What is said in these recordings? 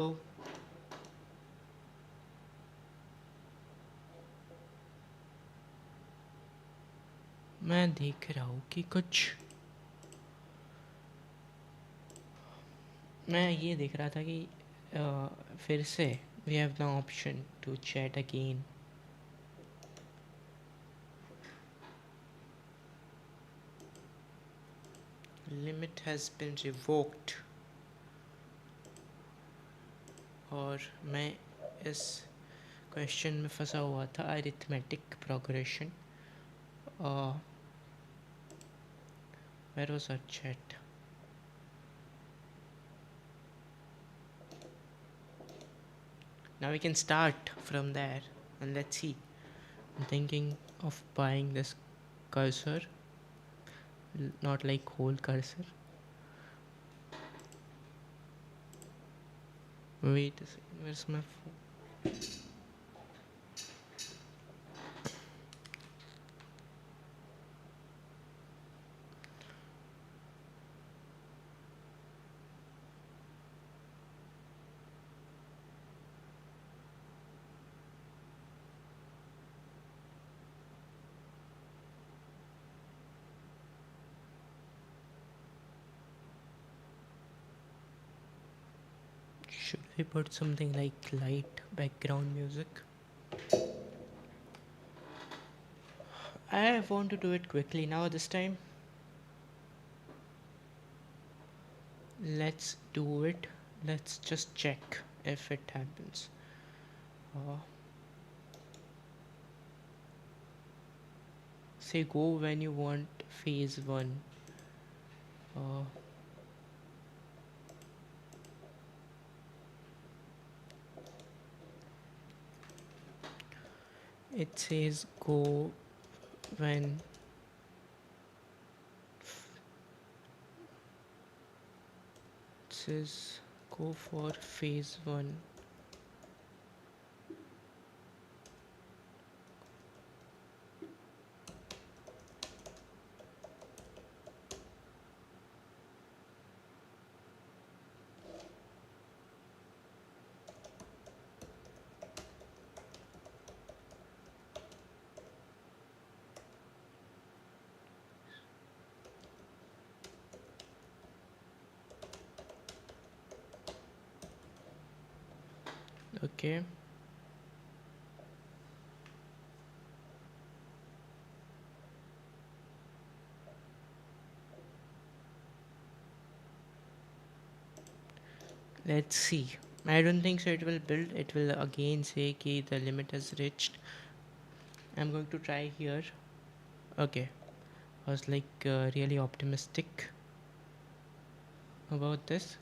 तो मैं देख रहा हूँ कि कुछ मैं ये देख रहा था कि फिर से we have the option to chat again. Limit has been revoked. और मैं इस क्वेश्चन में फंसा हुआ था. Arithmetic progression. Where was our chat? Now we can start from there and let's see. I'm thinking of buying this cursor, not like whole cursor. Wait a second, where's my phone? Should we put something like light background music? I want to do it quickly now this time. Let's do it. Let's just check if it happens. Uh, Say go when you want phase 1. Uh, it says go when it says go for phase 1. Okay. Let's see. I don't think so it will build. It will again say कि the limit has reached. I'm going to try here. Okay. I was like really optimistic about this.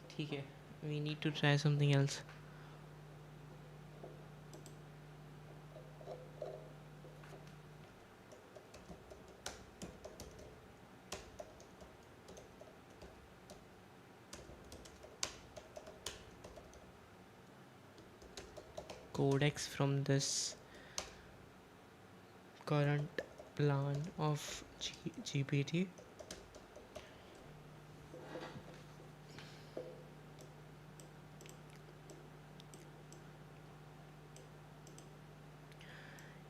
ठीक है. We need to try something else. Codex from this current plan of GPT.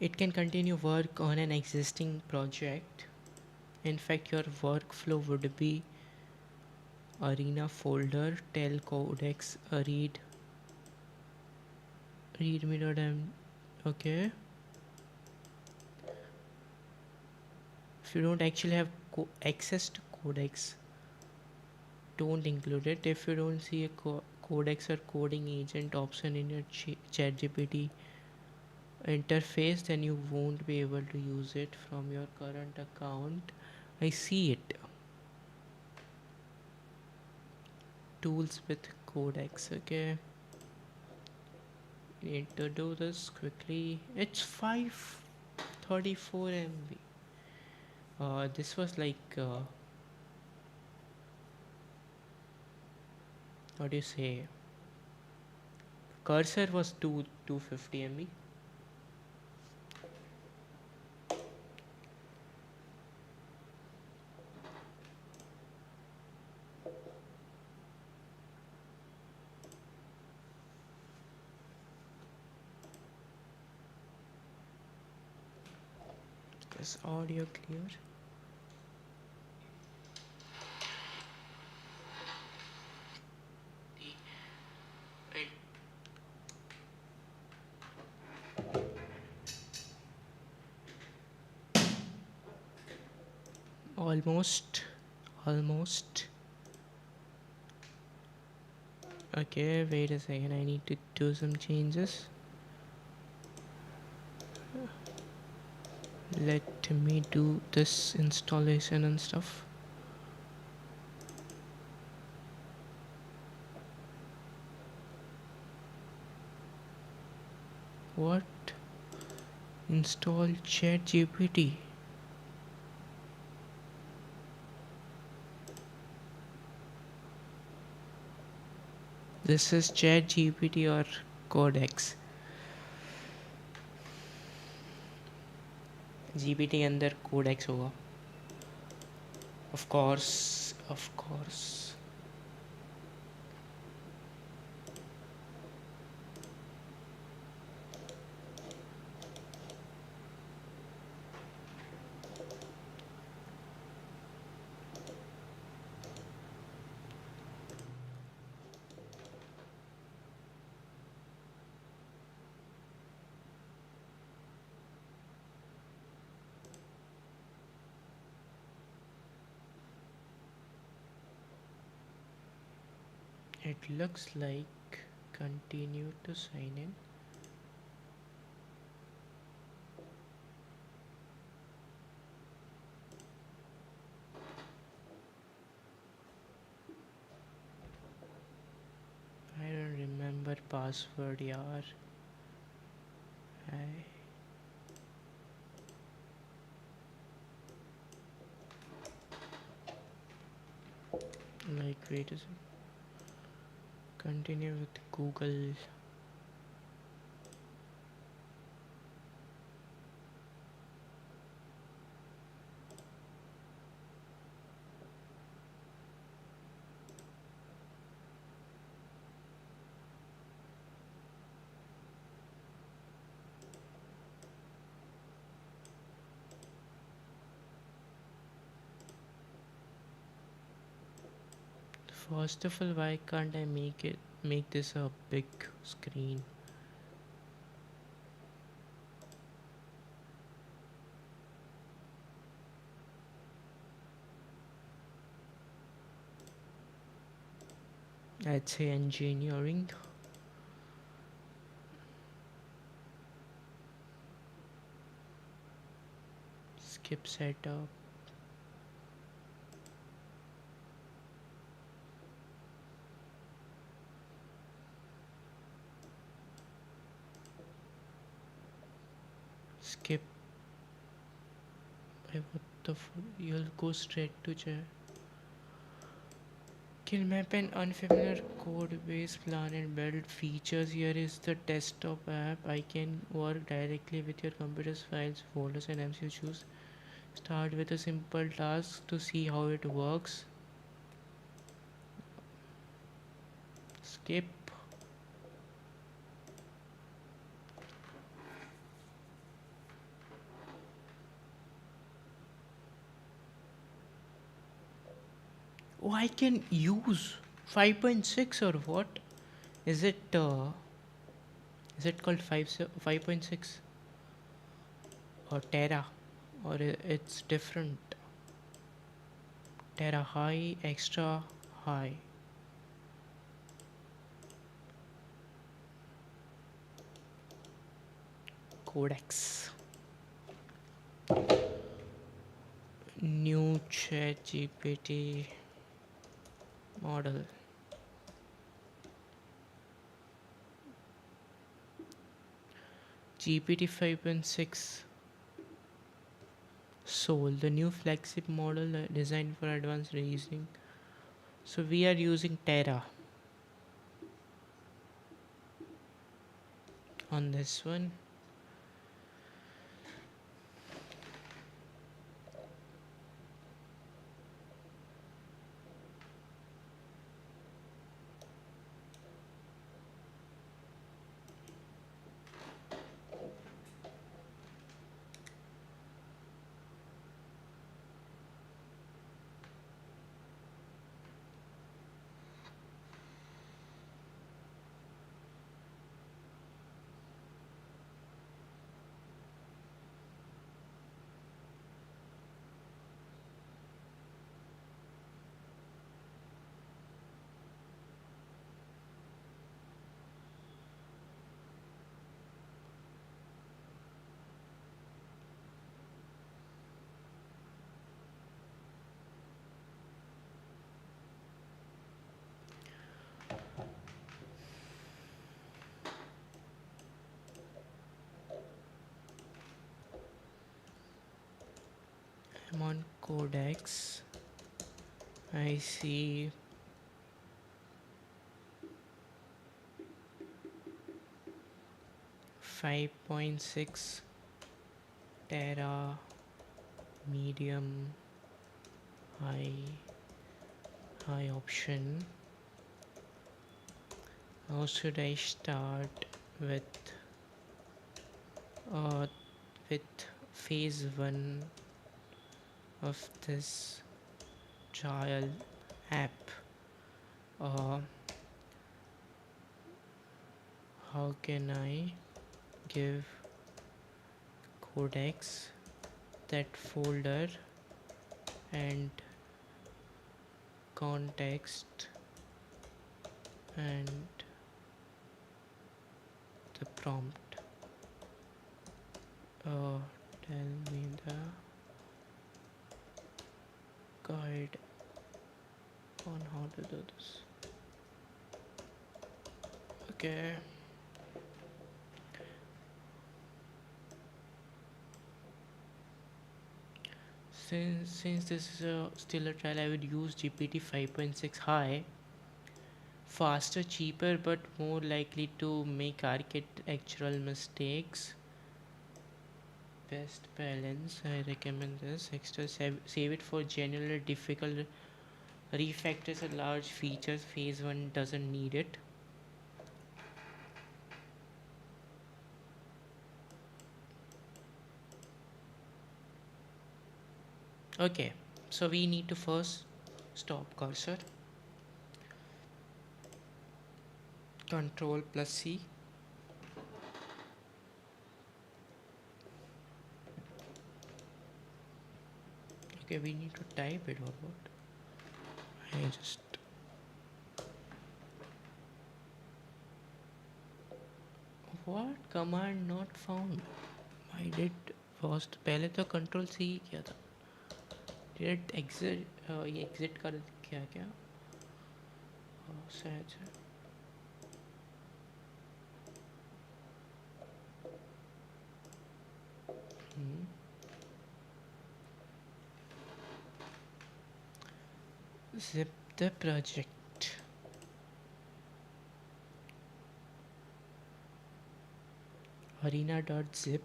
It can continue work on an existing project. In fact, your workflow would be arena folder, tell codex, readme.m. Okay. If you don't actually have access to codex, don't include it. If you don't see a codex or coding agent option in your ChatGPT interface, then you won't be able to use it from your current account. I see it. Tools with codex. Okay, need to do this quickly. It's 534 MB. This was like what do you say? Cursor was 250 MB. Is audio clear? Almost. Okay, wait a second, I need to do some changes. Let me do this installation and stuff. What? Install ChatGPT. This is ChatGPT or Codex. GPT अंदर Codex होगा. Of course. It looks like continue to sign in. I don't remember password yaar. Like wait a second. Continue with Google. First of all, why can't I make this a big screen? I'd say engineering. Skip setup. Skip. What the you'll go straight to chair. Can map an unfamiliar code base plan and build features. Here is the desktop app. I can work directly with your computer's files, folders and MCU. Choose. Start with a simple task to see how it works. Skip. Oh, I can use 5.6 or what? Is it called 5.6 or Terra, or it's different? Terra high, extra high. Codex. New ChatGPT model. GPT 5.6 Soul, the new flagship model designed for advanced reasoning. So we are using Terra on this one. codecs. I see 5.6 tera, medium, high, high option. How should I start with uh, with phase 1 of this trial app? uh, how can I give codecs that folder and context and the prompt? Tell me the guide on how to do this. Okay. Since this is still a trial, I would use GPT 5.6 high. Faster, cheaper, but more likely to make architectural mistakes. Best balance. I recommend this. Extra save it for genuinely difficult refactors and large features. Phase 1 doesn't need it. Okay, so we need to first stop cursor. Control plus C. Okay, we need to type it or what? I just what command not found? I did first पहले तो control C किया था. Did exit ये exit कर किया क्या? सहज है. Zip the project. Arena.zip.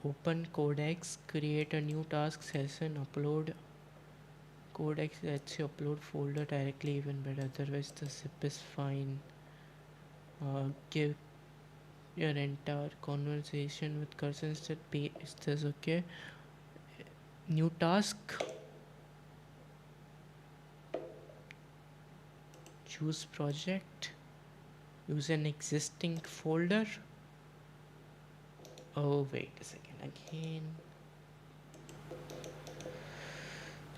Open codex, create a new task session, upload codex, lets you upload folder directly, even better, otherwise the zip is fine. Give your entire conversation with cursor instead. Is this okay? New task, choose project, use an existing folder. Oh wait a second, again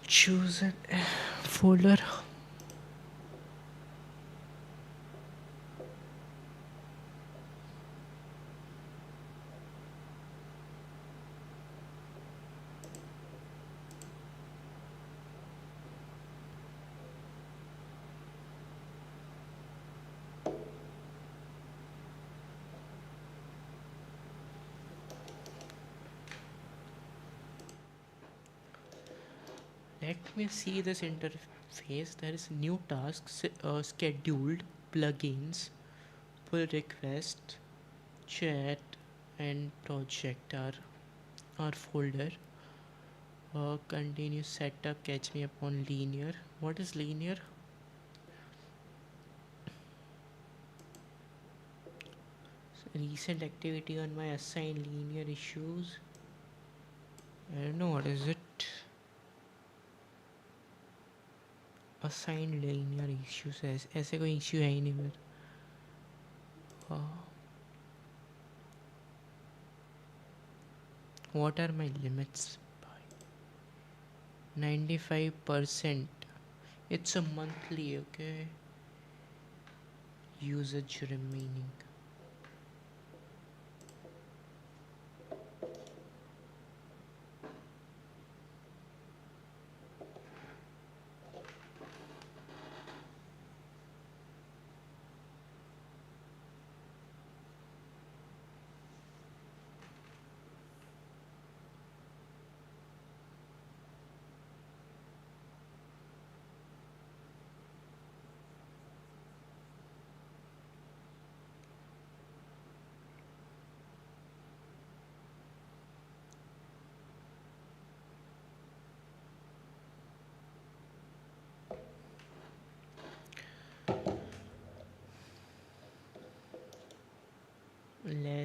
choose a folder. Let me see this interface. There is new tasks, scheduled, plugins, pull request, chat, and project are our folder. Continue setup, catch me upon linear. What is linear? Recent activity on my assigned linear issues. I don't know what is it. Assigned linear issues. ऐसे कोई issue है ही नहीं मेरा. What are my limits? 95%. It's a monthly, okay. Usage remaining.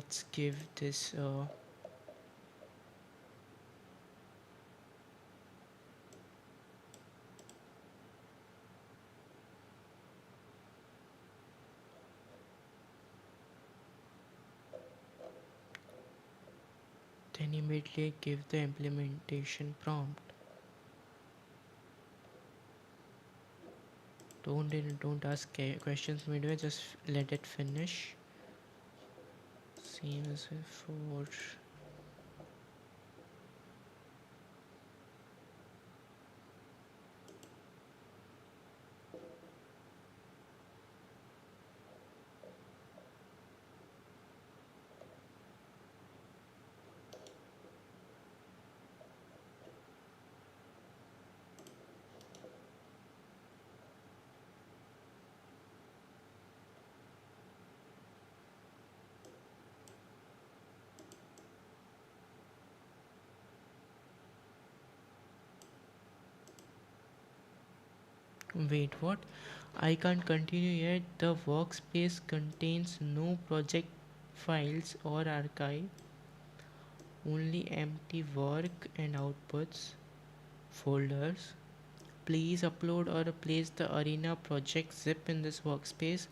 let's give this then immediately give the implementation prompt. Don't ask questions midway, just let it finish. Same as before. Wait, what? I can't continue yet. The workspace contains no project files or archive, only empty work and outputs folders. Please upload or place the Arena project zip in this workspace,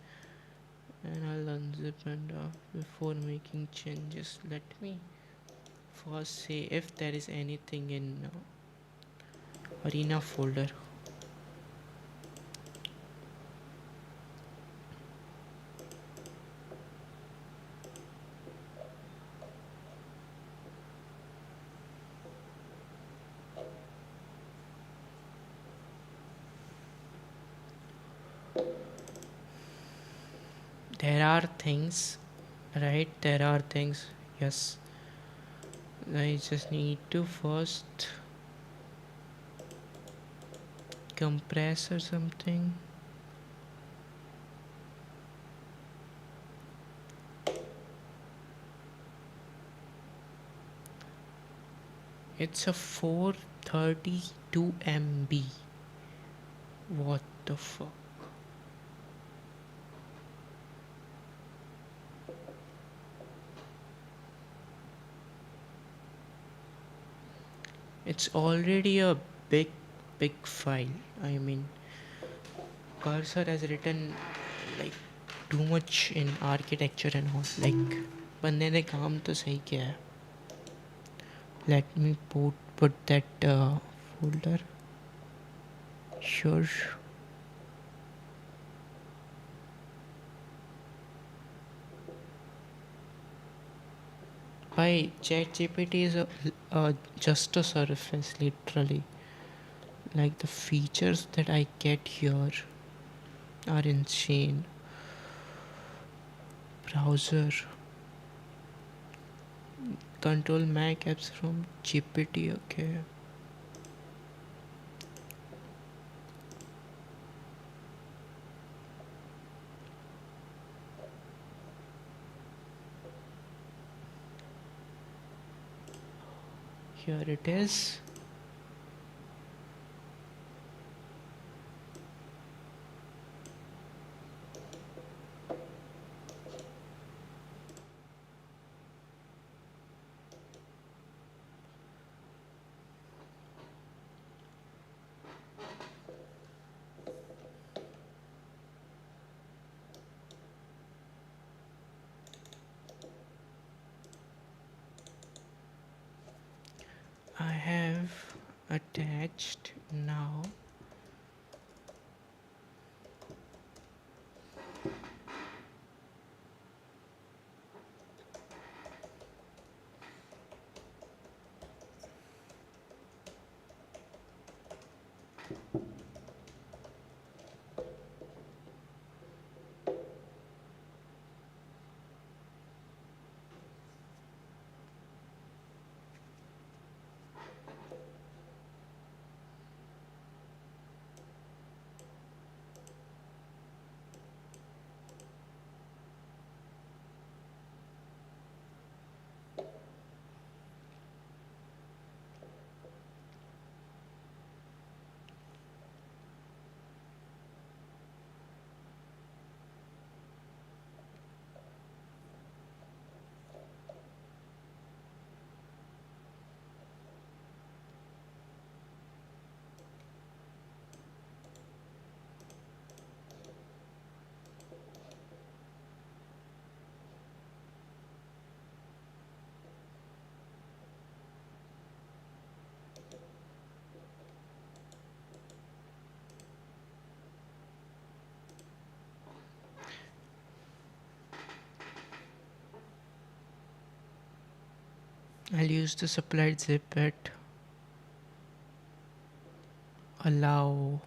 and I'll unzip and before making changes. Let me first say if there is anything in Arena folder. There are things, right? There are things, yes. I just need to first compress or something. It's a 432 MB. What the fuck? It's already a big file. I mean, cursor has written like too much in architecture and all. Like, बंदे ने काम तो सही किया है. Let me put that folder. Sure. Why ChatGPT is just a surface, literally. Like the features that I get here are insane. Browser. Control Mac apps from GPT, okay. Here it is. I have attached now. I'll use the supplied zip at allow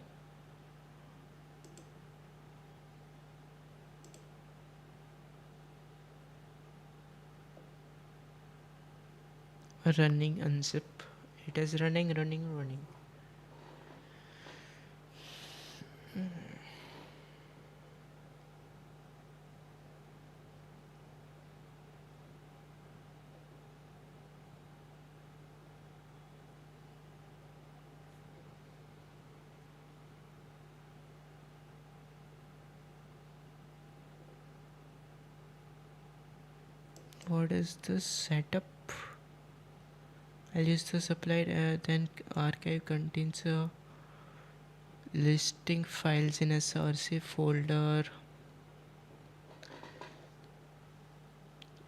running unzip. It is running. What is this setup? I'll use the supplied then archive contains a listing files in a source folder.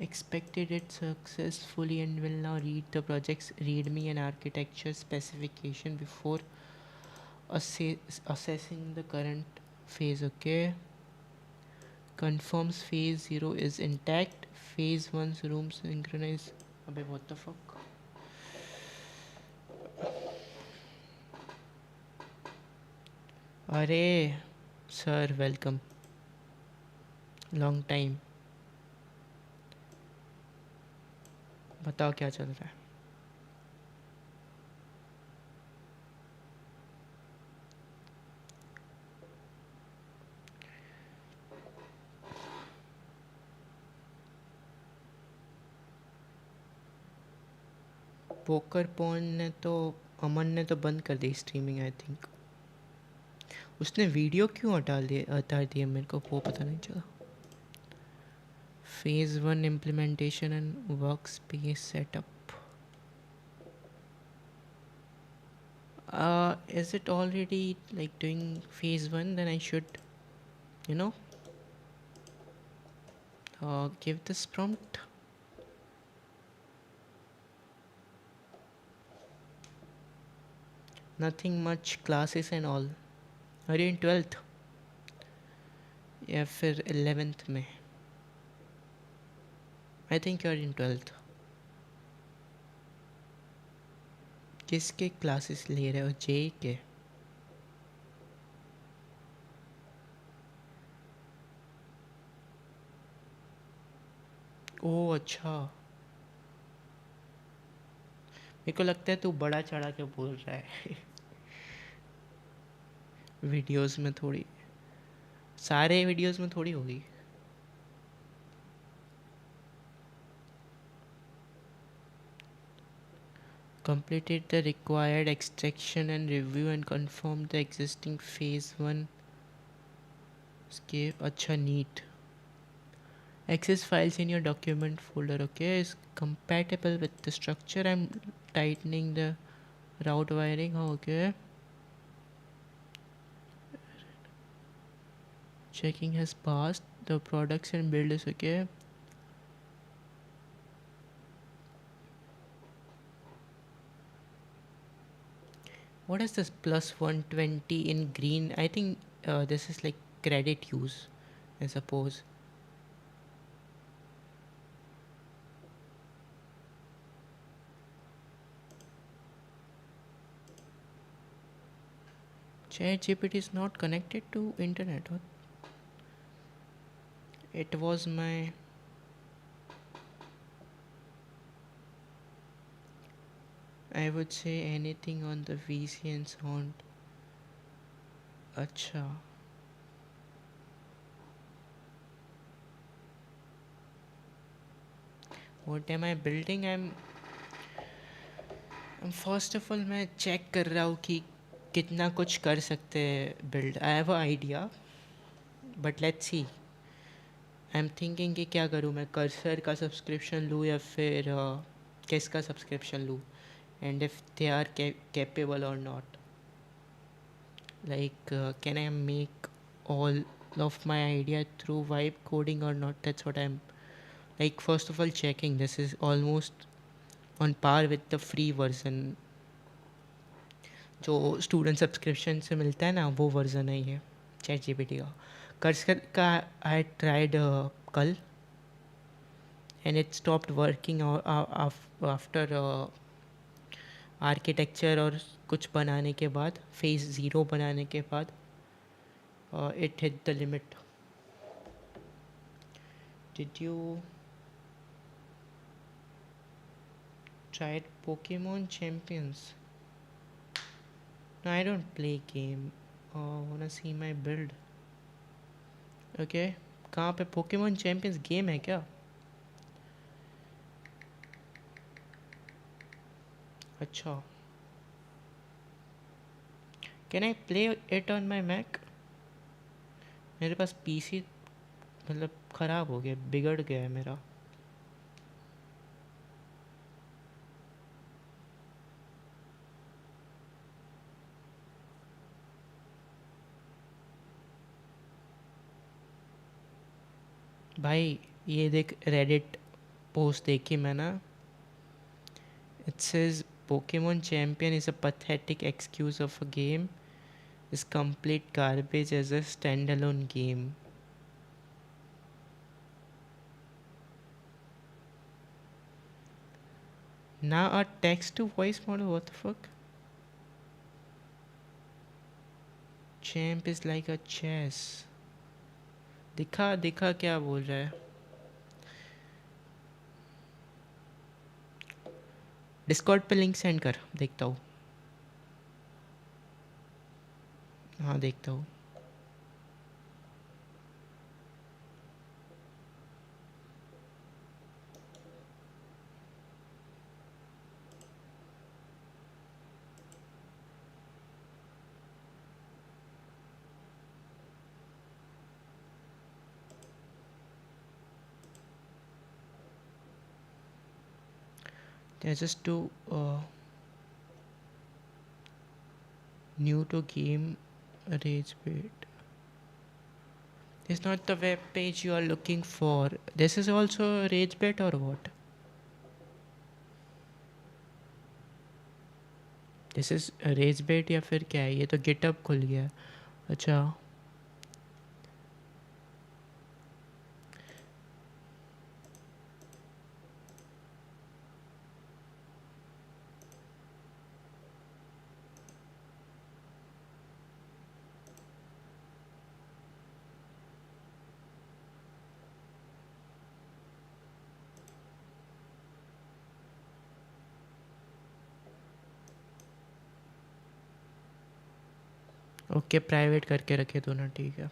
Expected it successfully and will now read the project's readme and architecture specification before assessing the current phase. Okay, confirms phase 0 is intact, phase 1's room synchronized. Abey, what the fuck? अरे sir welcome, long time, बताओ क्या चल रहा है? Poker pawn ने तो, अमन ने तो बंद कर दी स्ट्रीमिंग आई थिंक. उसने वीडियो क्यों हटा दिया मेरे को वो पता नहीं चला. Phase 1 implementation and workspace setup. Is it already like doing phase 1? Then I should, you know, give this prompt. Nothing much, classes and all. Are you in 12th? या फिर 11th में? I think you're in 12th. किसके classes ले रहे हो? जे के? ओह अच्छा, मेरे को लगता है तू बड़ा चढ़ा के बोल रहा है. वीडियोस में थोड़ी, सारे वीडियोस में थोड़ी होगी. Completed the required extraction and review and confirmed the existing phase 1 escape. अच्छा, neat. Access files in your document folder. Okay, is compatible with the structure. I'm tightening the route wiring. Okay, checking has passed. The products and build is okay. What is this plus 120 in green? I think this is like credit use, I suppose. ChatGPT is not connected to internet. What? It was my I would say anything on the VC and sound. Acha. What am I building? I'm first of all मैं check कर रहा हूँ कि कितना कुछ कर सकते हैं build. I have an idea, but let's see. I'm thinking कि क्या करूँ मैं, कर्सर का सब्सक्रिप्शन लूँ या फिर किसका सब्सक्रिप्शन लूँ, and if they are capable or not. Like can I make all of my idea through vibe coding or not? That's what I'm like first of all checking. This is almost on par with the free version जो student subscription से मिलता है ना, वो version है ये ChatGPT का. Cursor का आई ट्राइड कल, and it stopped working after architecture और कुछ बनाने के बाद, फेज़ 0 बनाने के बाद it hit the limit. Did you try Pokemon Champions? No, I don't play game. Wanna see my build? Okay, कहाँ पे Pokemon Champions गेम है क्या? अच्छा, can I play it on my Mac? मेरे पास पीसी मतलब ख़राब हो गया, बिगड़ गया है मेरा. भाई ये देख, रेडिट पोस्ट देखी मैं ना. It says Pokemon Champion is a pathetic excuse of a game, is complete garbage as a standalone game. Now a text to voice model, what the fuck? Champ is like a chess. दिखा दिखा क्या बोल रहा है. Discord पे link send कर, देखता हूँ. हाँ देखता हूँ. Just to new to game rage bait. It's not the web page you are looking for. This is also rage bait or what? This is rage bait या फिर क्या है? ये तो गिटअप खुल गया. अच्छा, ओके प्राइवेट करके रखे दो ना, ठीक है.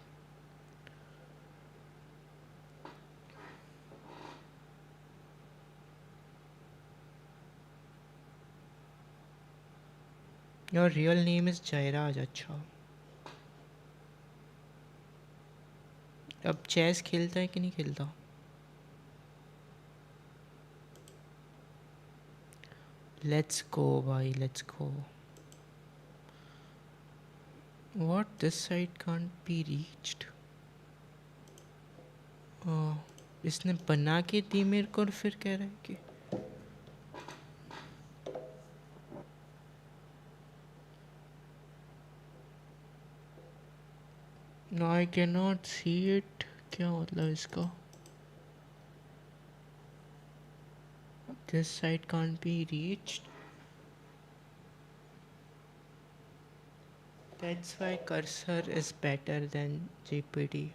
Your real name is Jayraj. अच्छा, अब चेस खेलता है कि नहीं खेलता? लेट्स गो भाई, let's go. What, this site can't be reached? इसने बना के दी मेरे को और फिर कह रहा है कि no I cannot see it. क्या मतलब इसका? This site can't be reached. That's why cursor is better than GPT.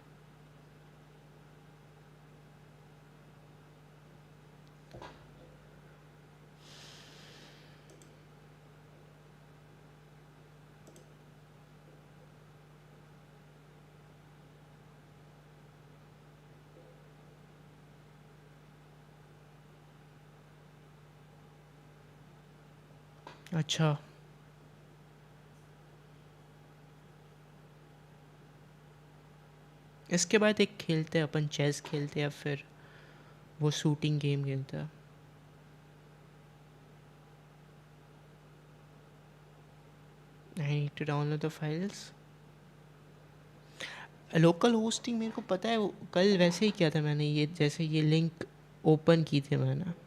अच्छा, इसके बाद एक खेलते हैं अपन, चेस खेलते हैं या फिर वो शूटिंग गेम खेलते हैं. I need to download the files. Local hosting मेरे को पता है, कल वैसे ही किया था मैंने. ये जैसे ये लिंक ओपन की थी मैंने.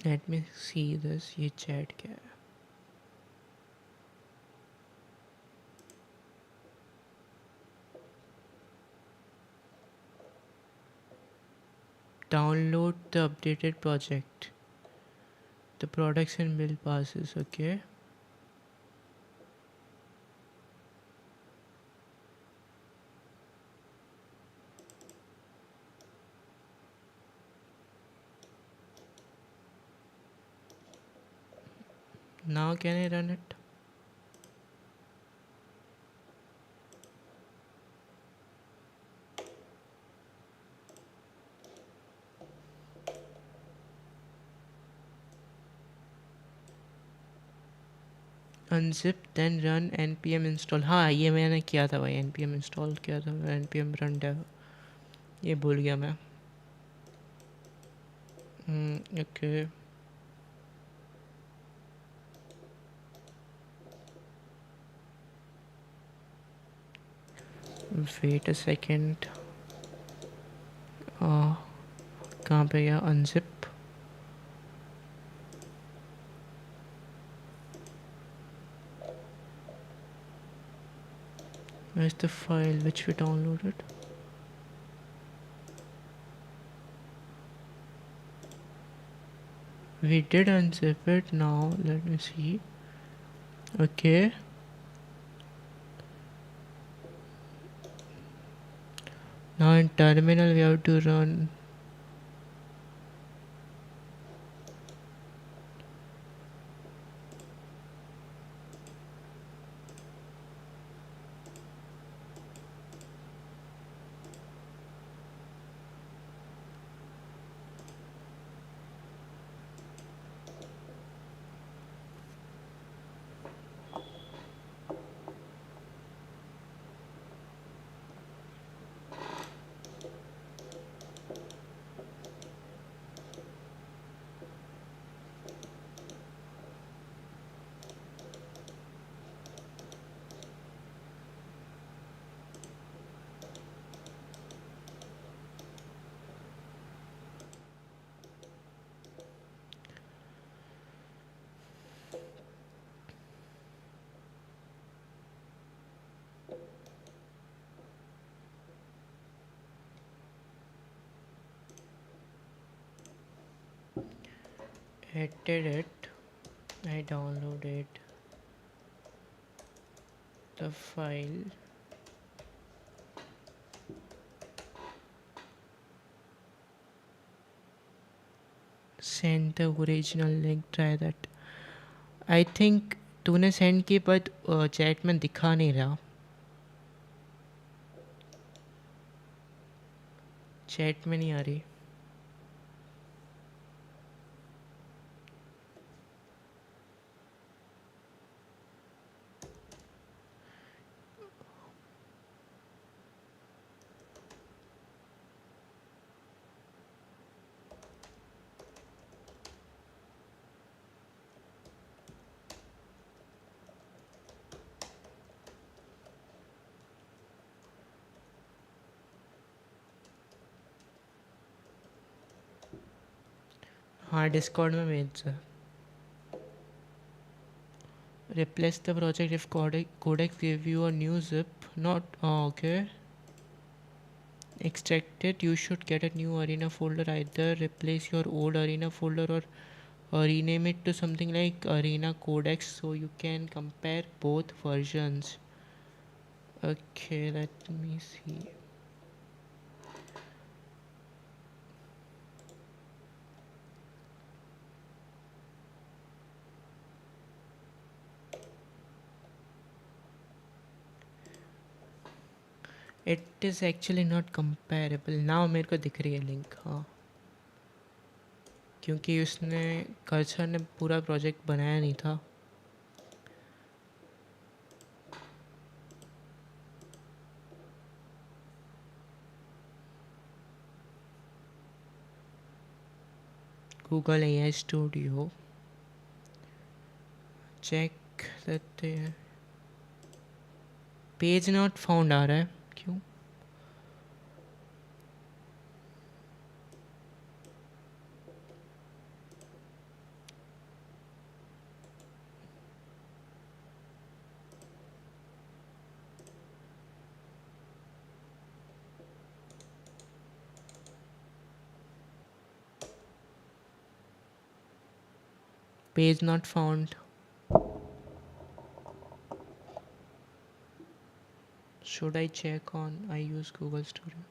Let me see this. ये चैट क्या है? Download the updated project. The products and bill passes. Okay. Now can I run it? Unzip then run npm install. हाँ ये मैंने किया था भाई, npm install किया था, npm run dev. ये भूल गया मैं. Okay. Wait a second. कहाँ पे गया? Unzip. Where's the file which we downloaded? We did unzip it. Now let me see. Okay. Now in terminal we have to run edited it. I downloaded the file. Send the original link. Try that. I think तूने send की but chat में दिखा नहीं रहा. Chat में नहीं आ रही. हाँ डिस्कॉर्ड में भेज दे. Replace the project if codex give you a new zip. Not okay. Extract it. You should get a new arena folder. Either replace your old arena folder or rename it to something like arena codex so you can compare both versions. Okay, let me see. It is actually not comparable. Now मेरे को दिख रही है link. हाँ क्योंकि उसने culture ने पूरा प्रोजेक्ट बनाया नहीं था. Google AI Studio. चेक करते हैं. पेज नॉट फाउंड आ रहा है. क्यों? Page not found. Should I check on I use Google Studio?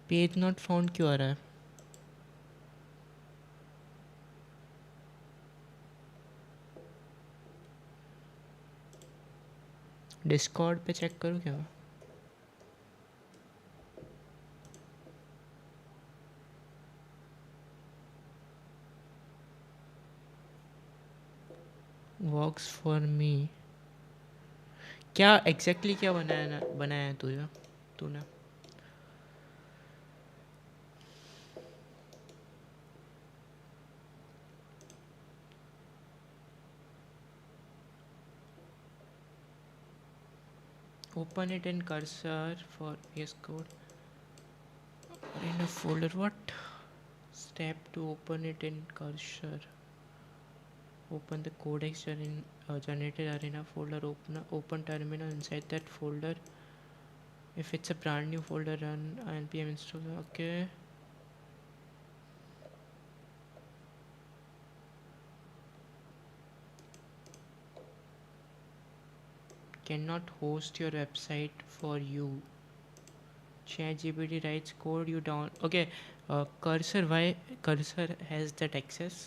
Page not found क्यों आ रहा है? डिस्कॉर्ड पे चेक करूँ क्या? Works for me. क्या एग्जैक्टली क्या बनाया है तूने? Open it in cursor for VS Code in a folder. What? Step to open it in cursor. Open the codex generated arena folder. Open terminal inside that folder. If it's a brand new folder, run npm install. Okay. Cannot host your website for you. ChatGPT writes code you down. Okay. Cursor. Why cursor has that access?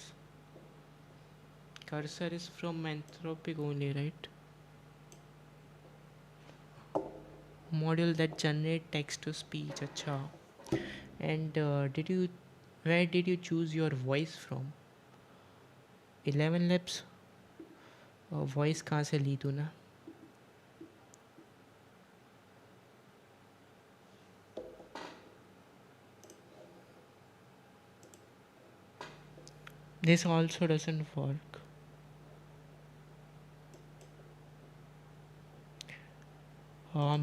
Cursor is from Anthropic only, right? Module that generate text to speech. Acha. And where did you choose your voice from? 11 Labs. Voice कहाँ से ली तूने? This also doesn't work.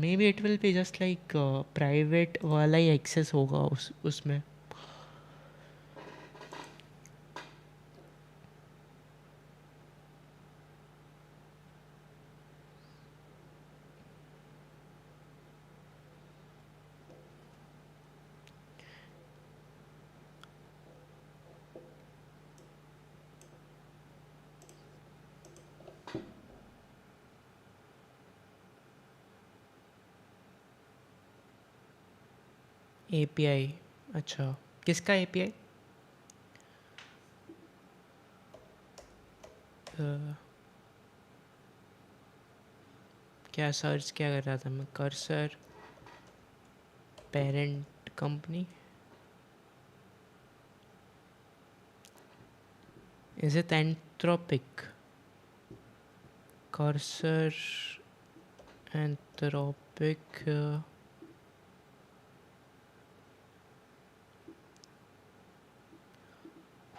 Maybe it will be just like private वाला ही access होगा उसमें. API. अच्छा, किसका API? क्या search क्या कर रहा था मैं? Cursor parent company. Is it Anthropic? Cursor Anthropic.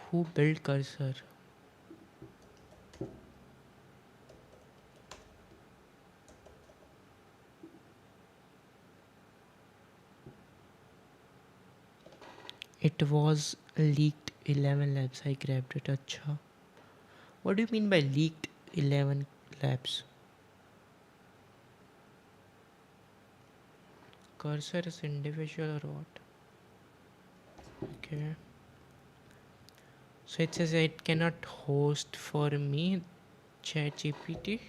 Who built Cursor? It was leaked 11 Labs. I grabbed it. Acha. What do you mean by leaked 11 Labs? Cursor is individual or what? Okay. So it says it cannot host for me. ChatGPT.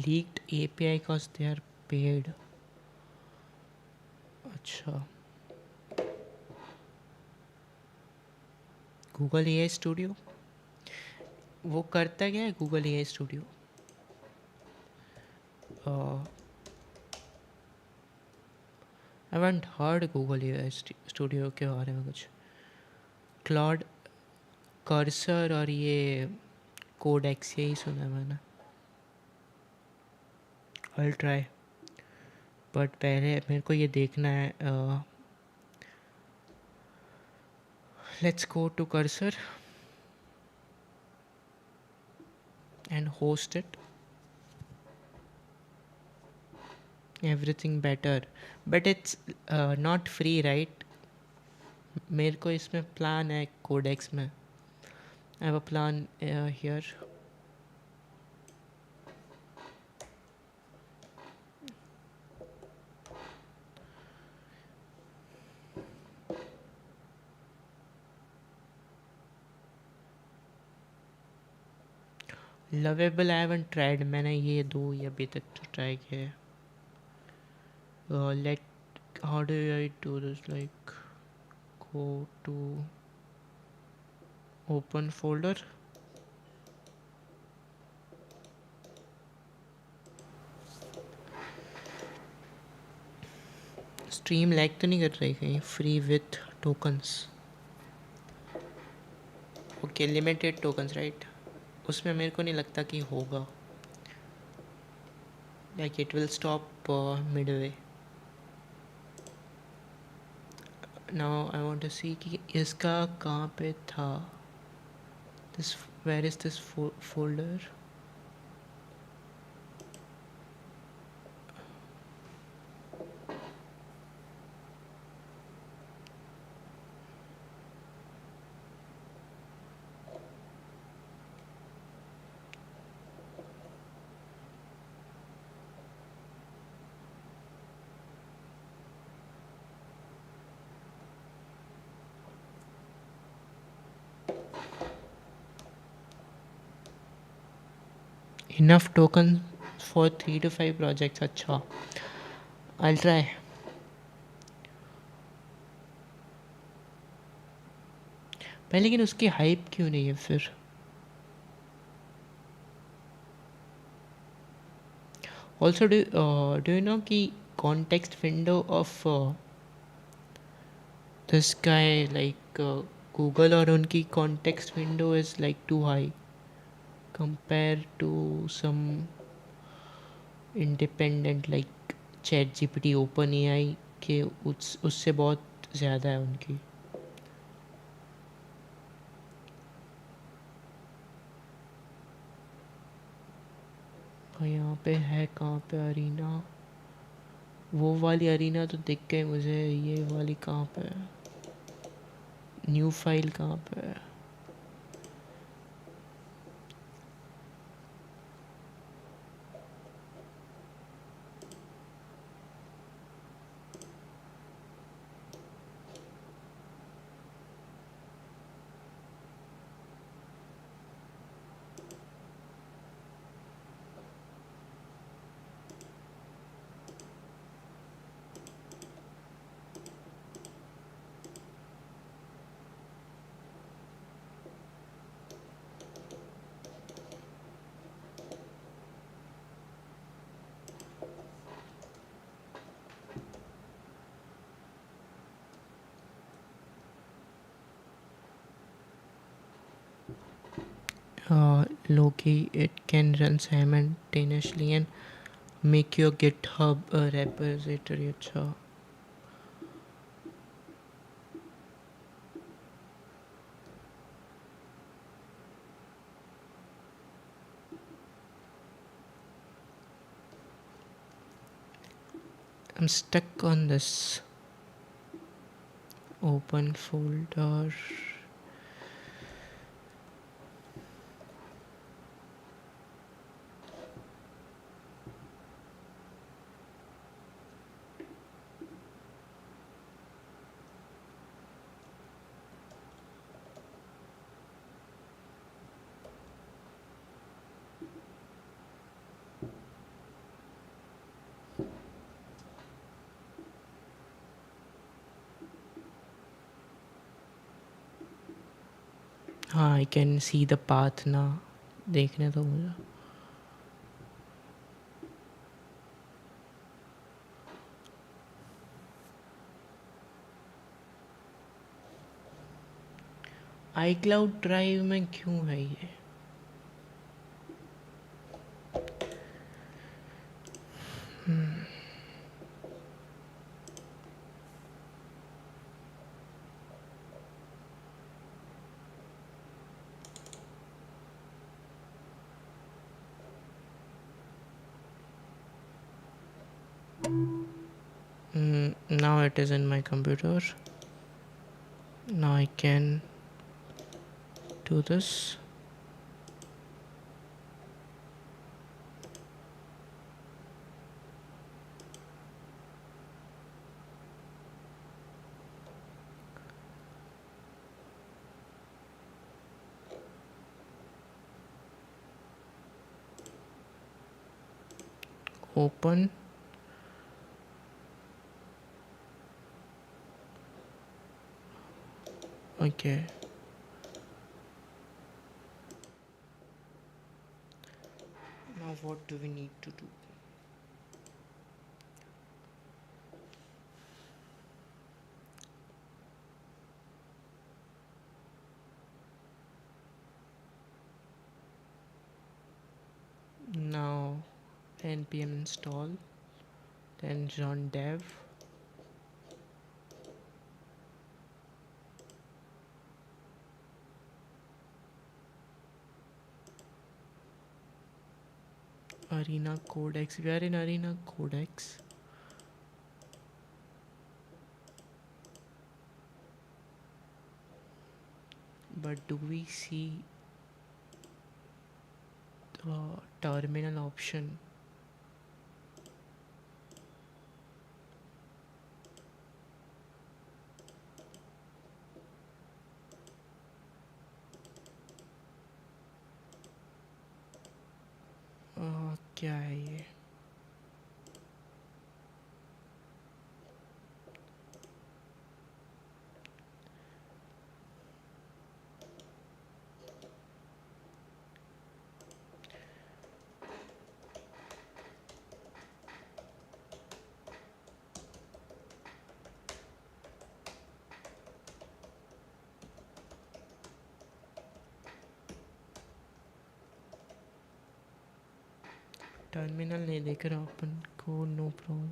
Leaked API because they are paid. अच्छा. Google AI studio वो करता क्या है? Google AI studio I haven't heard Google AI studio के बारे में कुछ. Claude cursor और ये कोडेक्स यही सुना मैंने. I'll try. बट पहले मेरे को ये देखना है. Let's go to cursor and host it. Everything better, but it's not free, right? मेरे को इसमें प्लान है कोडेक्स में. I have a plan here. Lovable I haven't tried. मैंने ये दो ही अभी तक तो ट्राई किया है. Let how do I do this? Like go to open folder. Stream lag तो नहीं कर रही कहीं? Free with tokens. Okay limited tokens right. उसमें मेरे को नहीं लगता कि होगा. Like it will stop midway. Now I want to see कि इसका कहाँ पे था. This where is this folder. Enough tokens for 3 to 5 projects. अच्छा I'll try. भाई लेकिन उसकी हाइप क्यों नहीं है फिर? Also do you know कि context window of this guy like Google और उनकी context window is like too high compared to some independent like ChatGPT OpenAI के उससे बहुत ज़्यादा है उनकी. यहाँ पे है कहाँ पे अरीना? वो वाली अरीना तो दिख गई मुझे. ये वाली कहाँ पे है? न्यू फाइल कहाँ पे है? Loki, it can run simultaneously and make your GitHub repository. अच्छा I'm stuck on this open folder. हाँ I can see the path ना. देखने दो मुझे. iCloud ड्राइव में क्यों है ये? Now it is in my computer. Now I can do this. Open. Okay. Now what do we need to do? Now npm install, then run dev. Arena codex. We are in arena codex. But do we see the terminal option? क्या है ये? Terminal नहीं देख रहा अपन को. No problem.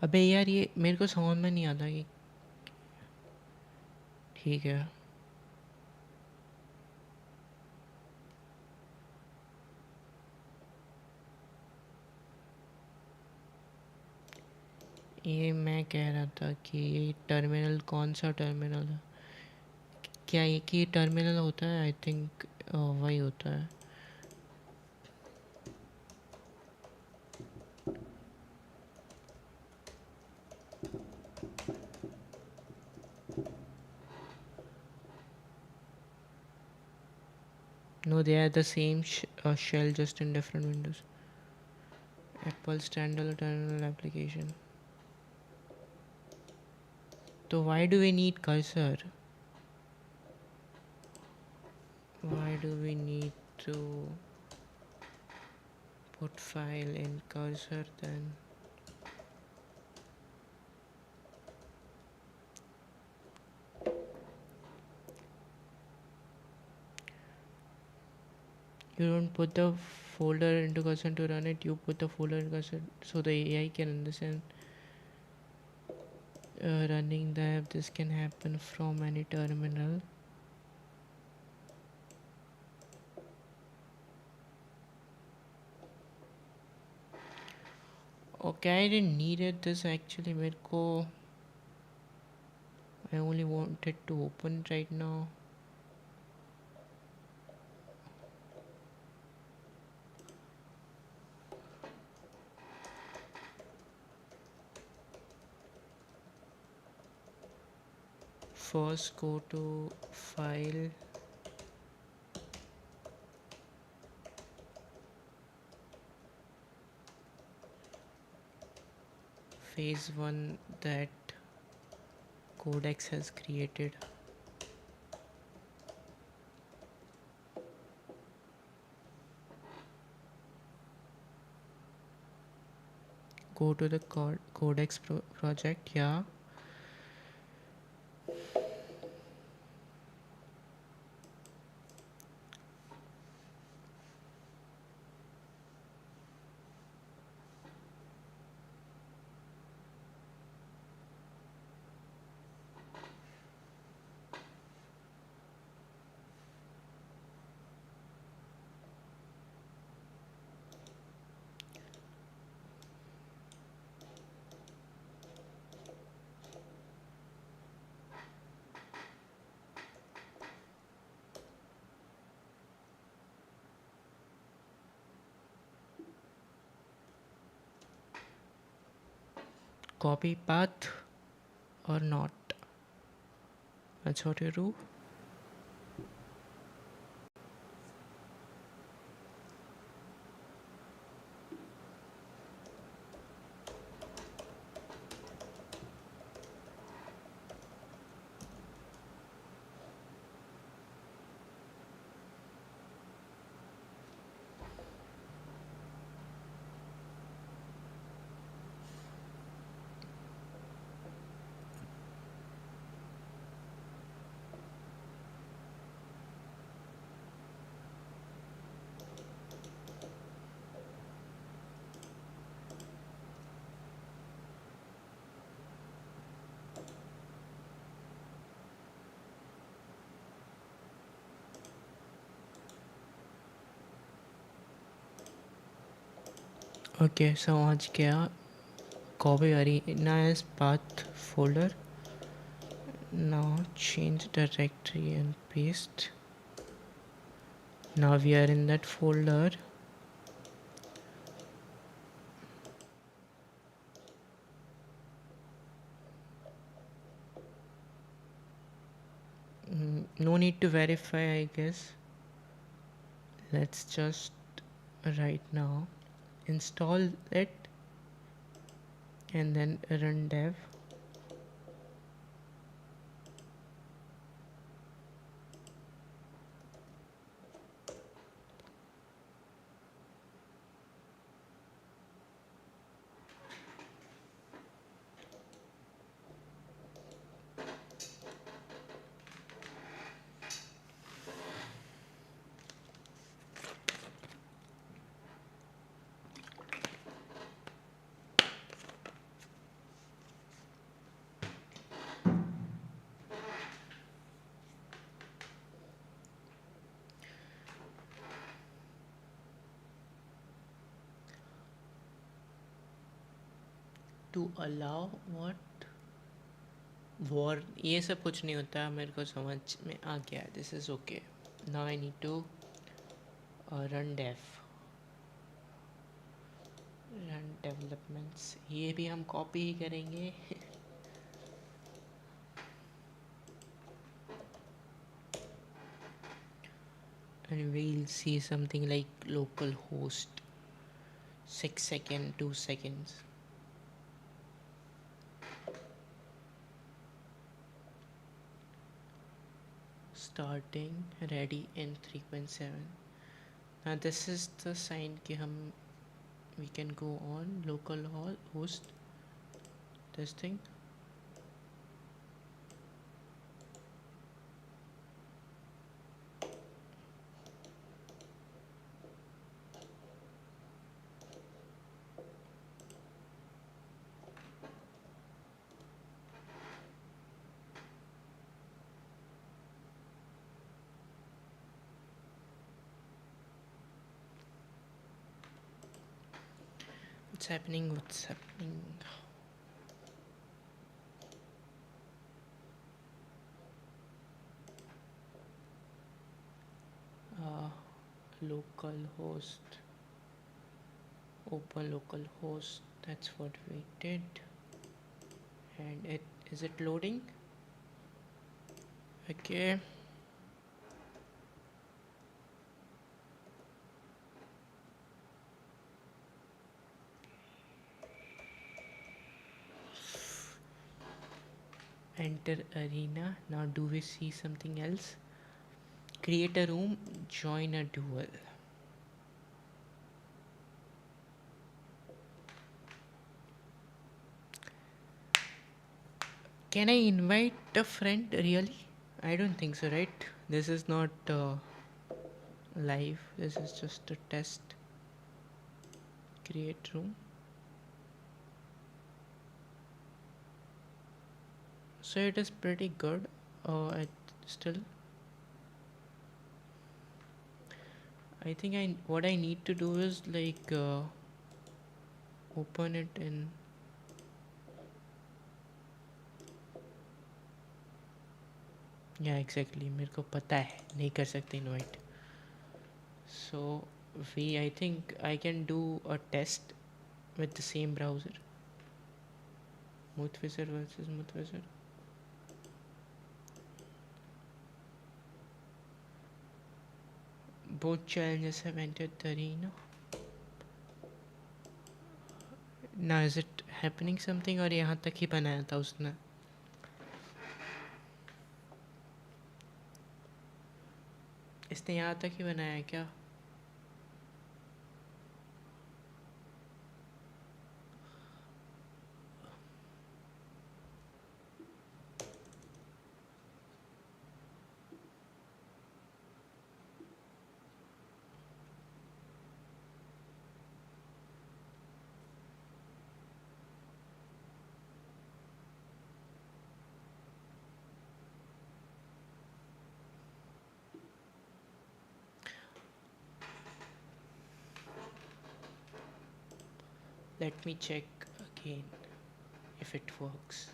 अबे यार ये मेरे को समझ में नहीं आता कि. ठीक है. ये मैं कह रहा था कि ये टर्मिनल कौन सा टर्मिनल है? क्या एक ही टर्मिनल होता है? आई थिंक वही होता है. No, they are the same shell, just in different windows. Apple standalone terminal application. So why do we need cursor? Why do we need to put file in cursor then? You don't put the folder into cursor to run it, you put the folder in cursor so the AI can understand running the app. This can happen from any terminal. Okay, I didn't needed this actually. मेरे को I only wanted to open it right now. First go to file, phase 1 that Codex has created. go to the codex project. Yeah, copy path or not. That's what you do. Okay, so आज क्या copy arena as path folder. Now change directory and paste. Now we are in that folder. No need to verify, I guess. Let's just right now install it and then run dev. To allow what? War, ये सब कुछ नहीं होता है, मेरे को समझ में आ गया. This is okay. Now I need to run dev. Run developments. ये भी हम कॉपी ही करेंगे. And we'll see something like localhost 6 seconds, 2 seconds. Starting ready in 3.7. Now this is the sign कि हम we can go on localhost this thing. What's happening? What's happening? Localhost. Open localhost. That's what we did. And is it loading? Okay. Enter arena. Now do we see something else? Create a room, join a duel. Can I invite a friend really? I don't think so, right? This is not live. This is just a test. Create room. So it is pretty good. Still, I think what I need to do is like open it in. Yeah, exactly. मेरे को पता है नहीं कर सकते invite. So I think I can do a test with the same browser. Mutwizzer versus Mutwizzer. Both challenges have entered the arena. Now is it happening something और यहाँ तक ही बनाया था उसने? इसने यहाँ तक ही बनाया है क्या? Let me check again if it works.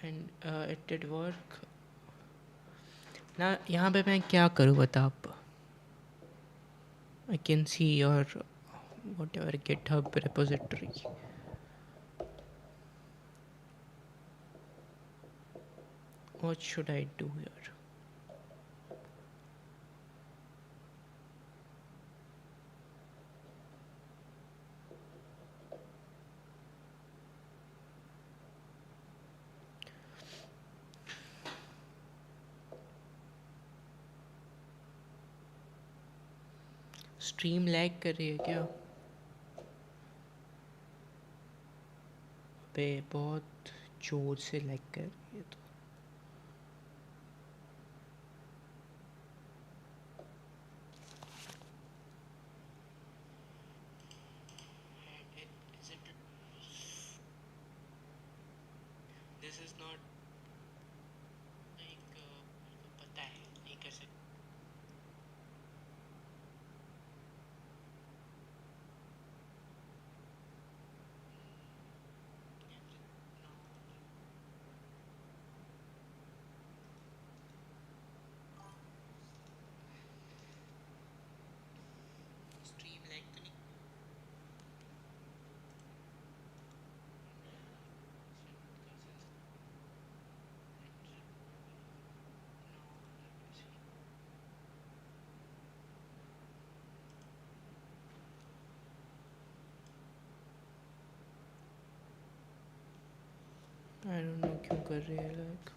And it did work. Now यहाँ पे मैं क्या करूँ बता आप? I can see your whatever GitHub repository. What should I do here? Stream lag कर रही है क्या? पे बहुत जोर से लैग कर रही है तो दिस इज नॉट लाइक पता है नहीं कर सकते. स्ट्रीम लैग तो नहीं. आई डोंट नो क्यों कर रही है लाइक.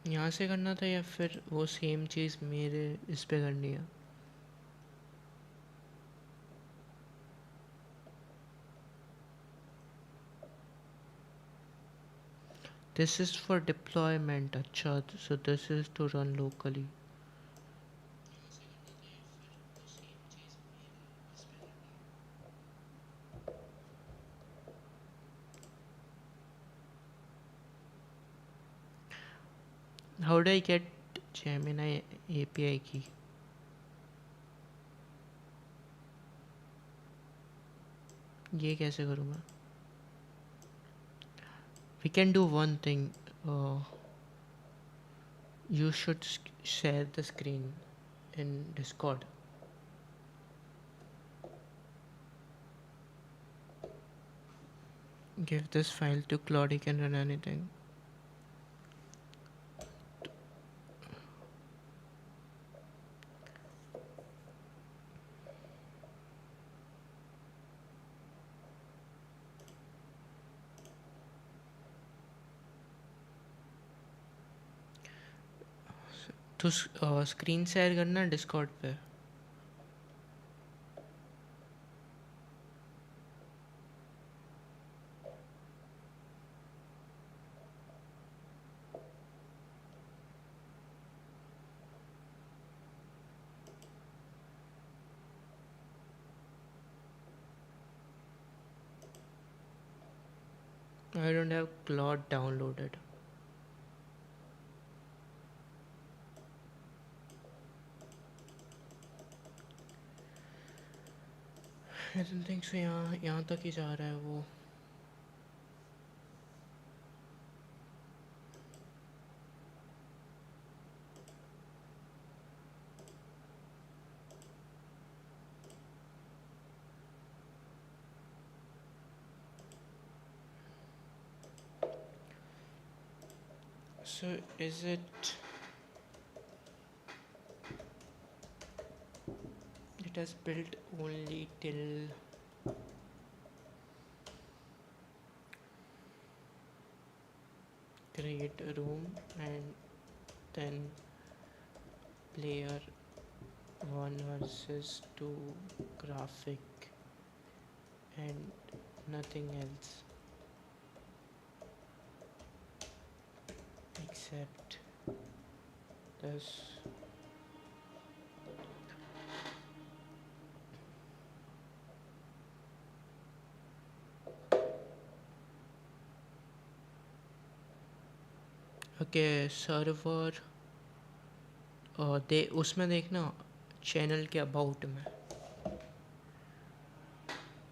यहाँ से करना था या फिर वो सेम चीज़ मेरे इस पे करनी है? This is for deployment. अच्छा, so this is to run locally. How do I get Gemini API key? ये कैसे करूँ मैं? We can do one thing. You should share the screen in Discord. Give this file to Claude, he can run anything. तो screen share करना Discord पे. I don't have Claude downloaded. I don't think so. यहाँ तक ही जा रहा है वो. So is it? It has built only till create a room and then player 1 versus 2 graphic and nothing else except this. Okay server दे उसमें देखना channel के अबाउट में,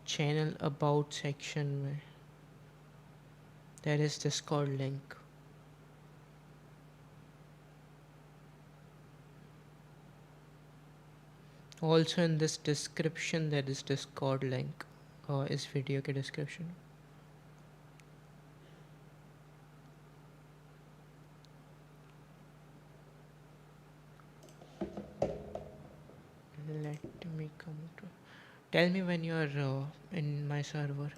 चैनल अबाउट सेक्शन में there is Discord link. Also in this description there is Discord link. इस video के description. Let me come to. Tell me when you are in my server.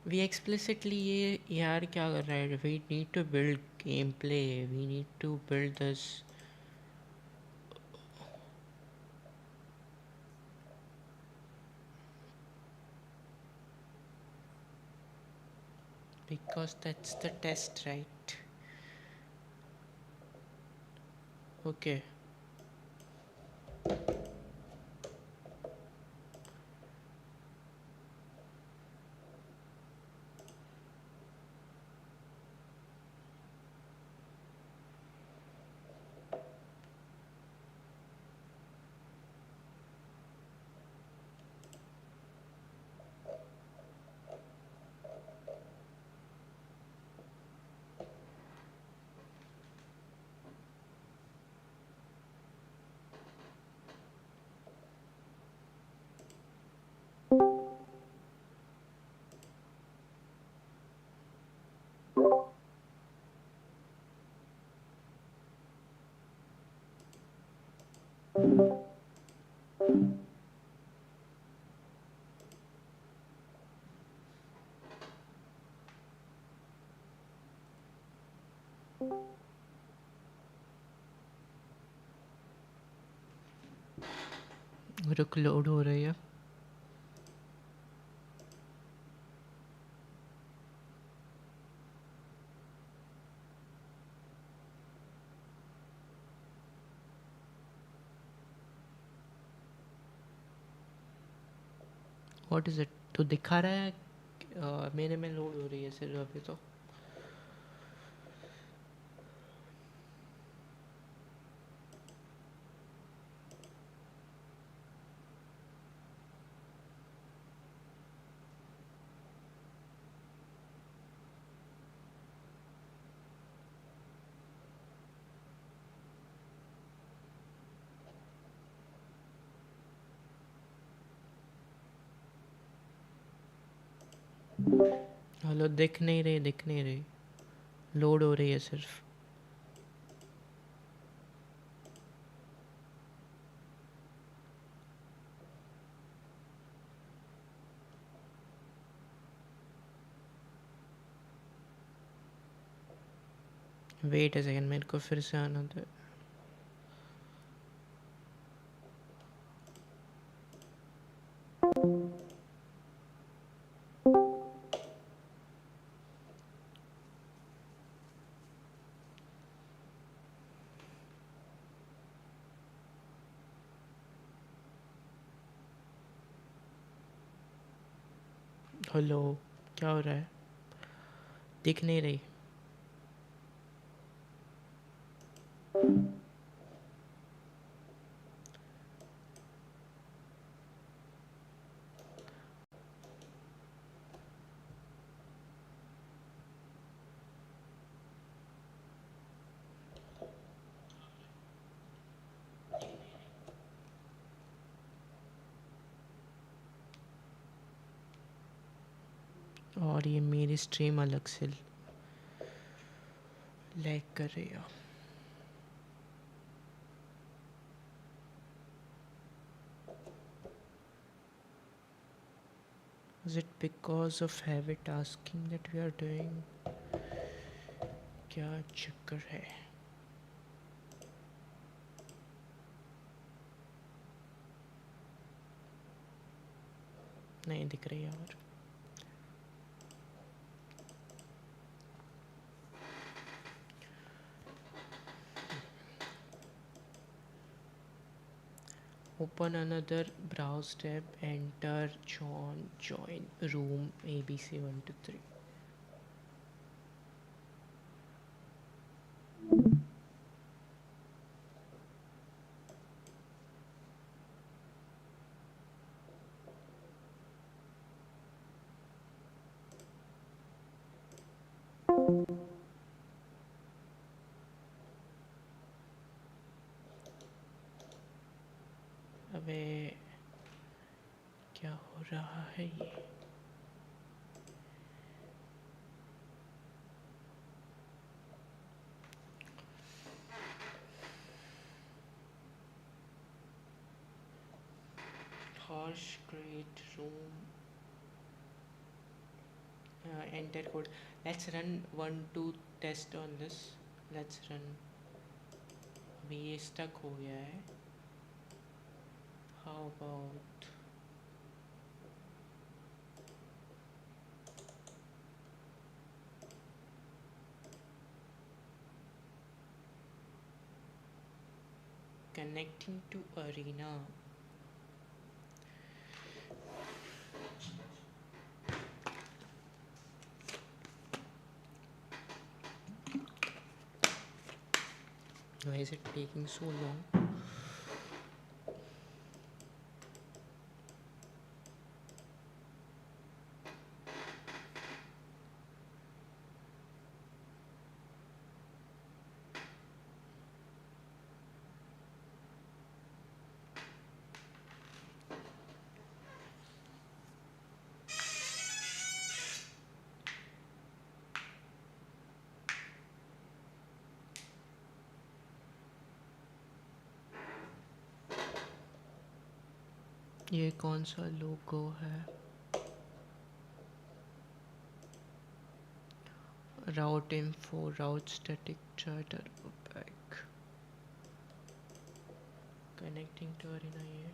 We explicitly ये यार क्या कर रहा है? We need to build gameplay. We need to build this. Because that's the test, right? Okay. रुक load हो रही है. What is it? तो दिखा रहा है मेरे में लोड हो रही है सिर्फ अभी तो. हेलो, दिख नहीं रही, दिख नहीं रही, लोड हो रही है सिर्फ। वेट अ सेकेंड, मेरे को फिर से आना दे। हेलो, क्या हो रहा है? दिख नहीं रही। और ये मेरी स्ट्रीम अलग से लैग कर रही है। Is it because of heavy tasking that we are doing? क्या चक्कर है? नहीं दिख रही और open another browse tab, enter join room ABC123. अबे क्या हो रहा है ये? Harsh create room, enter code. Let's run 1 2 test on this. Let's run. अभी ये स्टक हो गया है. How about connecting to arena? Why is it taking so long? ये कौन सा लोगो है? Route info, route static charter back. Connecting to arena ये.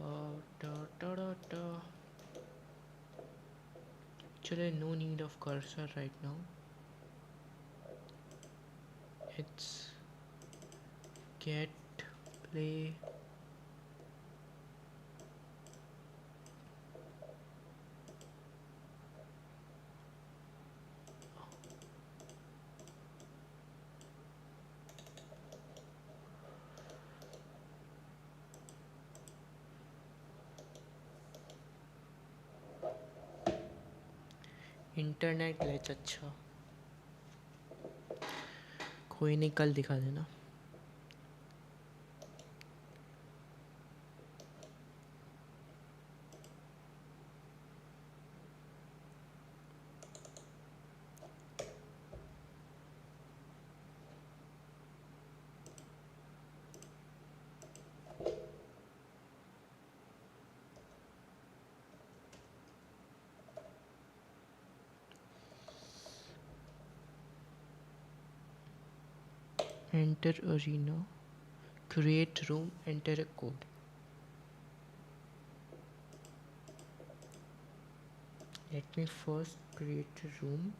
Da da da da. Actually, no need of cursor right now. It's get play. Internet glitch. अच्छा, कोई नहीं, कल दिखा देना. enter arena, create room, enter a code. Let me first create a room.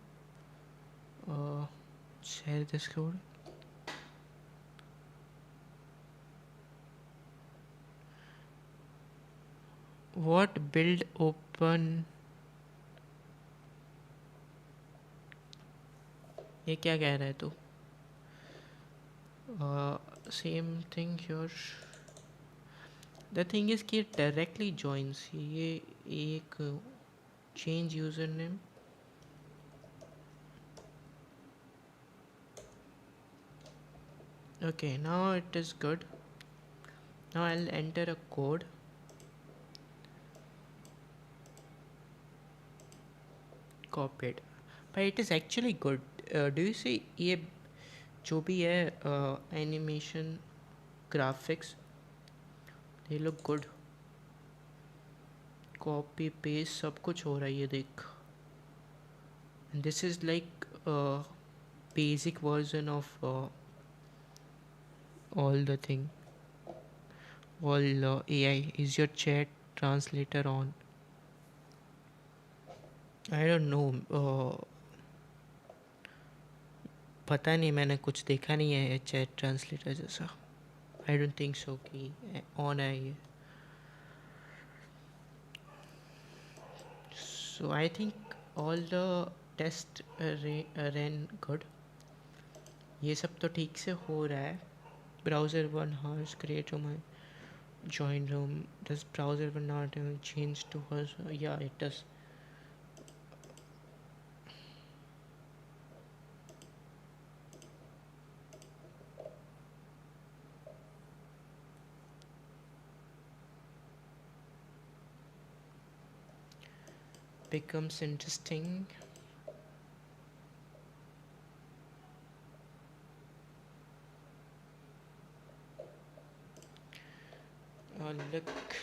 Share this code. What build open? ये क्या कह रहा है तू? Same thing here. The thing is कि directly joins. ये एक change username. Okay, now it is good. Now I'll enter a code. Copied. But it is actually good. Do you see ये जो भी है animation, graphics, they look good. Copy paste सब कुछ हो रहा है ये देख. And this is like a basic version of all the thing. All AI. Is your chat translator on? I don't know. पता नहीं, मैंने कुछ देखा नहीं है चैट ट्रांसलेटर जैसा. आई डोंट थिंक सो कि ऑन है ये. So I think all the test run good. ये सब तो ठीक से हो रहा है. Browser one hers create room join room. Does browser will not change to hers? Yeah, it does. Becomes interesting. Look,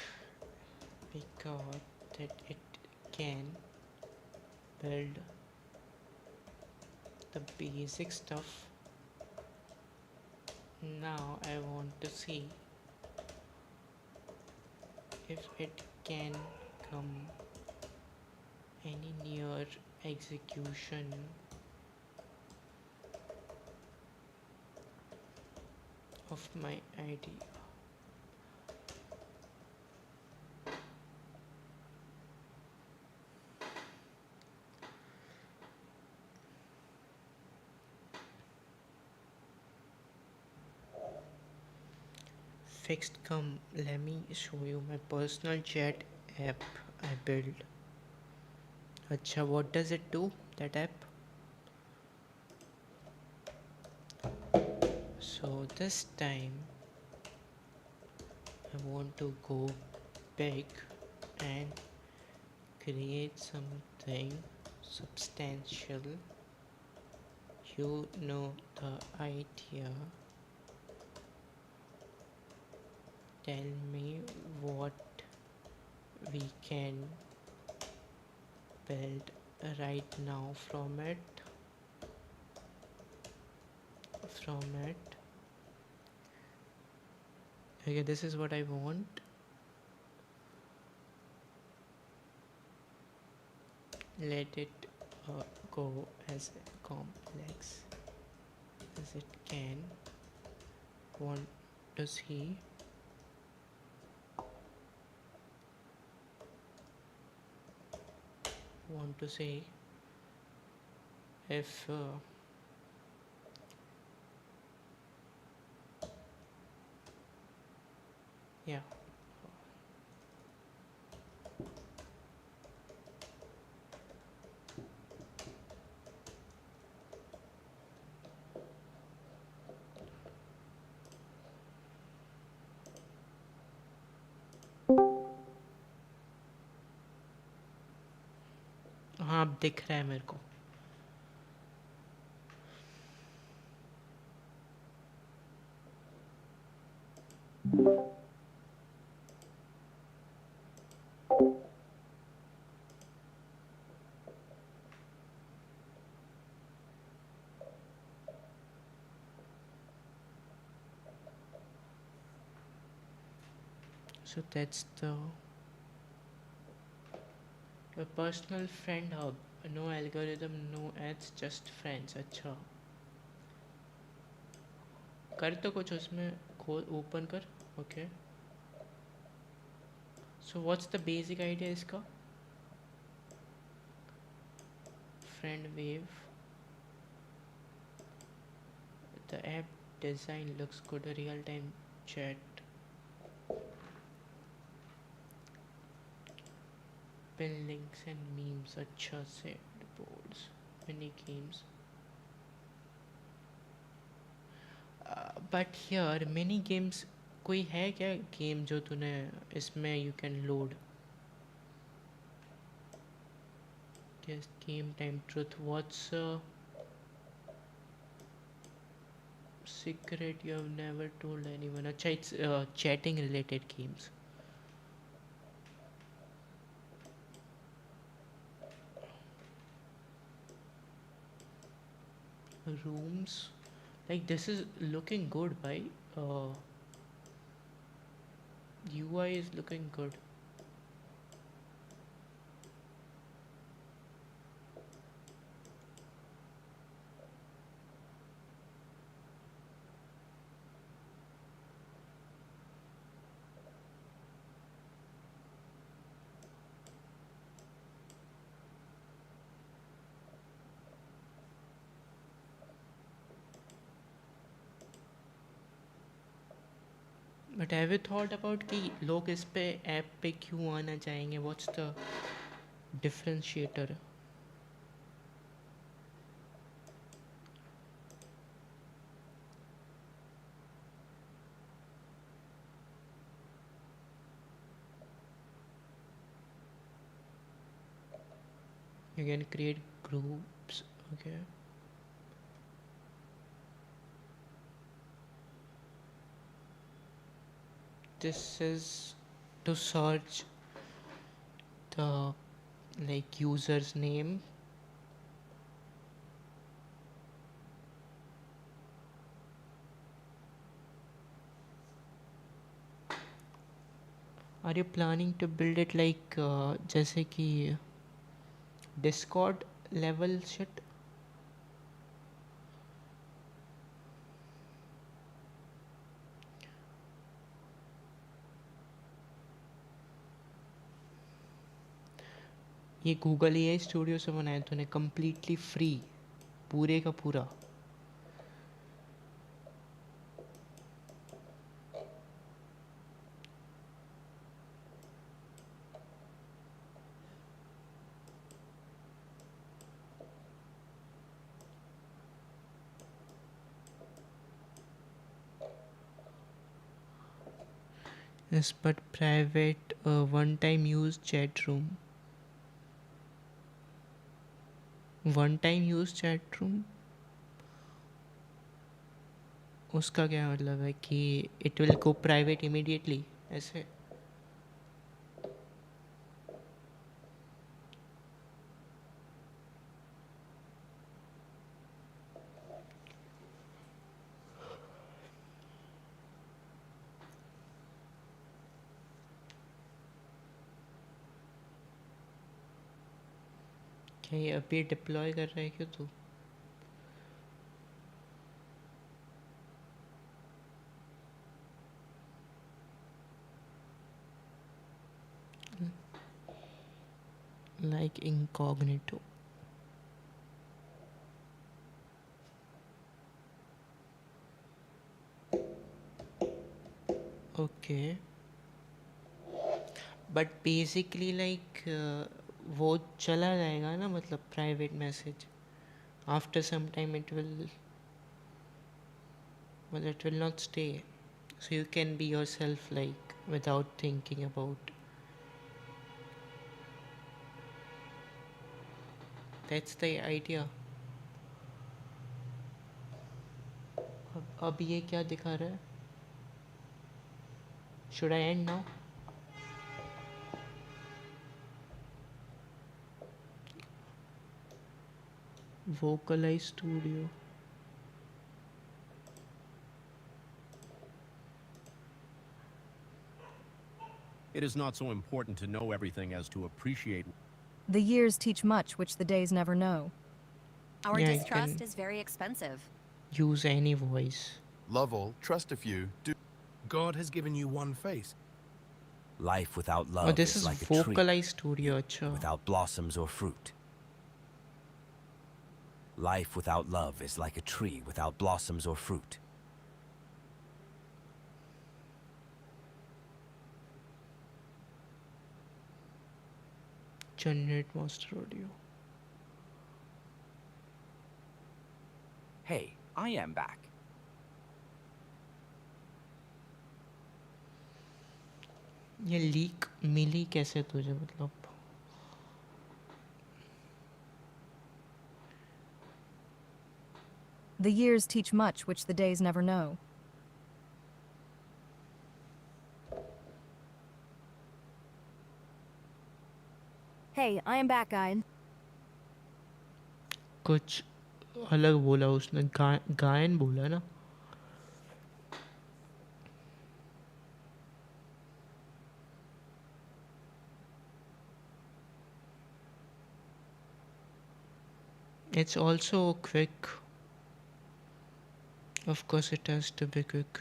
we got that it can build the basic stuff. Now I want to see if it can come any near execution of my idea. Fixed come, let me show you my personal chat app I built. Acha, what does it do, that app? So this time I want to go big and create something substantial. You know the idea. Tell me what we can build right now from it. Okay, this is what I want. Let it go as complex as it can. What does he want to say? If yeah, हाँ अब दिख रहा है मेरे को. So that's the your personal friend hub. No algorithm, no ads, just friends. अच्छा कर तो कुछ उसमें, खोल ओपन कर. Okay. So what's the basic idea इसका? Friend wave. The app design looks good. Real time chat. Pin links and memes. अच्छा से boards. Mini games. But here mini games कोई है क्या गेम जो तूने इसमें you can load? Just game time truth. What's a secret you have never told anyone? अच्छा it's chatting related games. Rooms. Like this is looking good, bhai. UI is looking good. But have you thought about कि लोग इस पे app पे क्यों आना चाहेंगे? What's the differentiator? You can create groups. Okay. This is to search the like user's name. Are you planning to build it like जैसे कि Discord level shit? ये गूगल AI स्टूडियो से बनाया तूने completely free, पूरे का पूरा. Yes, but private one-time use chat room. One-time use chat room. उसका क्या मतलब है कि it will go private immediately ऐसे? क्या ये अभी डिप्लॉय कर रहा है क्या तू? Like incognito. Okay. But basically like वो चला जाएगा ना, मतलब private message. After some time it will, well, it will not stay. So you can be yourself like without thinking about. That's the idea. अब ये क्या दिखा रहा है? Should I end now? Vocalize Studio. It is not so important to know everything as to appreciate. The years teach much which the days never know. Our Yeah, I distrust can is very expensive. use any voice. Love all, trust a few, do. God has given you one face. Life without Oh, love this is is like a tree vocalized audio, acha. without blossoms or fruit. Life without love is like a tree without blossoms or fruit. Generate master audio. Hey, I am back. ये leak मिली कैसे तुझे, मतलब? The years teach much which the days never know. Hey, I am back, guide. कुछ अलग बोला उसने, गायन बोला ना. It's also quick. Of course it has to be quick.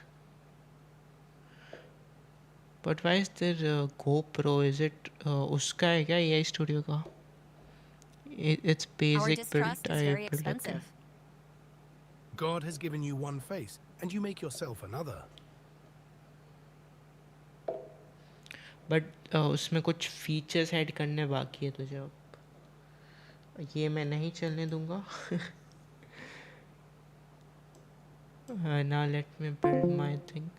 But why is there GoPro? Is it उसका है क्या AI Studio का? It's Our basic build distrust is I very build रखा है. expensive. God has given you one face, and you make yourself another. But उसमें कुछ features add करने बाकी है तुझे अब. ये मैं नहीं चलने दूंगा. Now let me build my thing.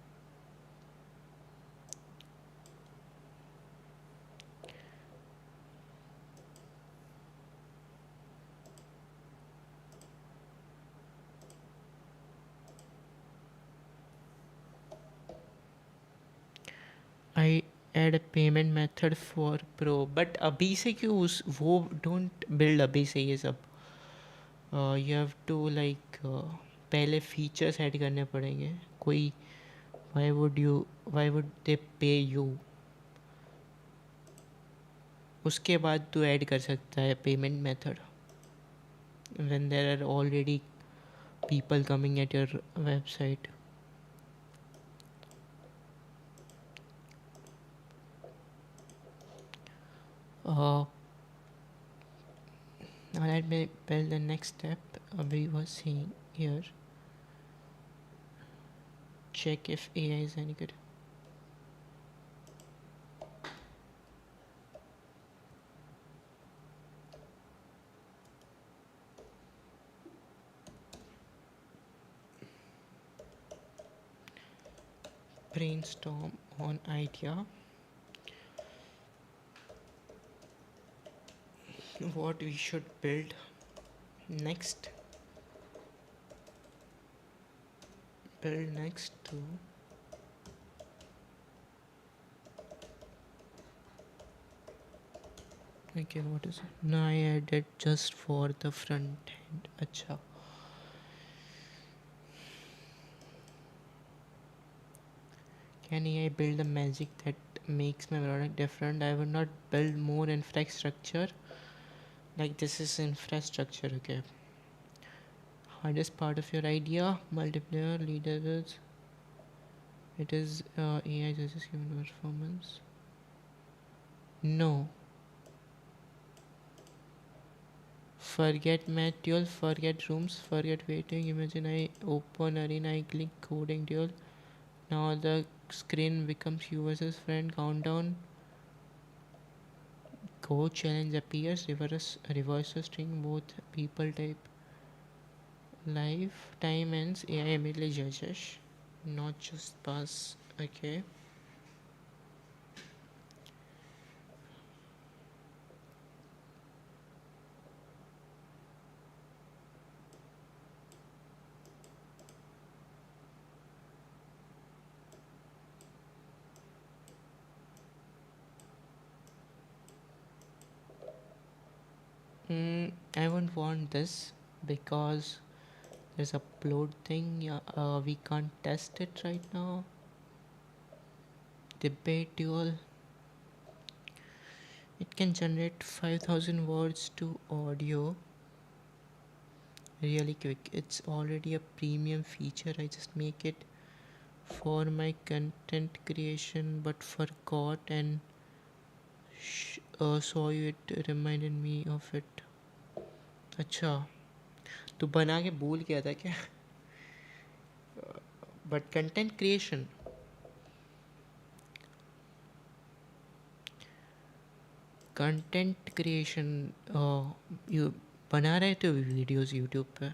I add a payment method for pro, but अभी से क्यों उस वो don't build अभी से ये सब. You have to like पहले features ऐड करने पड़ेंगे. कोई why would they pay you? उसके बाद तू ऐड कर सकता है payment method when there are already people coming at your website. Now let me build the next step. We were seeing here. Check if AI is any good. Brainstorm on idea. What we should build next. Build next to okay, what is it? No, I added just for the front end. Acha. Can AI build the magic that makes my product different? I would not build more infrastructure. Like this is infrastructure, okay. Hardest part of your idea, multiplayer, leaders. It is AI judges human performance. No. Forget math duel, forget rooms, forget waiting. Imagine I open arena, I click coding duel. Now the screen becomes you versus friend countdown. Go challenge appears, reverse string, both people type. Live time ends, AI immediately judges, not just pass. Okay. I won't want this because there's upload thing. Yeah, we can't test it right now. Debate duel. It can generate 5000 words to audio really quick. It's already a premium feature. I just make it for my content creation but forgot and saw you, it reminded me of it. अच्छा, तो बना के भूल गया था क्या? But content creation, you बना रहे थे वीडियोस यूट्यूब पे?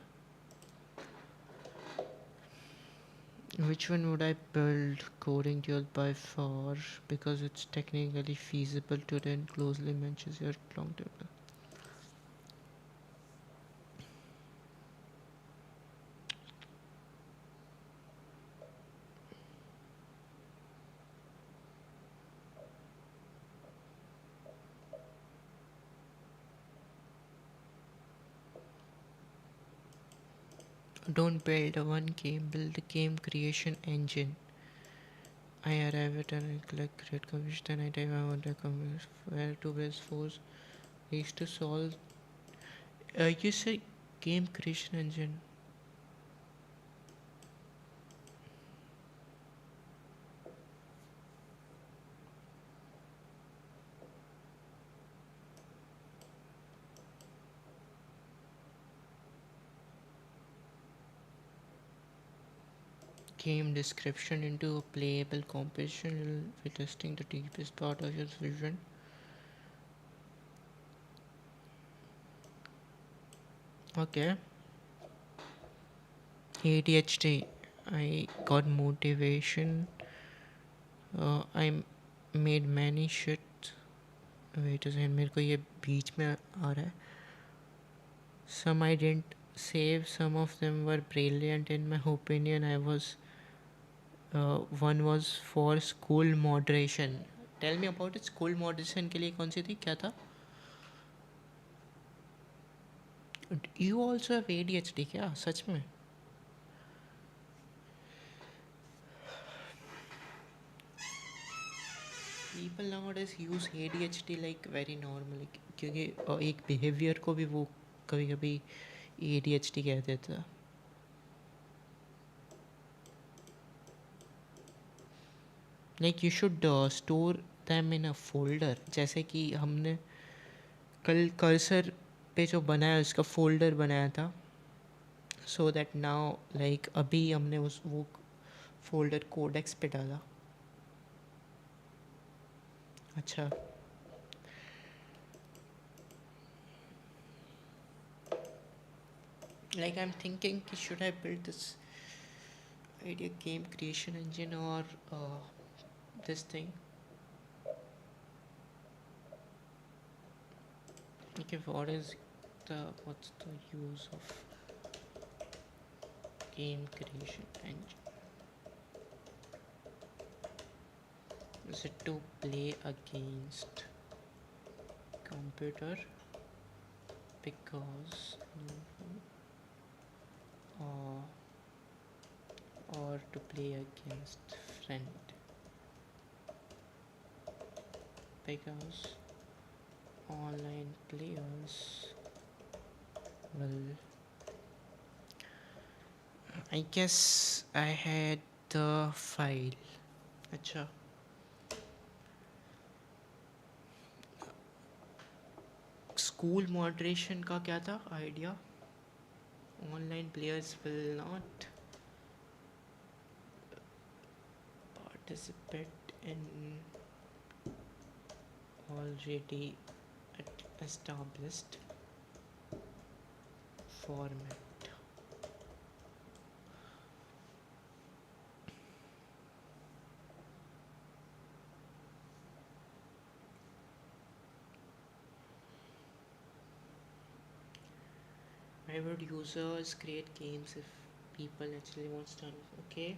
Which one would I build? Coding dual by far, because it's technically feasible to then closely matches your long term. Don't build a one game, build a game creation engine. I arrive at and I click create commission, then I type I want to come where to best force is to solve. You say game creation engine. Game description into a playable composition will be testing the deepest part of your vision. Okay. ADHD. I got motivation. I made many shit. Wait a second, मेरे को ये बीच में आ रहा है. Some I didn't save. Some of them were brilliant in my opinion. One was for school moderation. Tell me about it. School moderation के लिए कौन सी थी? क्या था? You also have ADHD क्या? सच में? People nowadays use ADHD like very normally, क्योंकि एक behavior को भी वो कभी कभी ADHD कह देता है. Like you should store them in a folder. जैसे कि हमने कल कर्सर पे जो बनाया उसका फोल्डर बनाया था, so that now like अभी हमने वो फोल्डर कोडेक्स पे डाला. अच्छा, like I'm thinking should I build this idea game creation engine or this thing. Okay, what's the use of game creation engine? Is it to play against computer? Because or to play against friend? Because online players will. I guess I had the file. अच्छा, school moderation का क्या था idea? Online players will not participate in already established format. Why would users create games if people actually want to? Okay.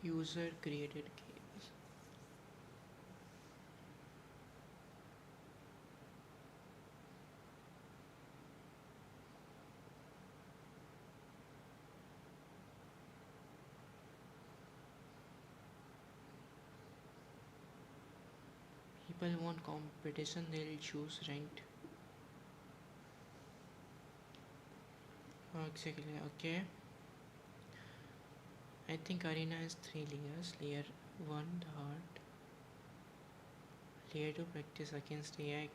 User created games. People want competition, they'll choose ranked. Exactly, okay. I think arena has 3 layers. Layer 1, the heart. Layer 2, practice against AI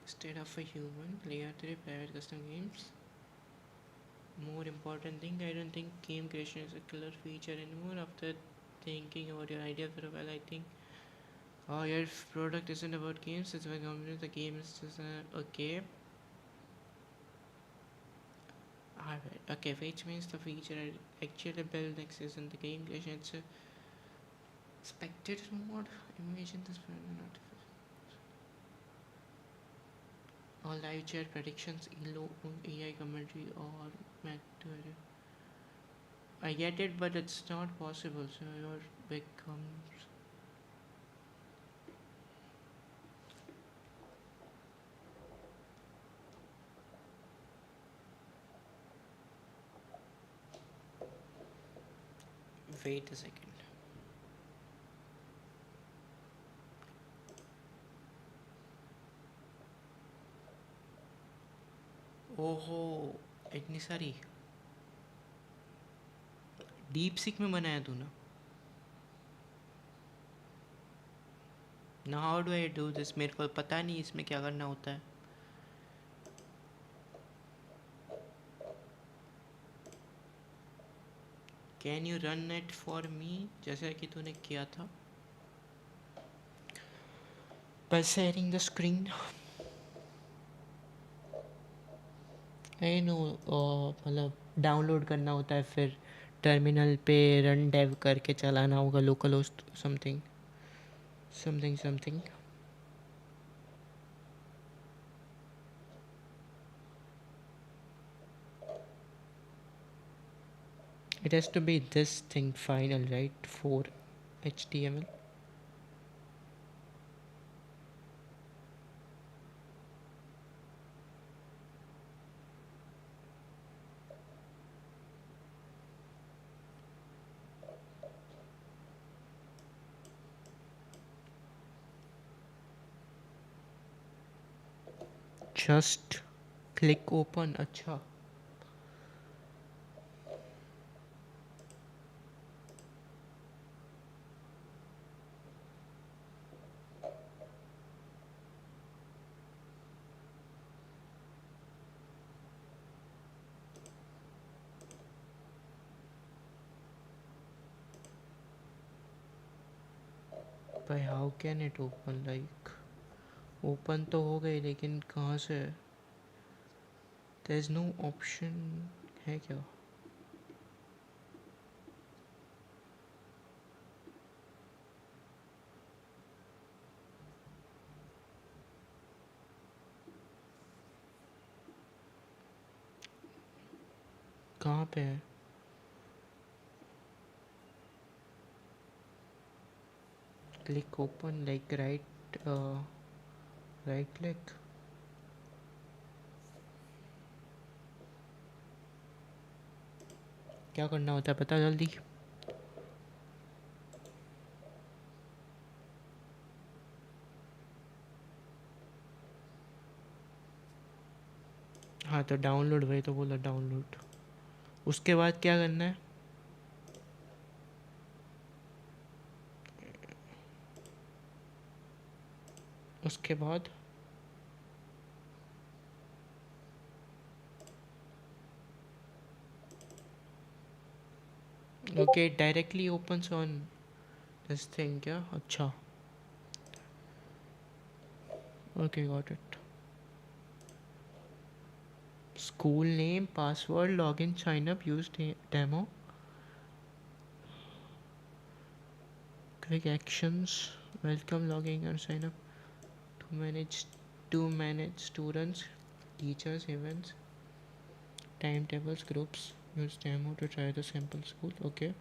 instead of a human. Layer 3, private custom games. More important thing, I don't think game creation is a killer feature anymore. After thinking about your idea for a while, I think your product isn't about games, it's about company. The game is just okay. Alright, okay, which means the feature actually build exists in the game creation. It's a spectator mode. Imagine this not all live chat predictions, elo, AI commentary, or matter. I get it, but it's not possible. So your becomes wait a second. ओहो इतनी सारी deep seek में बनाया तू ना ना how do I do this मेरे को पता नहीं इसमें क्या करना होता है can you run it for me जैसे कि तूने किया था by sharing the screen. I know मतलब डाउनलोड करना होता है फिर टर्मिनल पे रन डेव करके चलाना होगा local host something something something it has to be this thing final right for HTML. Just click open. अच्छा भाई how can it open like open तो हो गई लेकिन कहाँ से देयर इज नो ऑप्शन है क्या कहाँ पे है click open like right right click क्या करना होता है पता जल्दी हाँ तो डाउनलोड वही तो बोला डाउनलोड उसके बाद क्या करना है उसके बाद okay directly opens on this thing क्या अच्छा okay got it school name password login sign up use demo quick actions welcome logging and sign up to manage students teachers events timetables groups use demo to try the sample school okay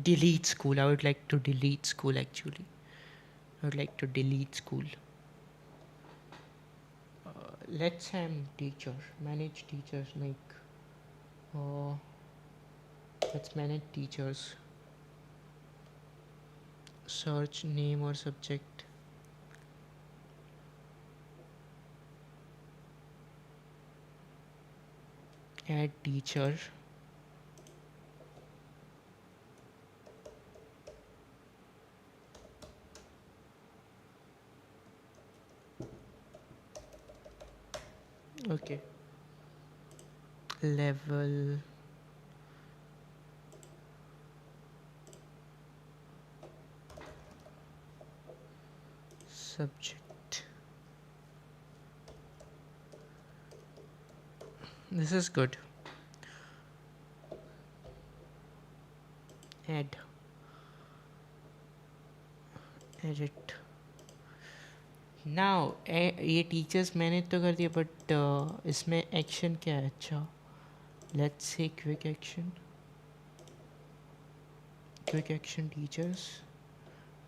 delete school. I would like to delete school actually. I would like to delete school. Let's say I'm teacher. Manage teachers. Like, let's manage teachers. Search name or subject. Add teacher. Okay. Level. Subject. This is good. Add. Edit. Now ये teachers मैंने तो कर दिया but इसमें action क्या है अच्छा let's say quick action teachers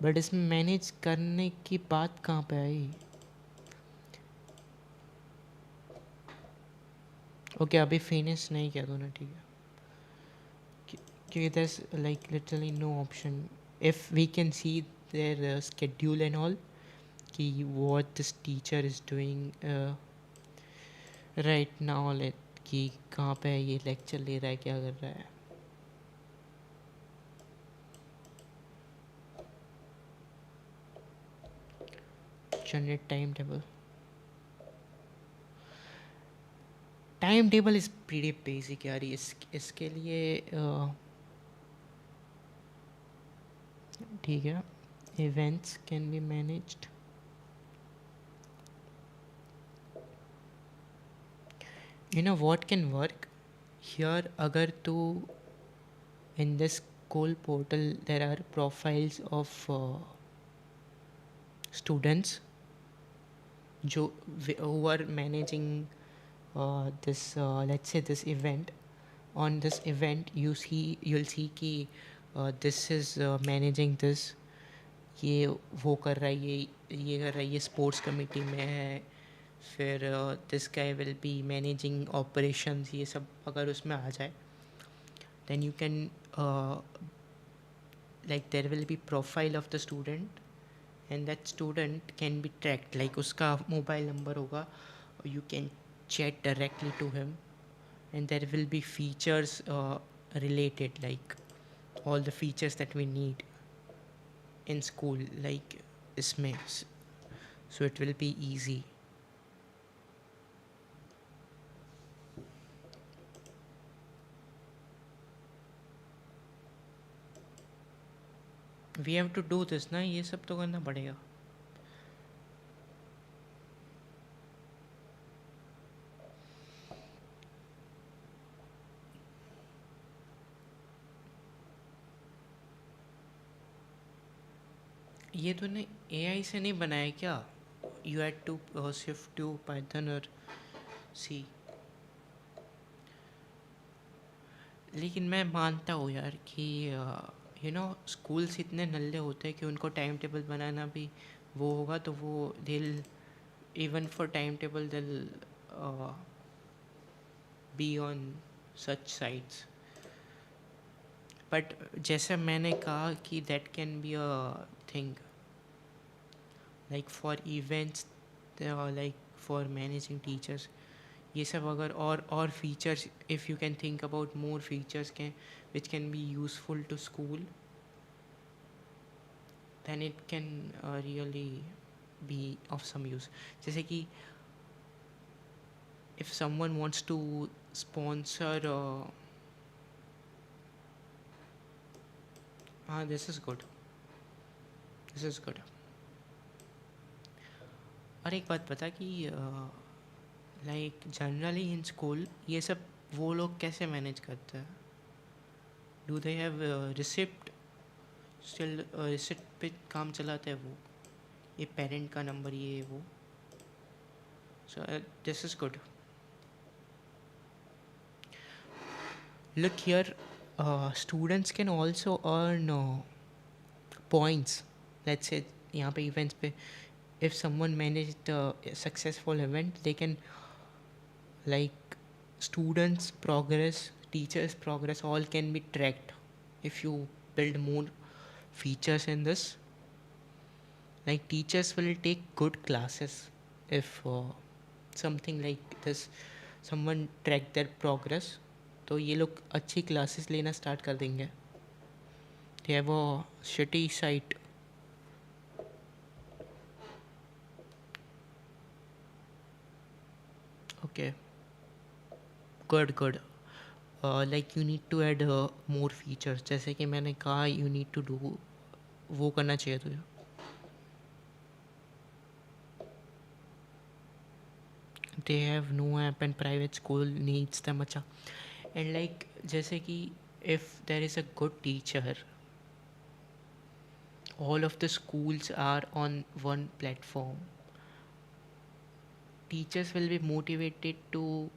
but इसमें मैनेज करने की बात कहाँ पे आई ओके अभी फिनिश नहीं किया दोनों ठीक है क्योंकि there's like literally no option if we can see their schedule and all कि what this teacher is doing right now like कि कहाँ पे ये लेक्चर ले रहा है क्या कर रहा है generate time table is pretty basic यार इसके लिए ठीक है events can be managed you know what can work here agar to in this school portal there are profiles of students who are managing this let's say this event on this event you'll see ki this is managing this ये वो कर रहा है ये कर रहा है ये स्पोर्ट्स कमेटी में है फिर this guy will be managing operations ये सब अगर उसमें आ जाए then you can like there will be profile of the student and that student can be tracked like उसका मोबाइल नंबर होगा you can chat directly to him and there will be features related like all the features that we need in school like isme so it will be easy we have to do this ना ये सब तो करना पड़ेगा ये तूने AI से नहीं बनाया क्या you had to shift to Python और सी लेकिन मैं मानता हूँ यार कि यू नो स्कूल्स इतने नल्ले होते हैं कि उनको टाइम टेबल बनाना भी वो होगा तो वो दिल इवन फॉर टाइम टेबल दिल be on such sites but जैसे मैंने कहा कि that can be a thing like for events like for managing teachers ये सब अगर और features if you can think about more features which can be useful to school then it can really be of some use जैसे कि if someone wants to sponsor this is good और एक बात बता कि लाइक जनरली इन स्कूल ये सब वो लोग कैसे मैनेज करते हैं do they have receipt still receipt पे काम चलाते हैं वो ये पेरेंट का नंबर ये वो so this is good look here students can also earn points. Let's say यहाँ पे events पे if someone managed a successful event, they can, like, students progress, teachers progress, all can be tracked if you build more features in this. Like, teachers will take good classes if something like this, someone track their progress, तो ये लोग अच्छी classes लेना start कर देंगे. They have a shitty site. Okay, good. Like, you need to add more features. जैसे कि मैंने कहा, you need to do, वो करना चाहिए तुझे. They have no app and private school needs them. अच्छा. And like, जैसे कि if there is a good teacher, all of the schools are on one platform, teachers will be motivated to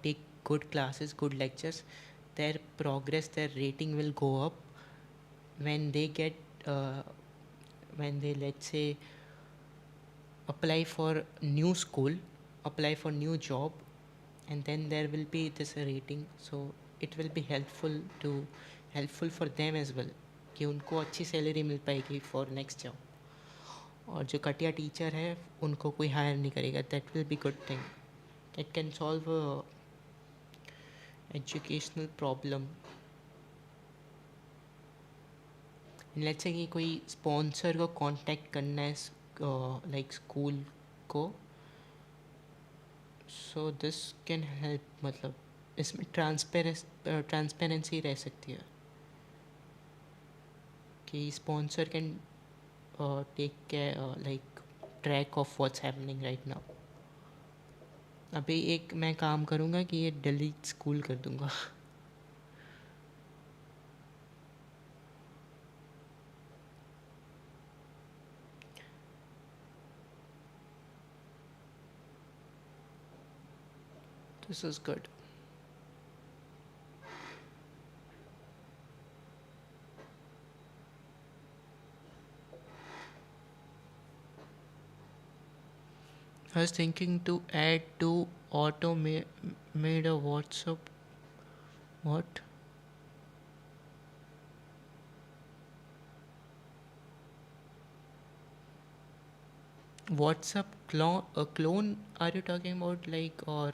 take good classes, good lectures. Their progress, their rating will go up when they get, when they, let's say, apply for new school, apply for new job, and then there will be this rating. So it will be helpful for them as well, कि उनको अच्छी salary मिल पाएगी for next job. और जो कटिया teacher है उनको कोई हायर नहीं करेगा. That will be good thing. It can solve educational problem. Let's say कि कोई स्पॉन्सर को कांटेक्ट करना है लाइक स्कूल को, सो दिस कैन हेल्प. मतलब इसमें ट्रांसपेरेंसी रह सकती है कि sponsor can take care, like, track of what's happening right now. अभी एक मैं काम करूँगा कि ये डिलीट स्कूल कर दूँगा. This is good. I was thinking to add to made a WhatsApp. What? WhatsApp clone? Are you talking about, like, or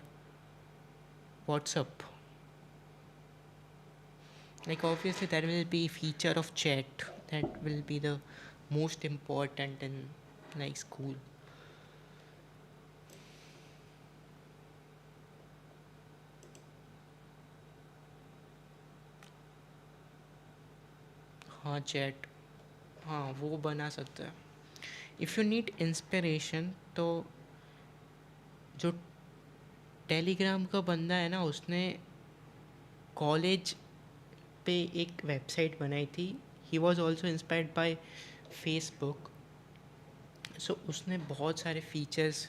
WhatsApp? Like, obviously there will be feature of chat that will be the most important in, like, school. हाँ, chat, हाँ वो बना सकता है. If you need inspiration, तो जो Telegram का बंदा है ना, उसने कॉलेज पे एक वेबसाइट बनाई थी. He was also inspired by Facebook. So उसने बहुत सारे फीचर्स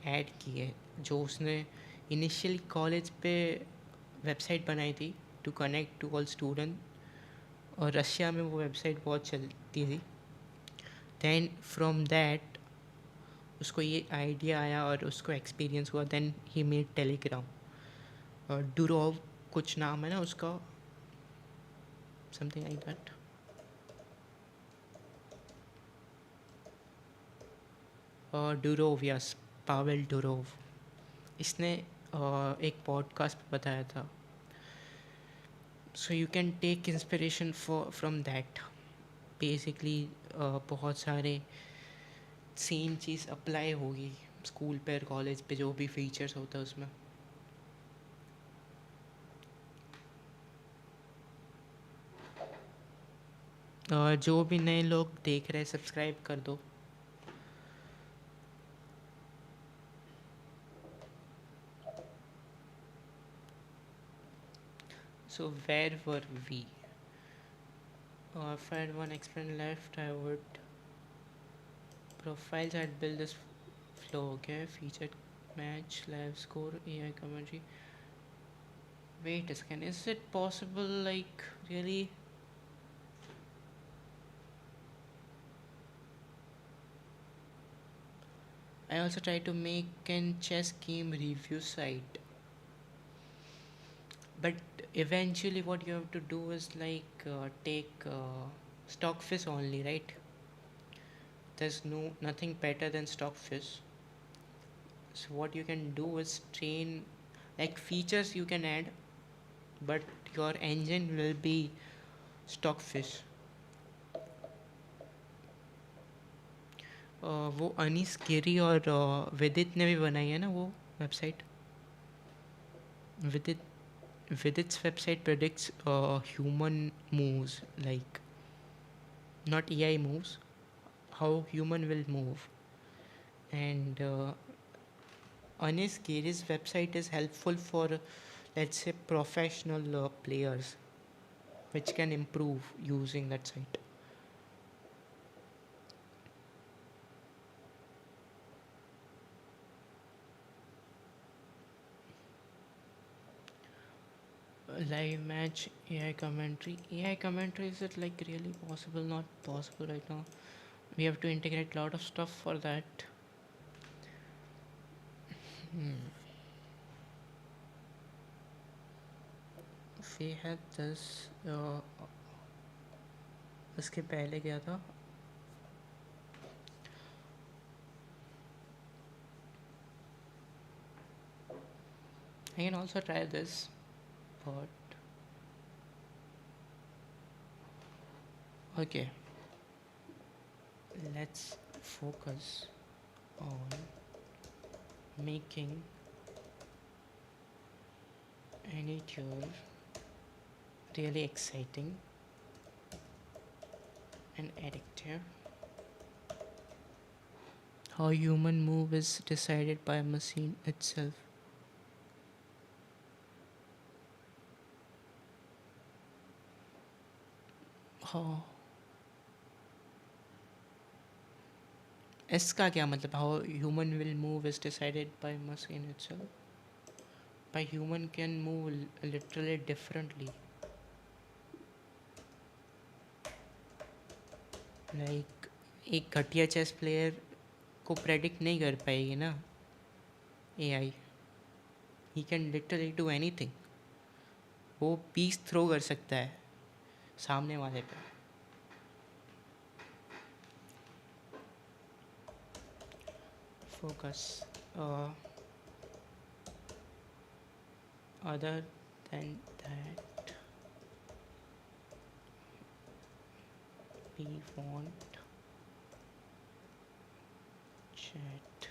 ऐड किए जो उसने इनिशियली कॉलेज पे वेबसाइट बनाई थी to connect to all student. और रशिया में वो वेबसाइट बहुत चलती थी. देन फ्रॉम दैट उसको ये आइडिया आया और उसको एक्सपीरियंस हुआ. Then he made Telegram. Durov कुछ नाम है ना उसका, something like that. Durov, yes, Pavel Durov. इसने एक पॉडकास्ट पे बताया था. So you can take inspiration from that. Basically बहुत सारे सेम चीज़ अप्लाई होगी स्कूल पे और कॉलेज पे, जो भी फीचर्स होता है उसमें. जो भी नए लोग देख रहे हैं, सब्सक्राइब कर दो. So where were we? If I had one explain left, I would profiles. I'd build this flow. Okay, featured match, live score, AI commentary. Wait a second, is it possible, like, really? I also try to make an chess game review site, but eventually what you have to do is like take stockfish only, right? There's nothing better than stockfish. So what you can do is train, like, features you can add, but your engine will be stockfish. वो अनीस केरी और विदित ने भी बनाई है ना वो website. विदित Vidit's website predicts human moves, like not AI moves, how human will move. And Anis Giri's website is helpful for, let's say, professional players, which can improve using that site. Live match AI commentary. AI commentary, is it like really possible? Not possible right now. We have to integrate a lot of stuff for that. We had this. इसके पहले क्या था? I can also try this, but okay, let's focus on making any tour really exciting and addictive. How human move is decided by a machine itself. How? इसका क्या मतलब? How human will move is decided by machine itself. By human can move literally differently. Like एक घटिया chess player को predict नहीं कर पाएगी ना AI. He can literally do anything. वो पीस थ्रो कर सकता है सामने वाले पे. Focus. Other than that, we want chat.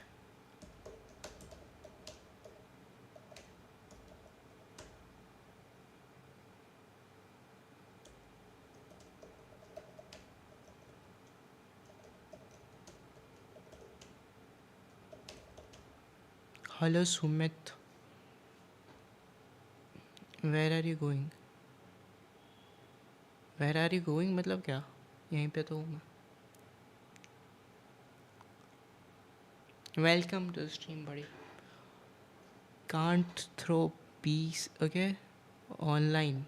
Hello Sumit, where are you going? Where are you going मतलब क्या? यहीं पे तो हूँ मैं. Welcome to the stream, buddy. Can't throw peas, okay? Online.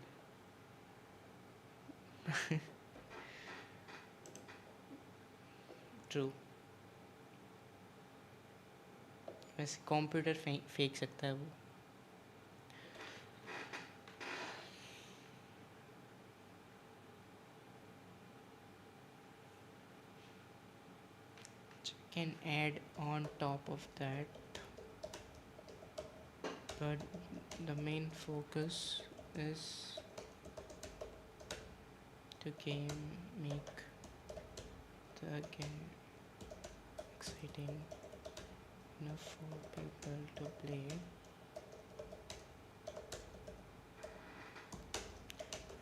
True. वैसे कंप्यूटर फेंक सकता है वो. Can add on top of that, but the main focus is to make the game exciting enough for people to play.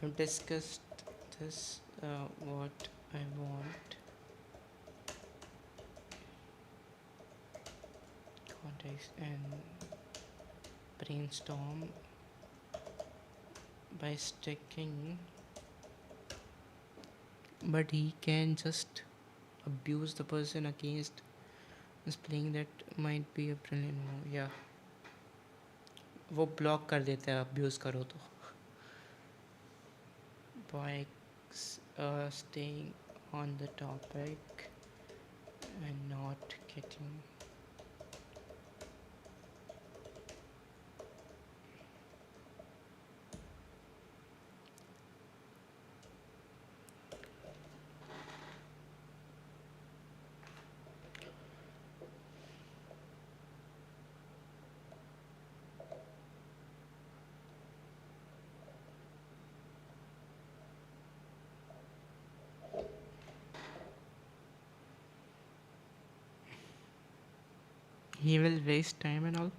I've discussed this, what I want. Context and brainstorm by sticking, but he can just abuse the person against is playing. That might be a brilliant move. Yeah, वो block कर देता है abuse करो तो. By staying on the topic and not getting. He will waste time and all.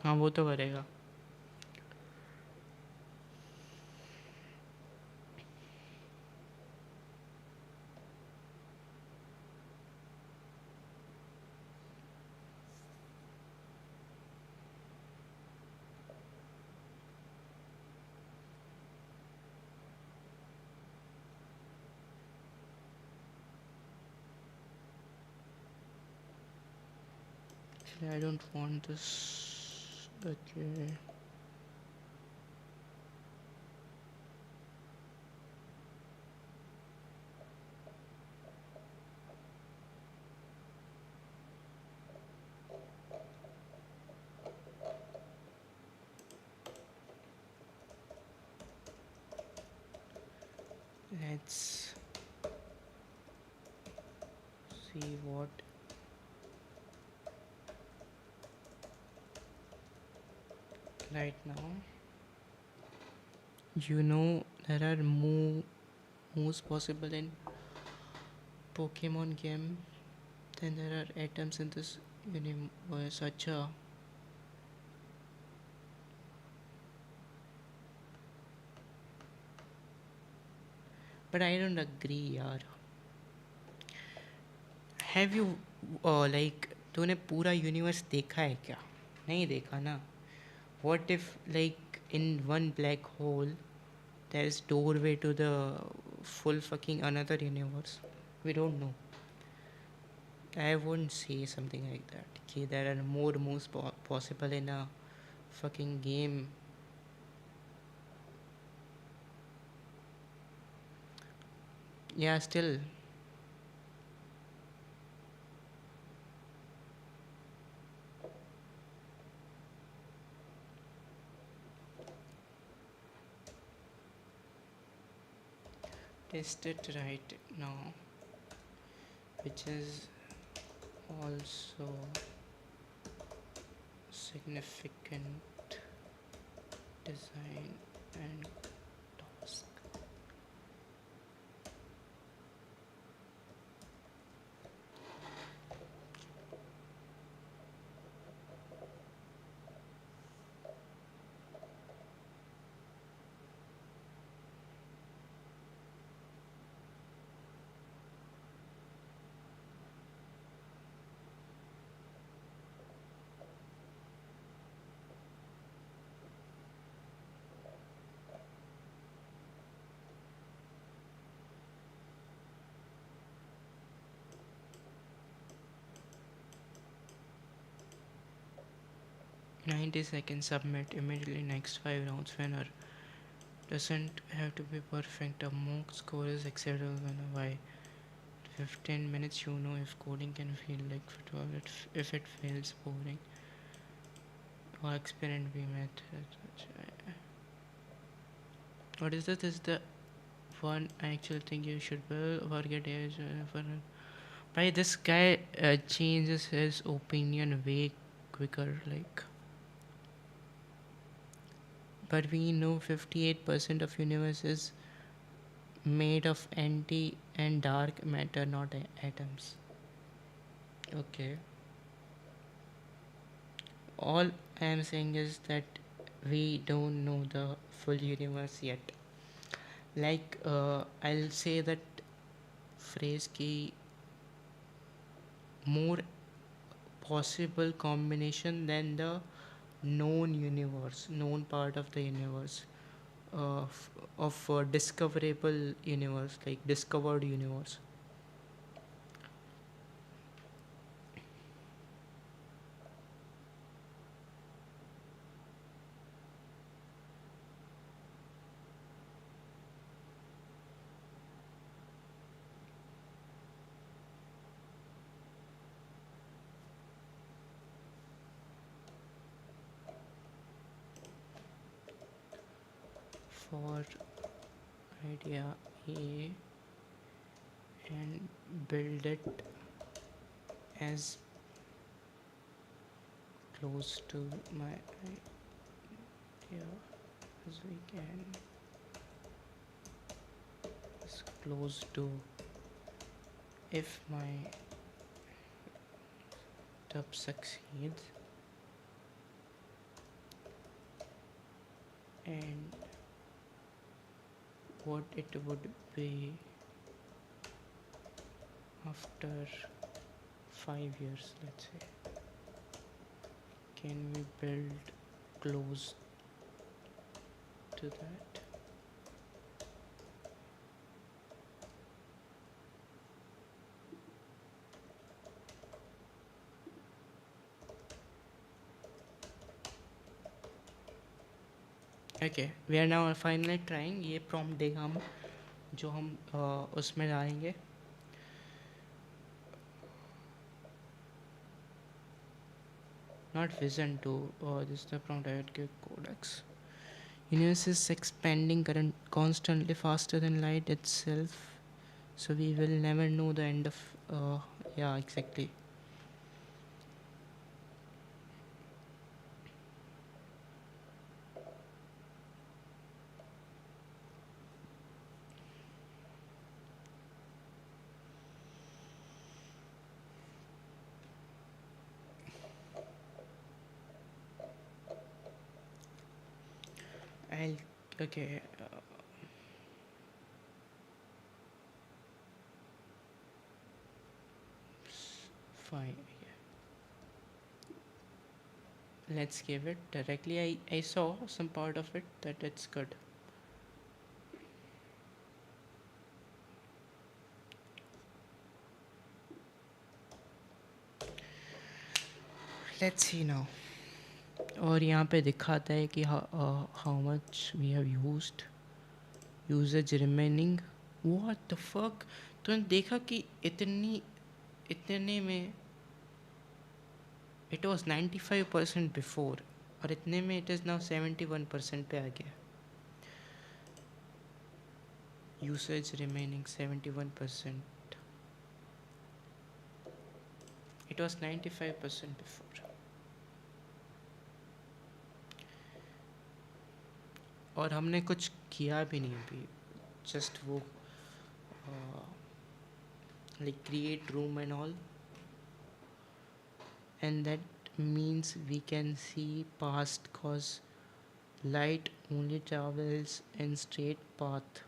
हाँ वो तो करेगा. Actually, I don't want this. Okay. Let's see what right now. You know there are moves possible in Pokemon game. Then there are atoms in this universe. Acha. But I don't agree, yaar. Have you like तूने पूरा universe देखा है क्या? नहीं देखा ना. What if like in one black hole there is doorway to the full fucking another universe? We don't know. I wouldn't say something like that. Okay, there are more moves possible in a fucking game. Yeah, still. Test it right now, which is also significant design and task. "90 seconds, submit immediately, next 5 rounds. Winner doesn't have to be perfect. A mock score is acceptable when by 15 minutes you know if coding can feel like football, if it feels boring or experiment be method." What is this? This is the one I actually think you should build. Forget age. By this guy changes his opinion way quicker, like. But we know 58% of universe is made of anti and dark matter, not atoms. Okay. All I am saying is that we don't know the full universe yet. Like I'll say that phrase ki more possible combination than the known part of the universe, of discoverable universe, like discovered universe. for idea A and build it as close to my idea as we can, as close to, if my tub succeeds, and what it would be after 5 years, let's say. Can we build close to that? Okay, we are now finally trying. ये prompt देगा हम जो हम उसमें डालेंगे. Not vision 2, this is the prompt I would give codex. Universe is expanding constantly faster than light itself, so we will never know the end of yeah, exactly. I'll okay. Fine. Let's give it directly. I saw some part of it that it's good. Let's see now. और यहाँ पे दिखाता है कि how much we have used, usage remaining. What the fuck? तुमने देखा कि इतने में it was 95% before, और इतने में it is now 71% पे आ गया. Usage remaining 71%. It was 95% before. और हमने कुछ किया भी नहीं अभी, just वो like create room and all, and that means we can see past cause light only travels in straight path.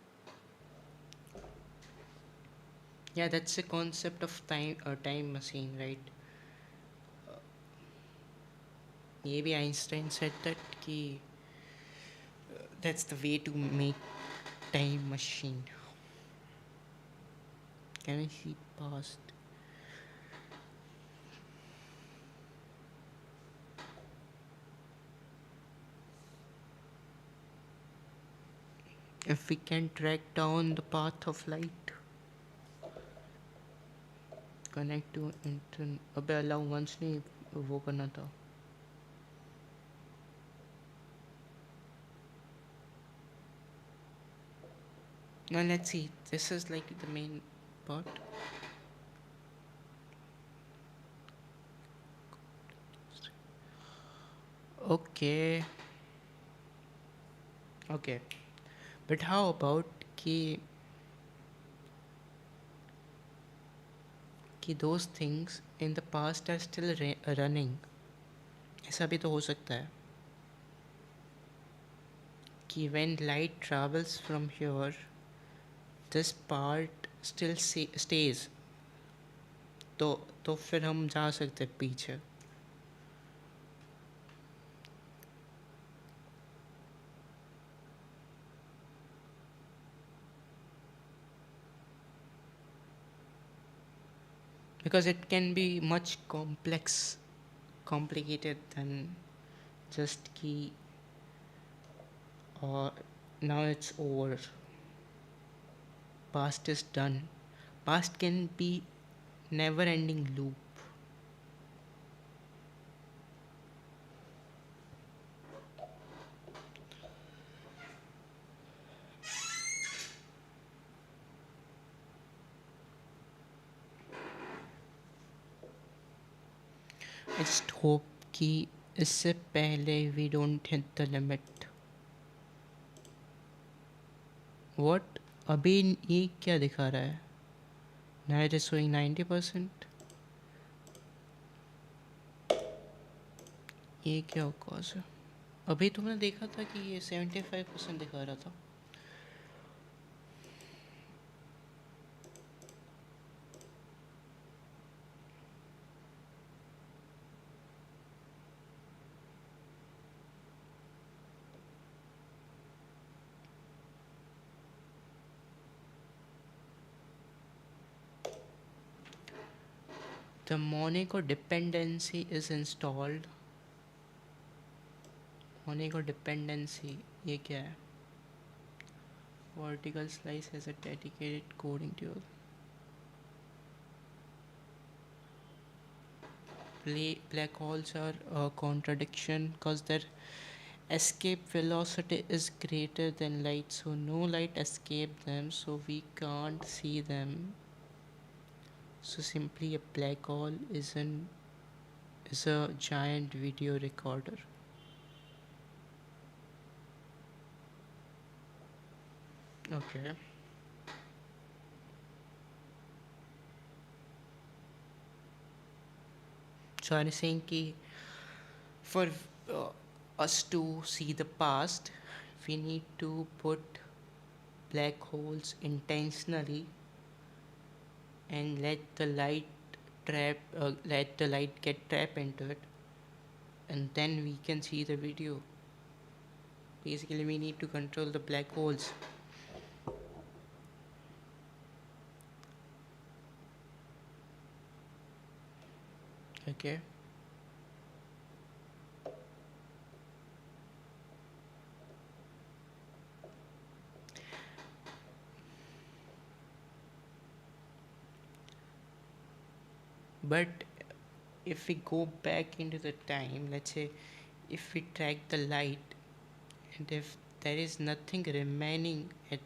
Yeah, that's the concept of time machine, right? Maybe Einstein said that ki that's the way to make time machine. Can I see past? If we can track down the path of light, connect to internet. अबे allow once नहीं वो करना था. Now let's see. This is like the main part. Okay. Okay. But how about कि those things in the past are still running? ऐसा भी तो हो सकता है कि when light travels from here, this part still stays. तो फिर हम जा सकते हैं पीछे. Because it can be much complicated than just key, or now it's over. Past is done. Past can be never ending loop. I just hope कि इससे पहले we don't hit the limit. What? अभी ये क्या दिखा रहा है? Now it is showing 90%. ये क्या कॉज है? अभी तुमने देखा था कि ये 75% दिखा रहा था. The Monaco dependency is installed. Monaco dependency, ये क्या है? Vertical slice has a dedicated coding tool. Black holes are a contradiction because their escape velocity is greater than light, so no light escape them, so we can't see them. So simply a black hole is a giant video recorder. Okay. So I'm saying कि for us to see the past, we need to put black holes intentionally and let the light get trapped into it, and then we can see the video. Basically, we need to control the black holes. Okay. But if we go back into the time, let's say if we track the light, and if there is nothing remaining at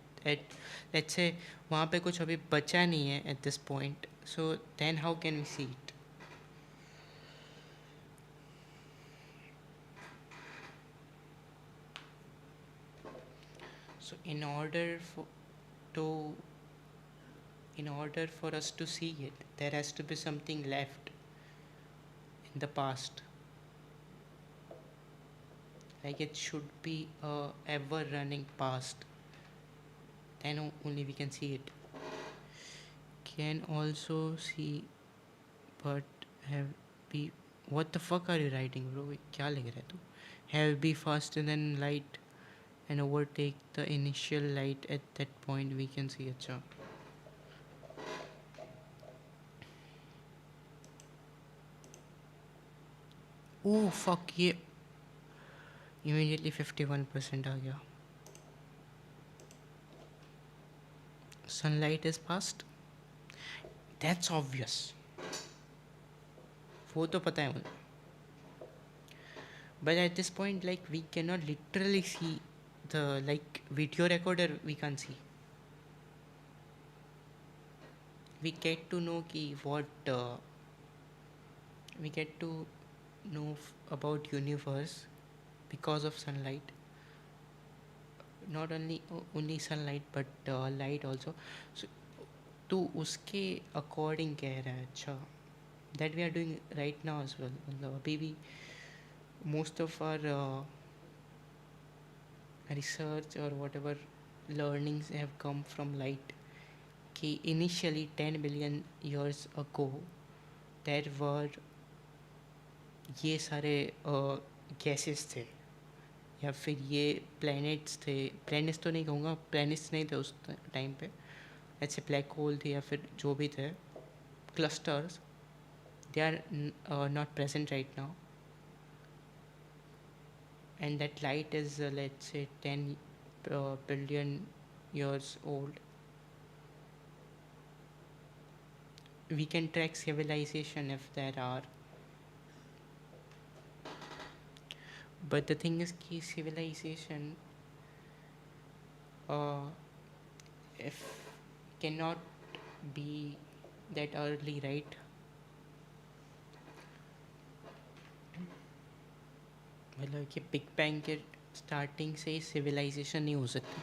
let's say वहाँ पे कुछ अभी बचा नहीं है at this point, so then how can we see it? So in order for us to see it, there has to be something left in the past. Like it should be a ever running past. Then only we can see it. Can also see, but have be. What the fuck are you writing, bro? क्या लिख रहा है तू? Have be faster than light and overtake the initial light at that point we can see. अच्छा. Oh fuck, ये immediately 51% आ गया. Sunlight is past. That's obvious. वो तो पता है मुझे. But at this point, like, we cannot literally see the, like, video recorder we can't see. We get to know we get to know about universe because of sunlight. Not only sunlight but light also. So तो उसके according कह रहा है. अच्छा, that we are doing right now as well. मतलब अभी भी most of our research or whatever learnings have come from light. कि initially 10 billion years ago there were ये सारे गैसेस थे या फिर ये प्लैनेट्स थे. प्लैनेट्स तो नहीं कहूँगा, प्लैनेट्स नहीं थे उस टाइम पे. ऐसे ब्लैक होल थे या फिर जो भी थे clusters. they are not present right now, and that light is let's say 10 billion years old. We can track civilization if there are, but the thing is कि civilization if cannot be that early, right? मतलब कि big bang के starting से ही civilisation नहीं हो सकती.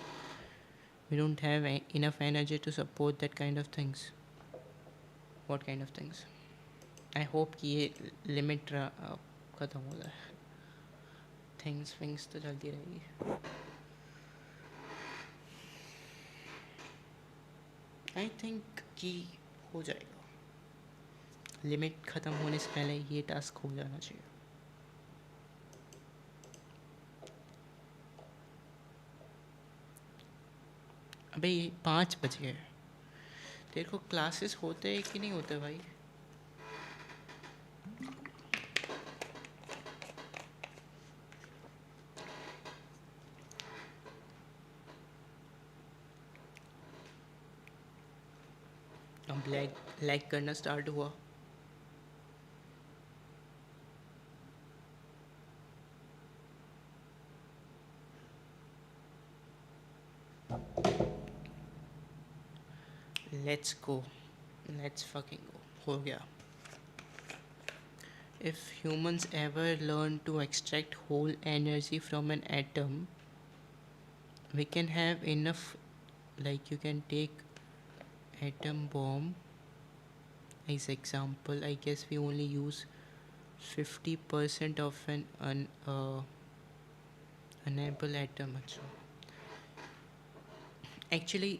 We don't have enough energy to support that kind of things. What kind of things? I hope कि ये लिमिट ख़त्म हो जाए. थिंग्स तो चलती रहेगी. आई थिंक कि हो जाएगा. लिमिट ख़त्म होने से पहले ये टास्क हो जाना चाहिए. अबे ये 5 बज गए. तेरे को क्लासेस होते हैं कि नहीं होते भाई? अब लैग करना स्टार्ट हुआ. Let's go. Let's fucking go. हो गया. If humans ever learn to extract whole energy from an atom, we can have enough, like you can take atom bomb as example. I guess we only use 50% of an unable atom. अच्छा. Actually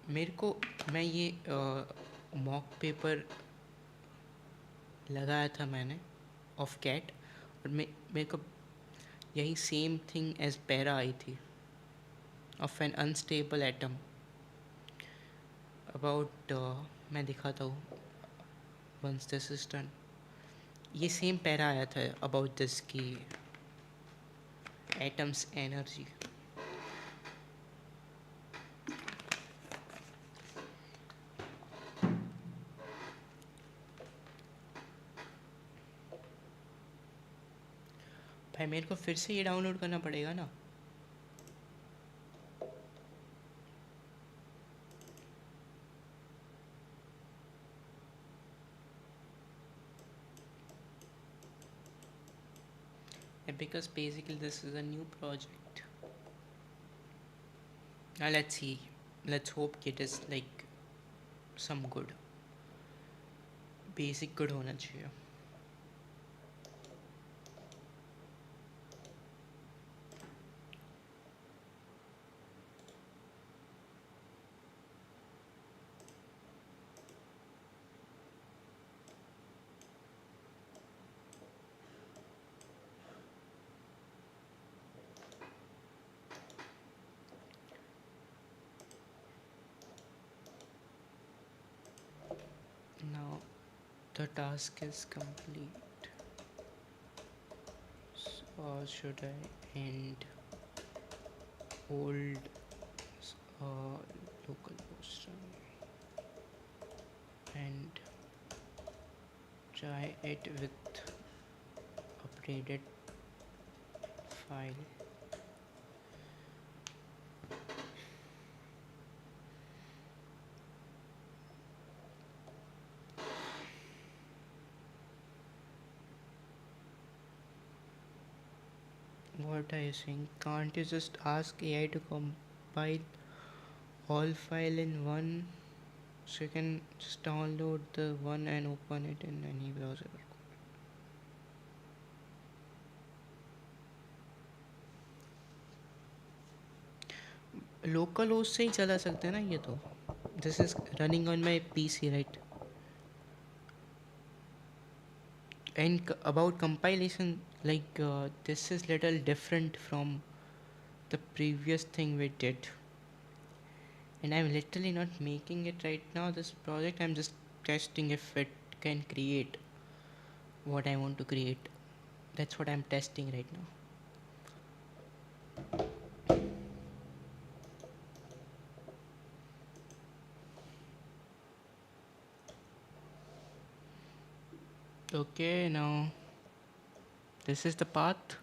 मेरे को मैं ये mock paper लगाया था मैंने of cat और मेरे को यही सेम थिंग एज पैरा आई थी of N unstable atom about मैं दिखाता हूँ वंस दिस इज डन. ये सेम पैरा आया था अबाउट दिस की एटम्स एनर्जी. भाई मेरे को फिर से ये डाउनलोड करना पड़ेगा ना. Because basically this is a new project. Now let's see. Let's hope it is like some good. Basic good होना चाहिए. Now the task is complete. So should I end old localhost and try it with updated file? What are you saying? Can't you just ask AI to compile all file in one so you can just download the one and open it in any browser? Local host से ही चला सकते हैं ना ये तो. This is running on my PC, right? And about compilation, like this is little different from the previous thing we did, and I'm literally not making it right now, this project. I'm just testing if it can create what I want to create. That's what I'm testing right now. Okay, now this is the path.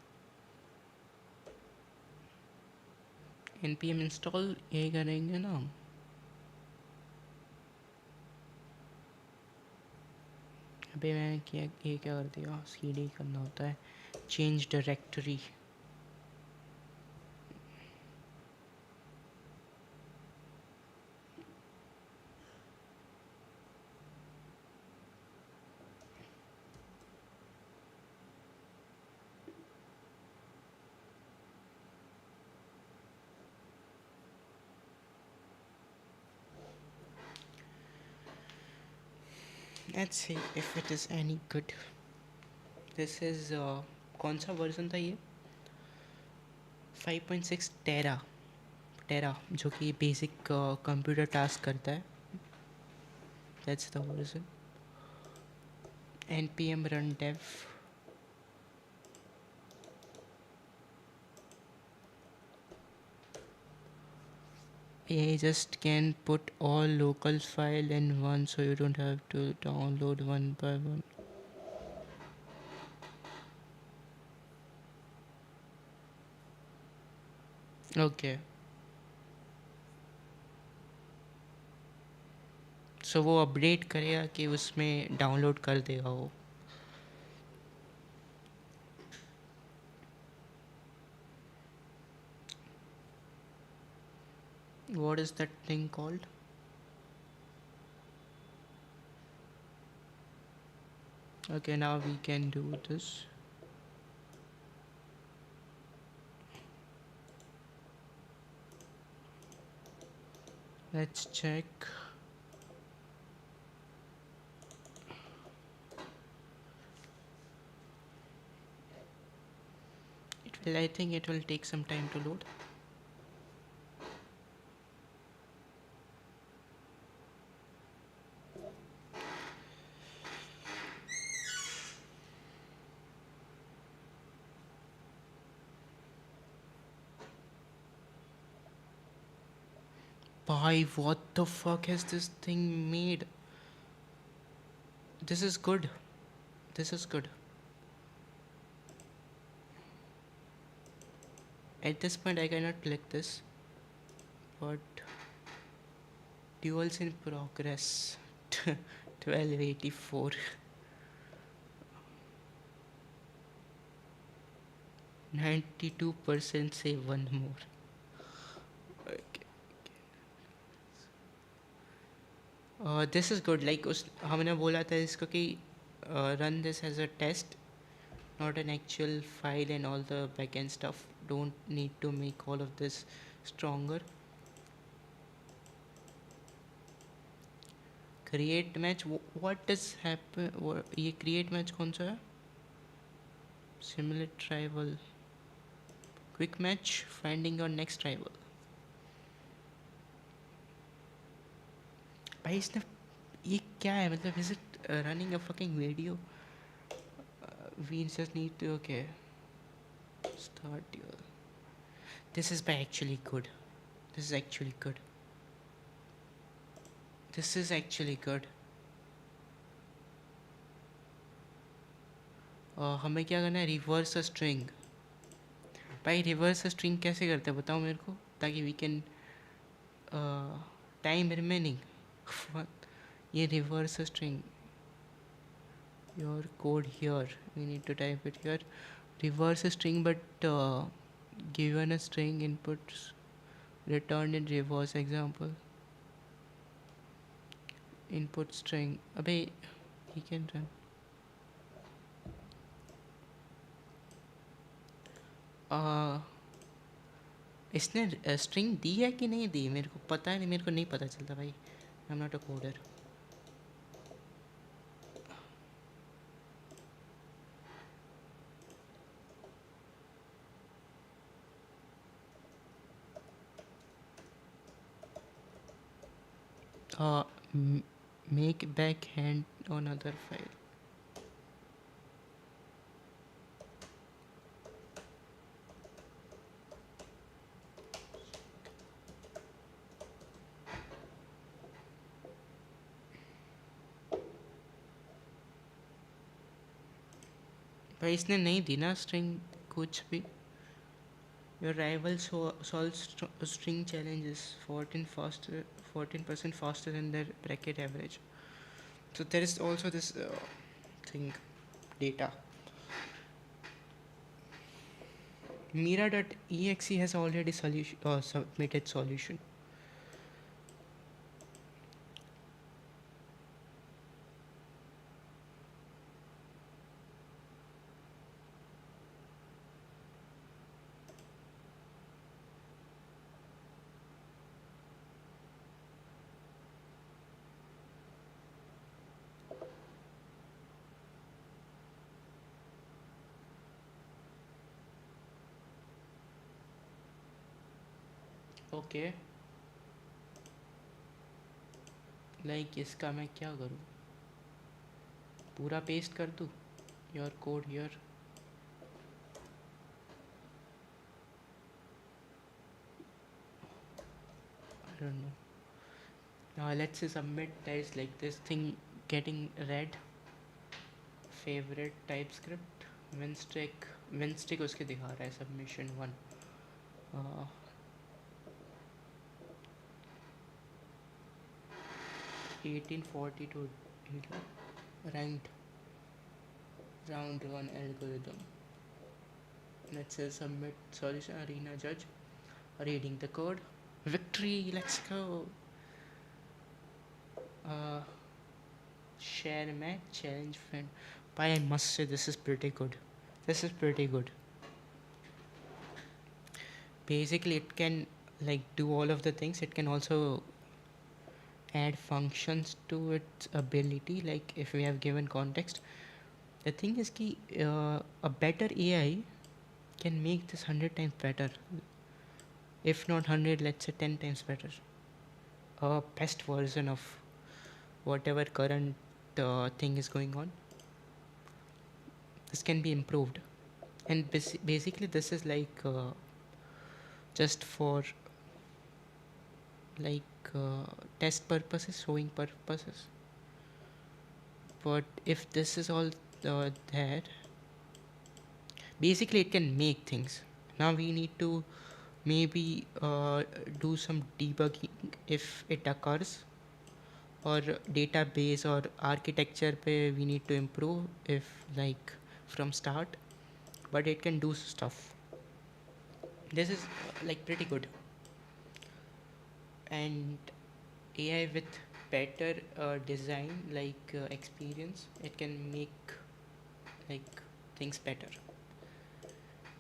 npm install यही करेंगे ना हम. अबे मैंने क्या ये क्या कर दिया. cd करना होता है. change directory. Let's see if it is any good. This is कौन सा वर्जन था ये? 5.6 टेरा जो कि बेसिक कंप्यूटर टास्क करता है. That's the version. npm run dev. You just can put all local file in one, so you don't have to download one by one. Okay. So वो update करेगा कि उसमें डाउनलोड कर देगा वो. What is that thing called? Okay, now we can do this. Let's check. I think it will take some time to load. Bhai, what the fuck has this thing made? This is good. This is good. At this point I cannot click this, but duels in progress. 1284. 92% say one more. Okay. This is good. Like हमने बोला था इसको कि run this as a test, not an actual file and all the backend stuff. Don't need to make all of this stronger. Create match. What does happen? ये create match कौन सा है? Simulate rival. Quick match. Finding your next rival. भाई इसने ये क्या है? मतलब is it running a fucking video? We just need to start your. This is actually good. This is actually good. This is actually good. हमें क्या करना है? Reverse a string. भाई रिवर्स अ स्ट्रिंग कैसे करते हैं बताओ मेरे को, ताकि वी कैन टाइम रिमेनिंग. ये reverse a string. Your code here, we need to type it here. Reverse a string, but given a string inputs return in reverse. Example, input string. अबे he can run. इसने string दी है कि नहीं दी मेरे को पता है नहीं, मेरे को नहीं पता चलता भाई. I am not a coder. Make backhand on other file. भाई इसने नहीं दी ना स्ट्रिंग कुछ भी. Your rival solves string challenges 14% faster than their bracket average. So there is also this thing, data. Mira.exe has already submitted solution. Okay, like इसका मैं क्या करूँ? पूरा पेस्ट कर दूँ? Your code here. I don't know. Now let's say submit. There is like this thing getting read. Favorite TypeScript. Winstick उसके दिखा रहा है submission 1. 1842 ranked round 1 algorithm. Let's say submit solution. Arena judge reading the code. Victory, let's go. Share match challenge friend. But I must say this is pretty good. Basically it can like do all of the things. It can also add functions to its ability, like if we have given context. The thing is ki a better AI can make this 100 times better, if not 100, let's say 10 times better. A best version of whatever current thing is going on, this can be improved. And basically this is like just for like test purposes, showing purposes. But if this is all there, basically it can make things. Now we need to maybe do some debugging if it occurs, or database or architecture pe we need to improve if like from start, but it can do stuff. This is like pretty good. And AI with better design, like experience, it can make like things better.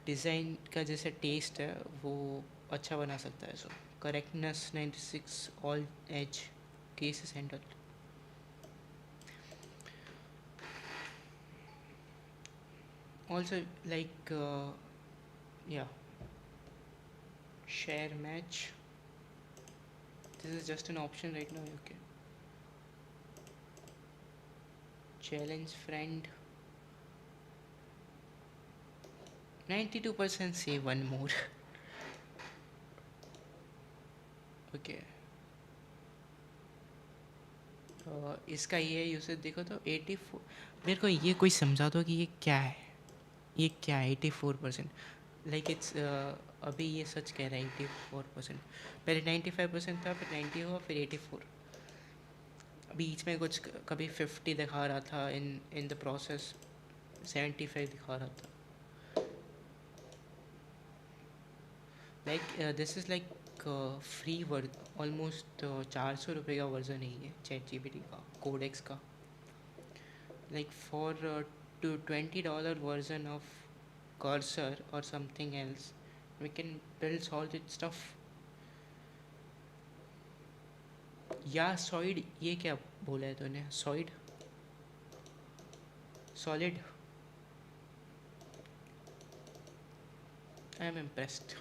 Design का जैसे test है वो अच्छा बना सकता है. So correctness 96, all edge cases handle. Also like yeah, share match, this is just an option right now. Okay, challenge friend, 92% say one more. Okay, इसका ये यूसेज देखो तो 84. मेरे को ये कोई समझा दो कि ये क्या है, 84%. लाइक इट्स अभी ये सच कह रहा है 84%. पहले 95% था, फिर 90 हुआ, फिर 84. बीच में कुछ कभी 50 दिखा रहा था, इन द प्रोसेस 75 दिखा रहा था. Like this is like free almost 400 रुपये का वर्जन है ये ChatGPT का, कोडेक्स का. like for to $20 version of cursor or something else, we can build solid stuff. या solid, ये क्या बोला है तूने? solid, I am impressed.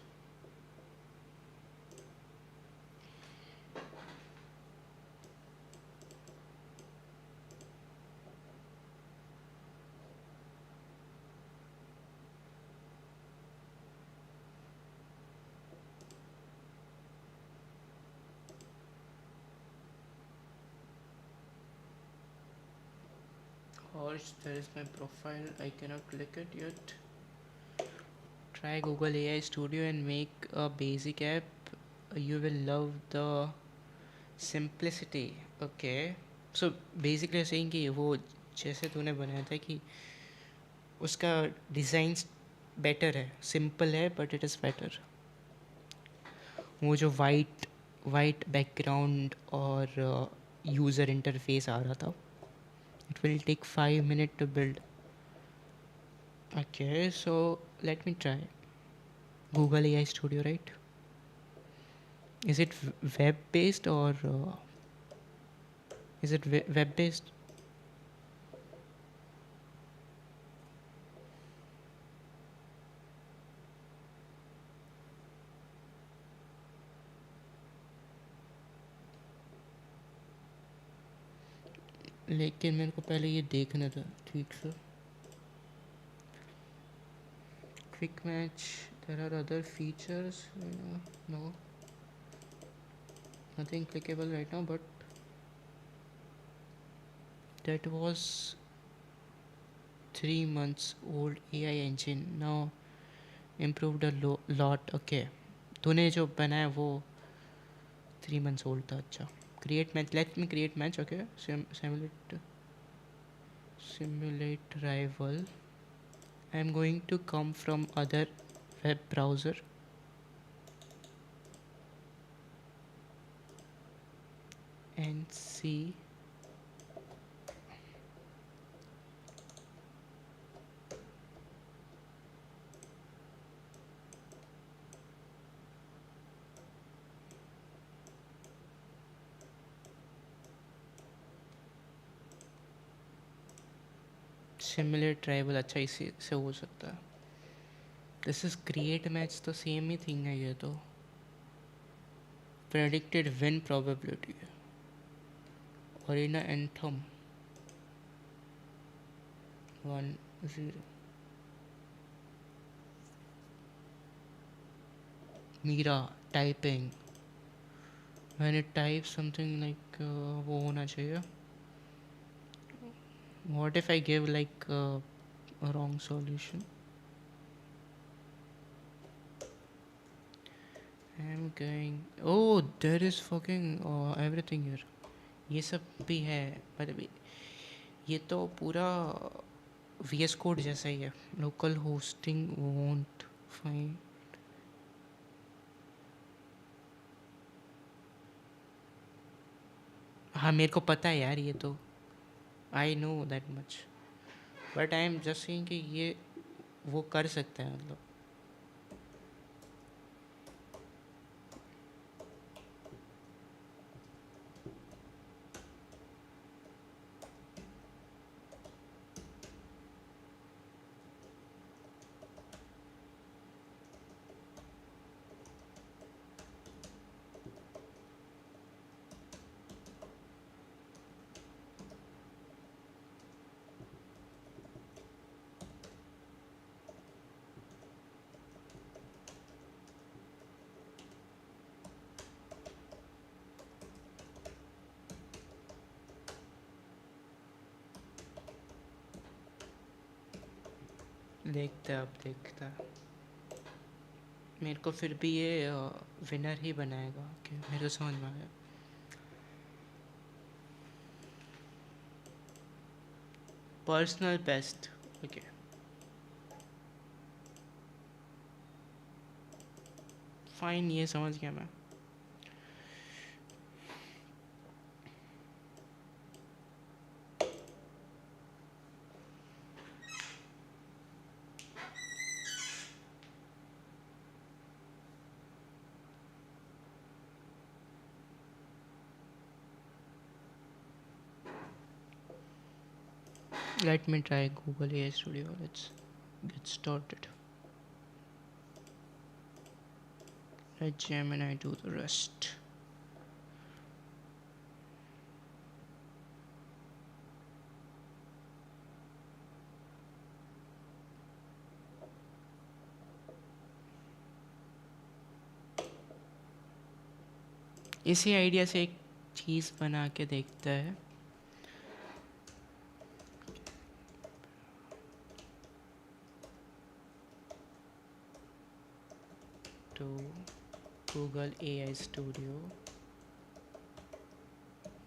Horse, there is my profile. I cannot click it yet. Try Google AI Studio and make a basic app. You will love the simplicity. Okay. So basically saying कि वो जैसे तूने बनाया था कि उसका design better है, simple है बट इट इज़ बेटर. वो जो वाइट बैकग्राउंड और यूज़र इंटरफेस आ रहा था, it will take 5 minutes to build. Okay, so let me try Google AI Studio, right? Is it web based or is it web based? लेकिन मेरे को पहले ये देखना था ठीक से. Quick match, there are other features, no, nothing clickable right now, but that was 3 months old AI engine, now improved a lot. Okay, तूने जो बनाया वो 3 months old था. अच्छा, create match, let me create match. Okay, simulate rival. I am going to come from other web browser and see. Simulate rival. अच्छा, इसी से हो सकता है. दिस इज क्रिएट मैच, तो सेम ही थिंग है ये तो. प्रेडिक्टेड विन प्रोबेबिलिटी है. और इन anthem 1-0. Meera typing, when it type something like वो होना चाहिए. What if I give like wrong solution? I am going, oh there is fucking everything here. ये सब भी है, मतलब ये तो पूरा VS कोड जैसा ही है. Local hosting won't find. हाँ, मेरे को पता है यार, ये तो I know that much, but I am just saying कि ये वो कर सकता है. मतलब देखता, अब देखता. मेरे को फिर भी ये विनर ही बनाएगा. कि मेरे को समझ में आ गया. Personal best. ओके, फाइन, ये समझ गया मैं. Let me try Google AI Studio. Let's get started. Let Gemini do the rest. इसी आइडिया से एक चीज़ बना के देखता है. To Google AI Studio,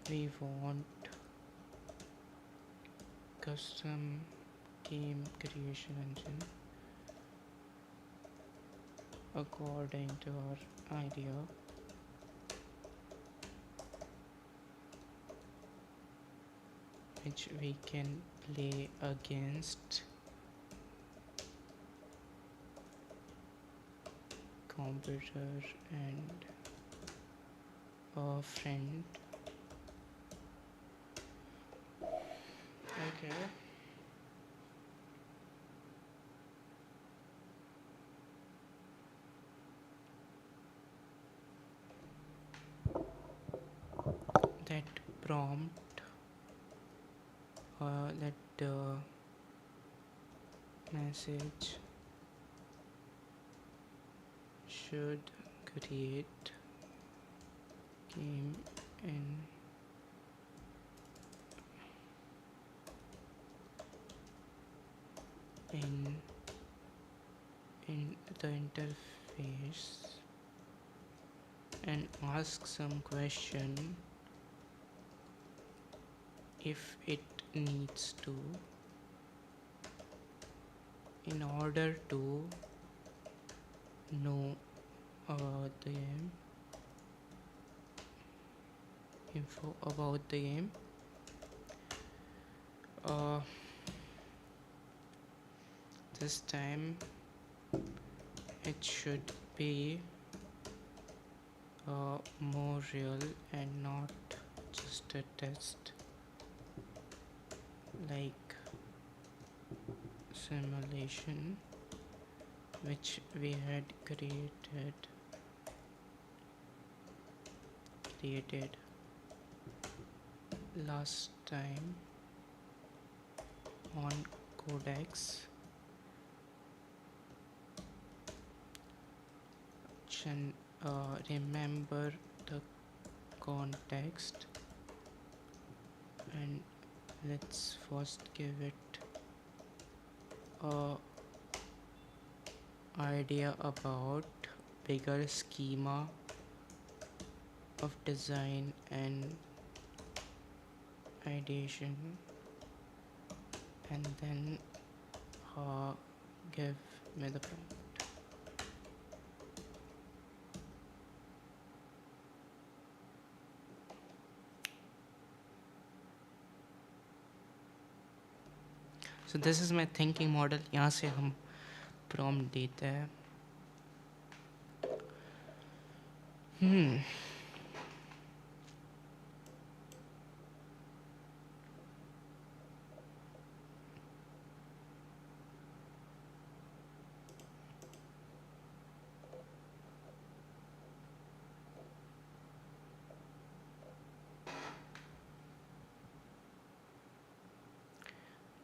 we want custom game creation engine. according to our idea. Which we can play against computer and a friend. Okay. That prompt, that message should create game in in the interface and ask some question if it needs to, in order to know the info about the game. This time it should be more real and not just a test like simulation which we had created last time on codex. Remember the context and let's first give it a idea about bigger schema of design and ideation, and then give me the prompt. So this is my thinking model. यहाँ से हम prompt देते हैं.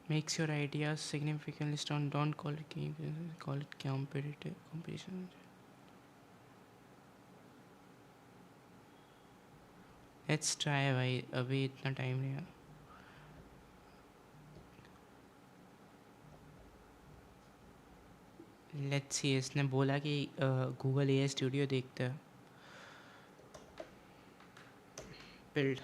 Makes your ideas significantly strong. Don't call it game. Call it competition. Let's try भाई. अभी इतना time नहीं है. Let's see. इसने बोला कि Google AI Studio देखते हैं. Build.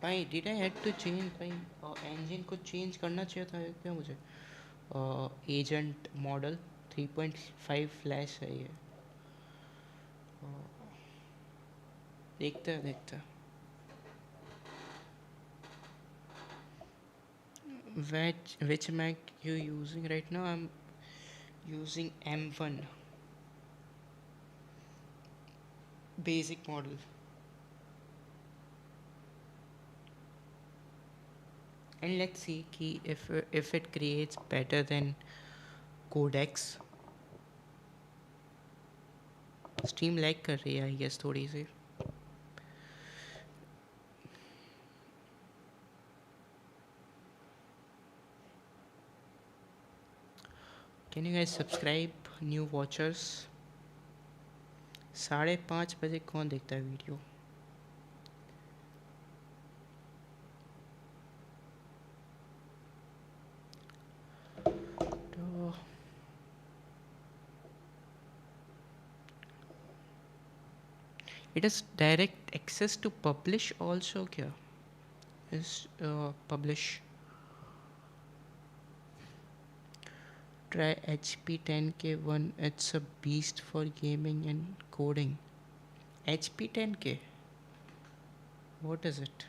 भाई did I had to change भाई engine को चेंज करना चाहिए था क्या मुझे. एजेंट मॉडल 3.5 फ्लैश है ये. देखते हैं. Which Mac you using right now? I'm using M1 basic model. And let's see if it creates better than codex. Stream lag कर रही है I guess थोड़ी सी. Can you guys subscribe, new watchers? 5:30 बजे कौन देखता है video? It has direct access to publish also क्या is publish. Try HP 10K1. It's a beast for gaming and coding. HP 10K. What is it?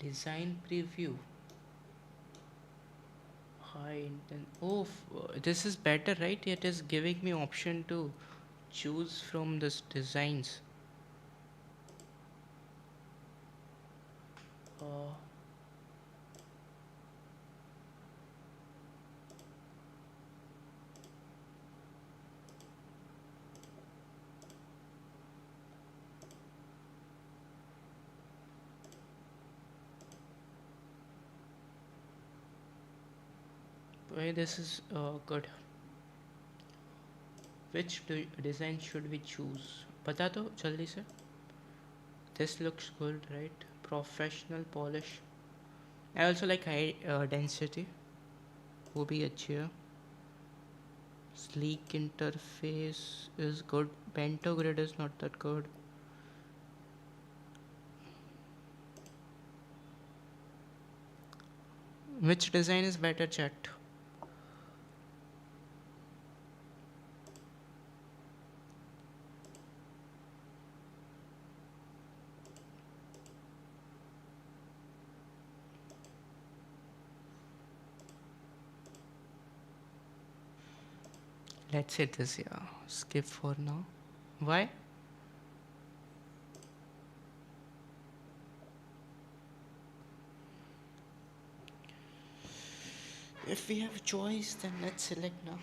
Design preview. High intent. Oh, this is better, right? It is giving me option to choose from this designs. Uh, why this is good. Which design should we choose? बता दो जल्दी से. This looks good, right? Professional polish. I also like high density. वो भी अच्छी है. Sleek interface is good. Bento grid is not that good. Which design is better, chat? Let's say this, yeah. Skip for now. Why? If we have a choice, then let's select now.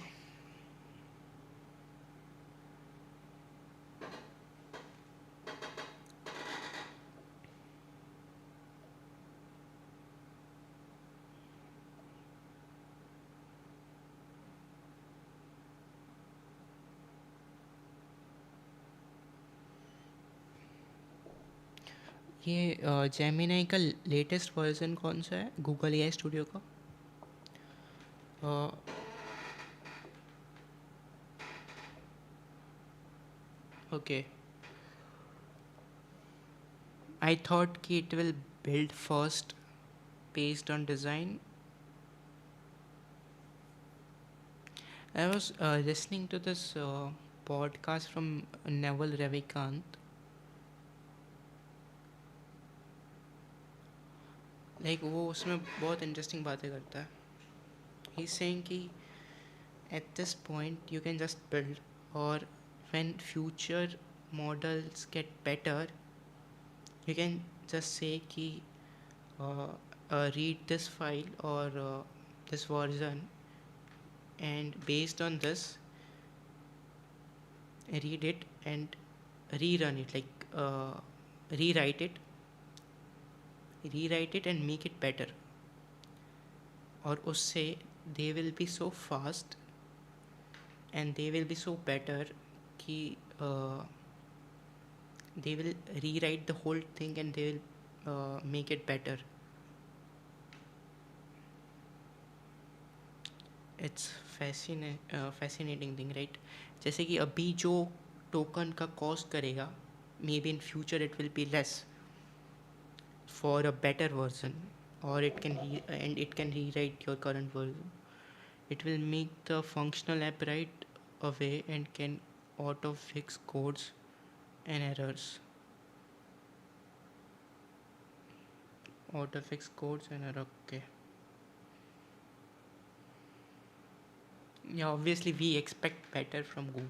ये Gemini का latest version कौन सा है Google AI studio का? Okay. I thought कि it will build first based on design. I was listening to this podcast from Neville Ravikant. Like वो उसमें बहुत इंटरेस्टिंग बातें करता है. He's saying कि at this point you can just build, or when future models get better you can just say कि read this file or this version, and based on this read it and rerun it, like rewrite it and make it better. और उससे they will be so fast and they will be so better कि they will rewrite the whole thing and they will make it better. It's fascinating thing, right? जैसे कि अभी जो token का cost करेगा may be in future it will be less for a better version, or it can rewrite your current version. It will make the functional app right away and can auto fix codes and errors. Okay. Yeah, obviously we expect better from Google.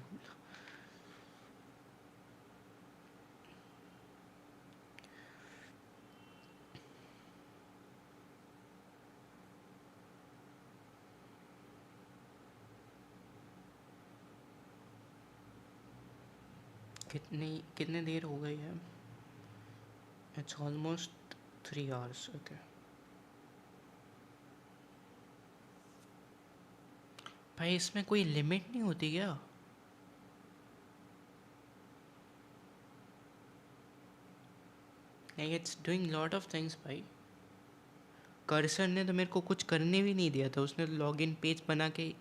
कितने देर हो गई है? It's almost 3 hours. Okay. भाई इसमें कोई limit नहीं होती क्या? Like it's doing lot of things भाई. कर्सर ने तो मेरे को कुछ करने भी नहीं दिया था. उसने लॉगिन पेज बना के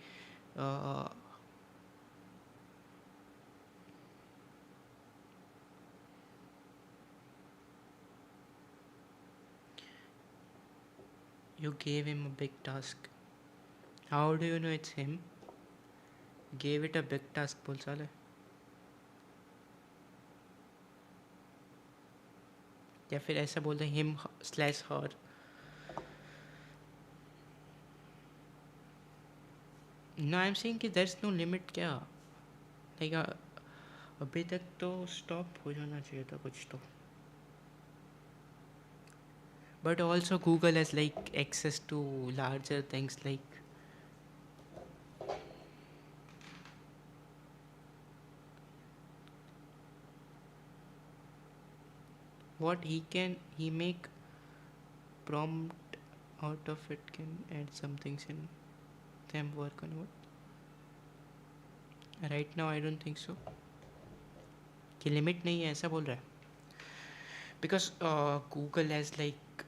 you gave him a big task. How do you know it's him? Gave it a big task बोल साले. या फिर ऐसा बोलते हैं him slash her. No, I'm saying कि there's no limit क्या. Like अभी तक तो stop हो जाना चाहिए था कुछ तो. But also Google has like access to larger things like what he make prompt out of it, can add some things in them, work on what. Right now I don't think so कि limit नहीं है ऐसा बोल रहा है. Because Google has like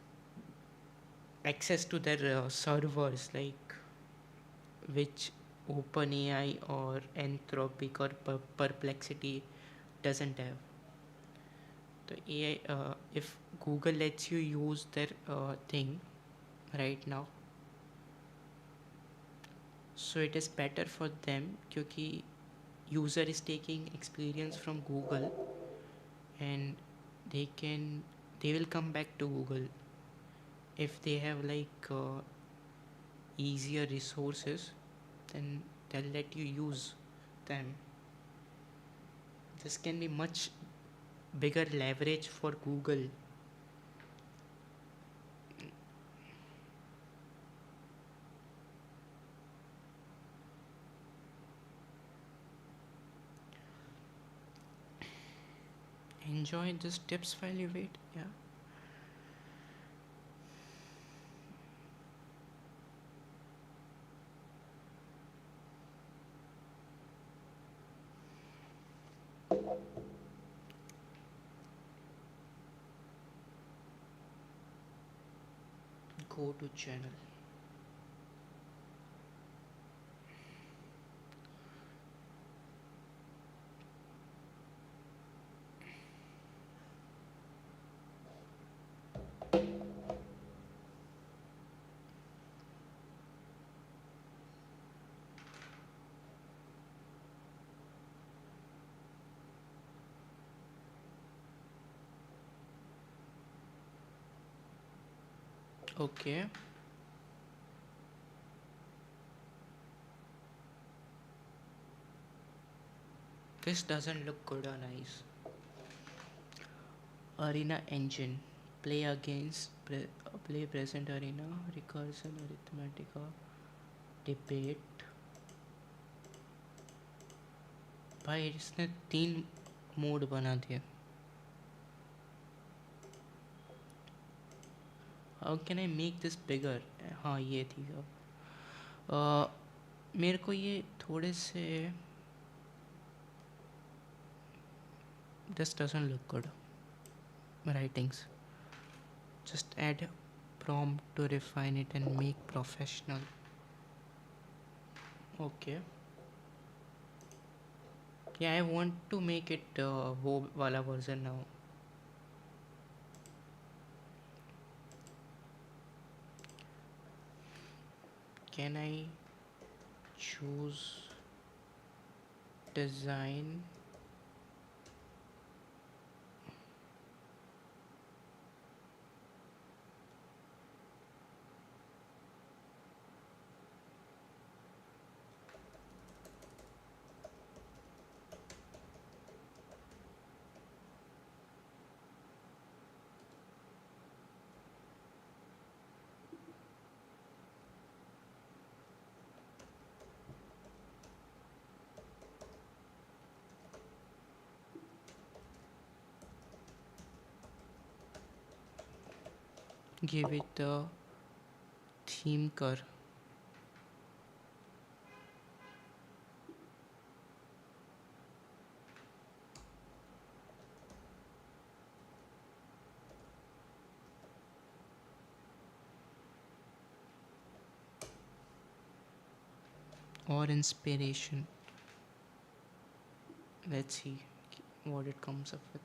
access to their servers like which OpenAI or Anthropic or Perplexity doesn't have. The AI, if Google lets you use their thing right now, so it is better for them क्योंकि user is taking experience from Google and they will come back to Google if they have like easier resources, then they'll let you use them. This can be much bigger leverage for Google. Enjoy this tips while you wait. Yeah. Go to channel. Okay. This doesn't look good on eyes. Arena engine. Play against play present arena, recursion, arithmetica, debate. भाई इसने 3 mode बना दिए. How can I make this bigger? हाँ ये थी अब. मेरे को ये थोड़े से this doesn't look good. Writings. Just add prompt to refine it and make professional. Okay. Yeah, I want to make it वो वाला version now. Can I choose design? Give it the theme कर. or inspiration. Let's see what it comes up with.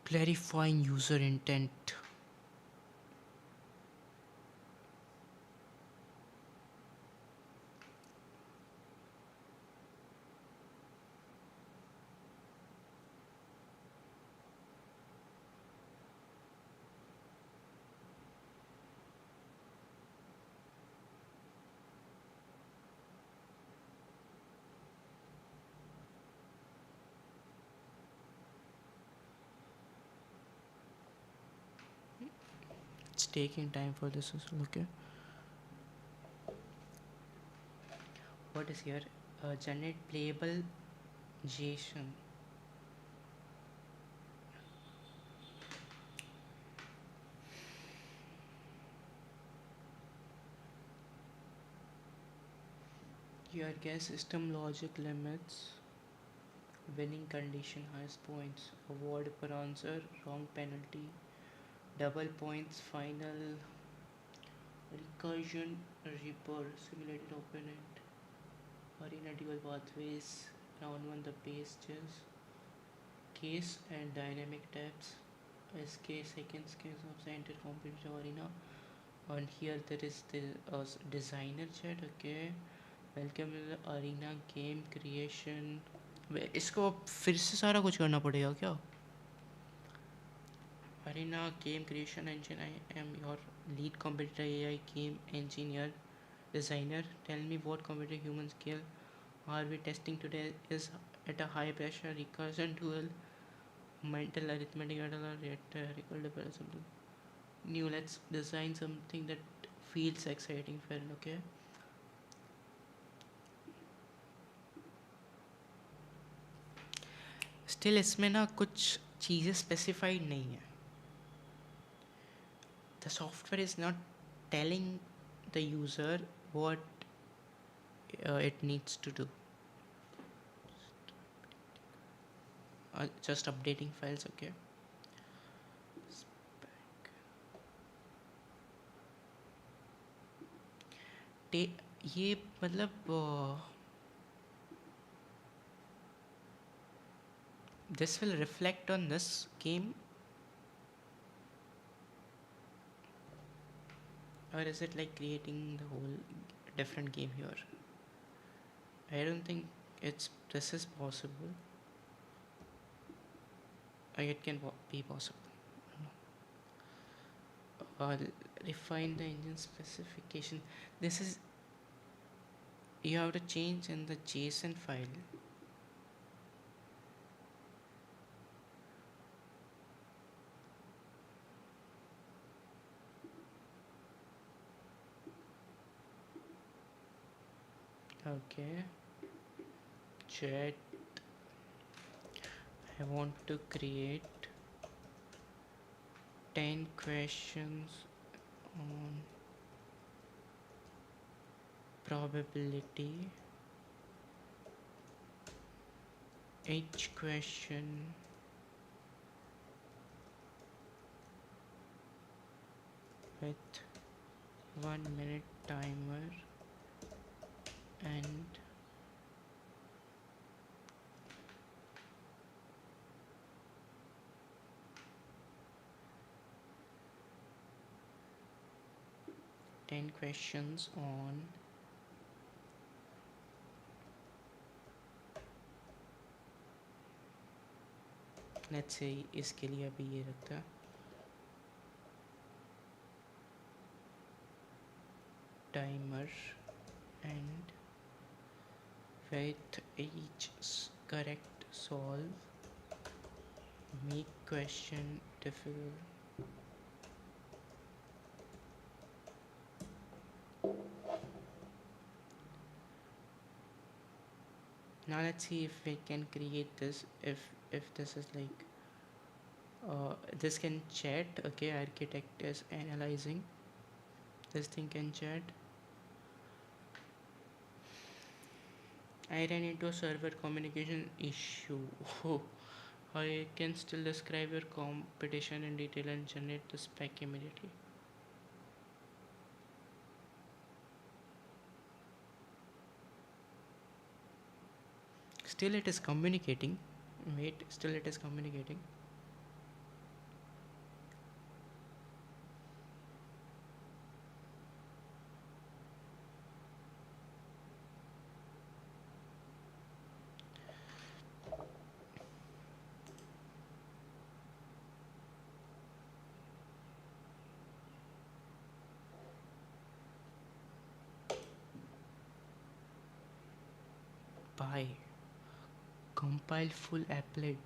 Clarifying user intent. It's taking time for this as well, okay. What is here? Generate playable JSON. Your guess system logic limits. Winning condition, highest points. Award per answer, wrong penalty. Double points, final. Recursion, reaper, simulated opponent. Arena dual pathways. Round 1 the pages. Case and dynamic tabs. SK, seconds case of the enter competitive arena. And here there is the designer chat, okay. Welcome arena game creation. इसको फिर से सारा कुछ करना पड़ेगा क्या? Arena game creation engine. I am your lead competitor AI game engineer designer. Tell me what competitive human skill are we testing today? Is at a high pressure recursion dual mental arithmetic rhetorical development. New, let's design something that feels exciting. Fair, okay. Still इसमें ना कुछ चीज़ें specified नहीं है. The software is not telling the user what it needs to do. Just updating files, okay. ये मतलब this will reflect on this game, or is it like creating the whole different game here? I don't think this is possible. It can be possible. Refine the engine specification. This is, you have to change in the JSON file. Okay, chat. I want to create 10 questions on probability. Each question with 1 minute timer and ten questions on let's say इसके लिए अभी ये रखता timer and with each correct solve make question difficult. Now let's see if we can create this. If this is like this can chat, okay. Architect is analyzing this thing, can chat. I ran into a server communication issue. I can still describe your competition in detail and generate the spec immediately. Still it is communicating. Wait, still it is communicating. By compile full applet.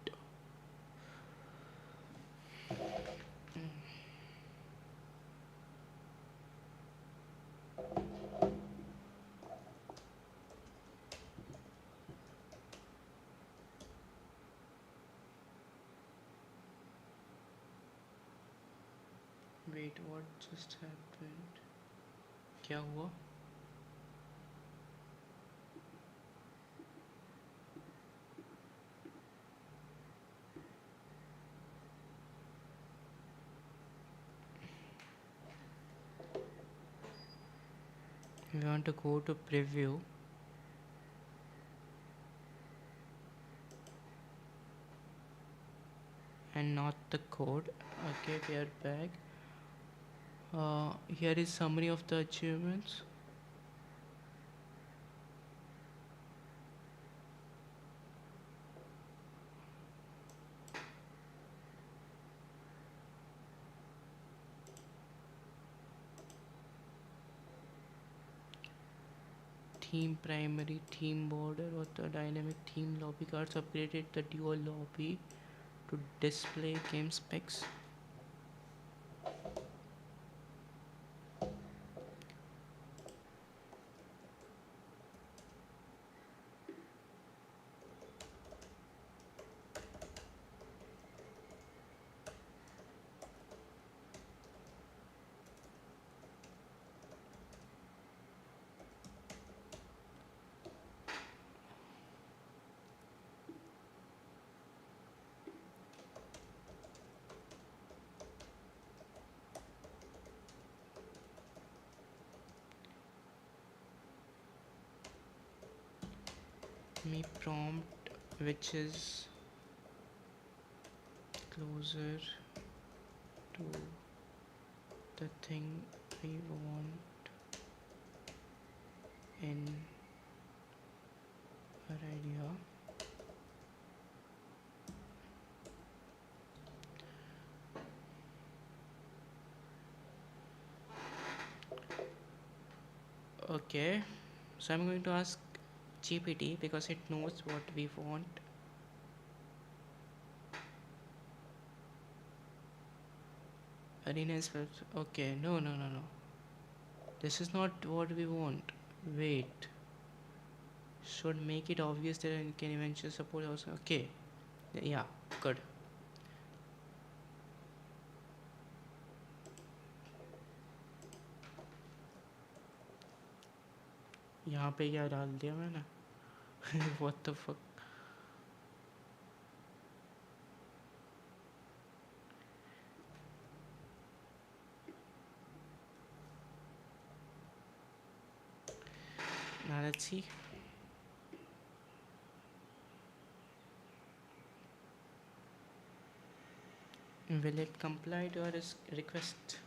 Wait, what just happened? क्या हुआ? We want to go to preview. And not the code. Okay, we are back. Here is summary of the achievements. Theme primary, theme border, or the dynamic theme lobby cards upgraded the dual lobby to display game specs. Me prompt which is closer to the thing we want in our idea. Okay, so I'm going to ask GPT because it knows what we want. Arena is okay. No. This is not what we want. Wait. Should make it obvious that it can eventually support also. Okay. Yeah, good. यहाँ पे क्या डाल दिया मैंने? What the fuck? Now let's see. Will it comply to our request?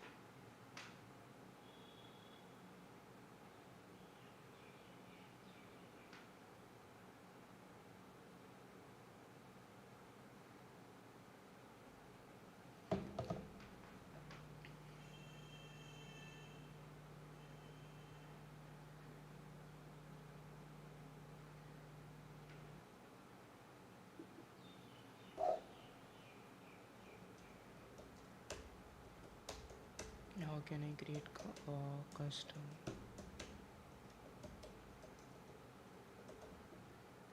How can I create custom?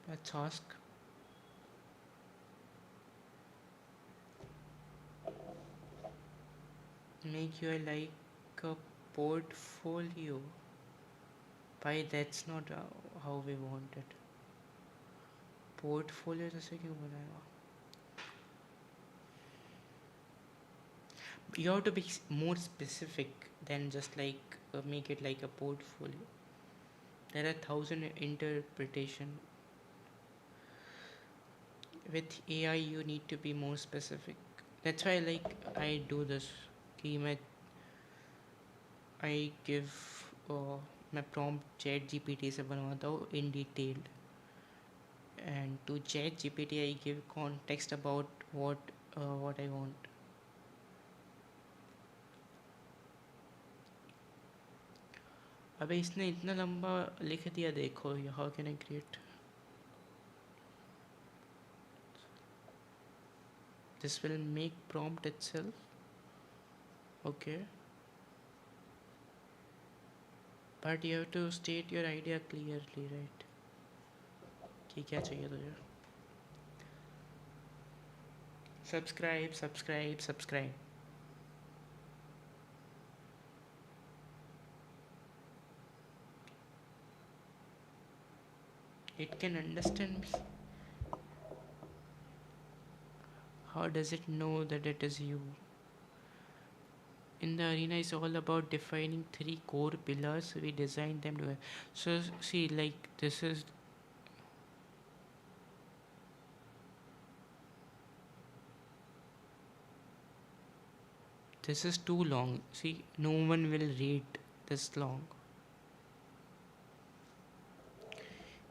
Let's ask. Make you like a portfolio. Why that's not how we want it. Portfolio जैसे क्यों बनाएगा? You have to be more specific than just like make it like a portfolio. There are 1,000 interpretation. with AI you need to be more specific. That's why like I do this कि मैं I give मैं prompt chat GPT से बनवाता हूँ in detailed, and to chat GPT I give context about what I want. अबे इसने इतना लंबा लिख दिया देखो, how can I create this will make prompt itself. Okay, but you have to state your idea clearly, right? कि क्या चाहिए तुझे. Subscribe. It can understand. How does it know that it is you? In the arena is all about defining 3 core pillars. We designed them to. So see, like this is too long. See, no one will read this long.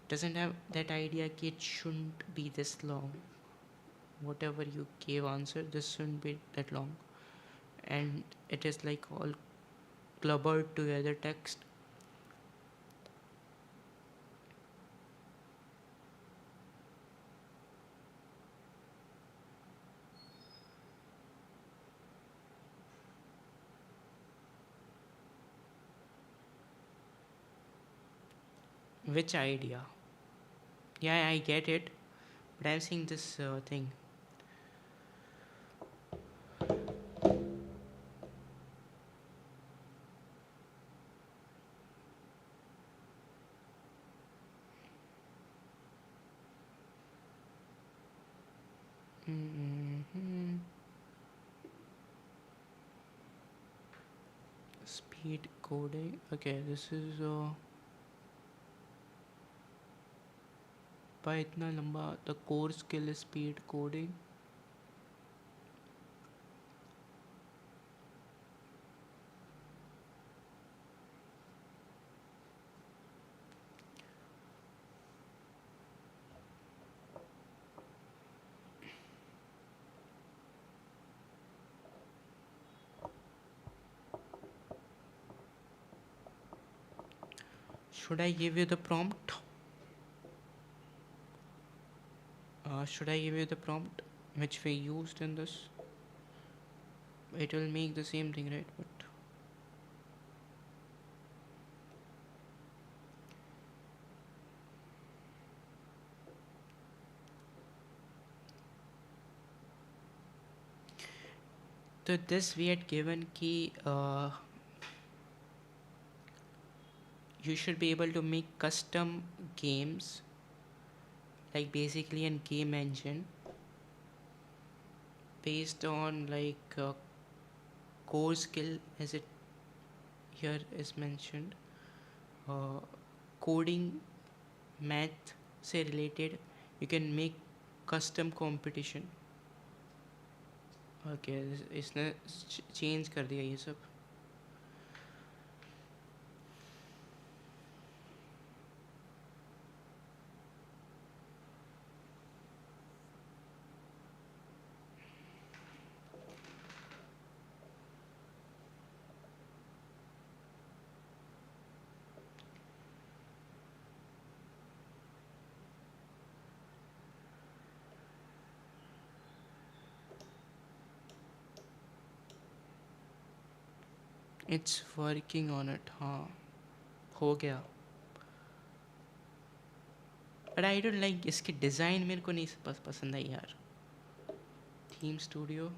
Doesn't have that idea कि it shouldn't be this long. Whatever you gave answer, this shouldn't be that long, and it is like all clubbered together text. Which idea? Yeah, I get it, but I'm seeing this thing. Mm-hmm. Speed coding. Okay, this is by इतना लंबा. The core skill is speed coding. Should I give you the prompt? Should I give you the prompt which we used in this? It will make the same thing, right? But so this we had given key. You should be able to make custom games, like basically a game engine based on like core skill as it here is mentioned, coding, math से related. You can make custom competition. Okay, इसने change कर दिया ये सब. It's working on it. हाँ हो गया. But I don't like इसकी design मेरे को नहीं पसंद आई यार. Theme Studio.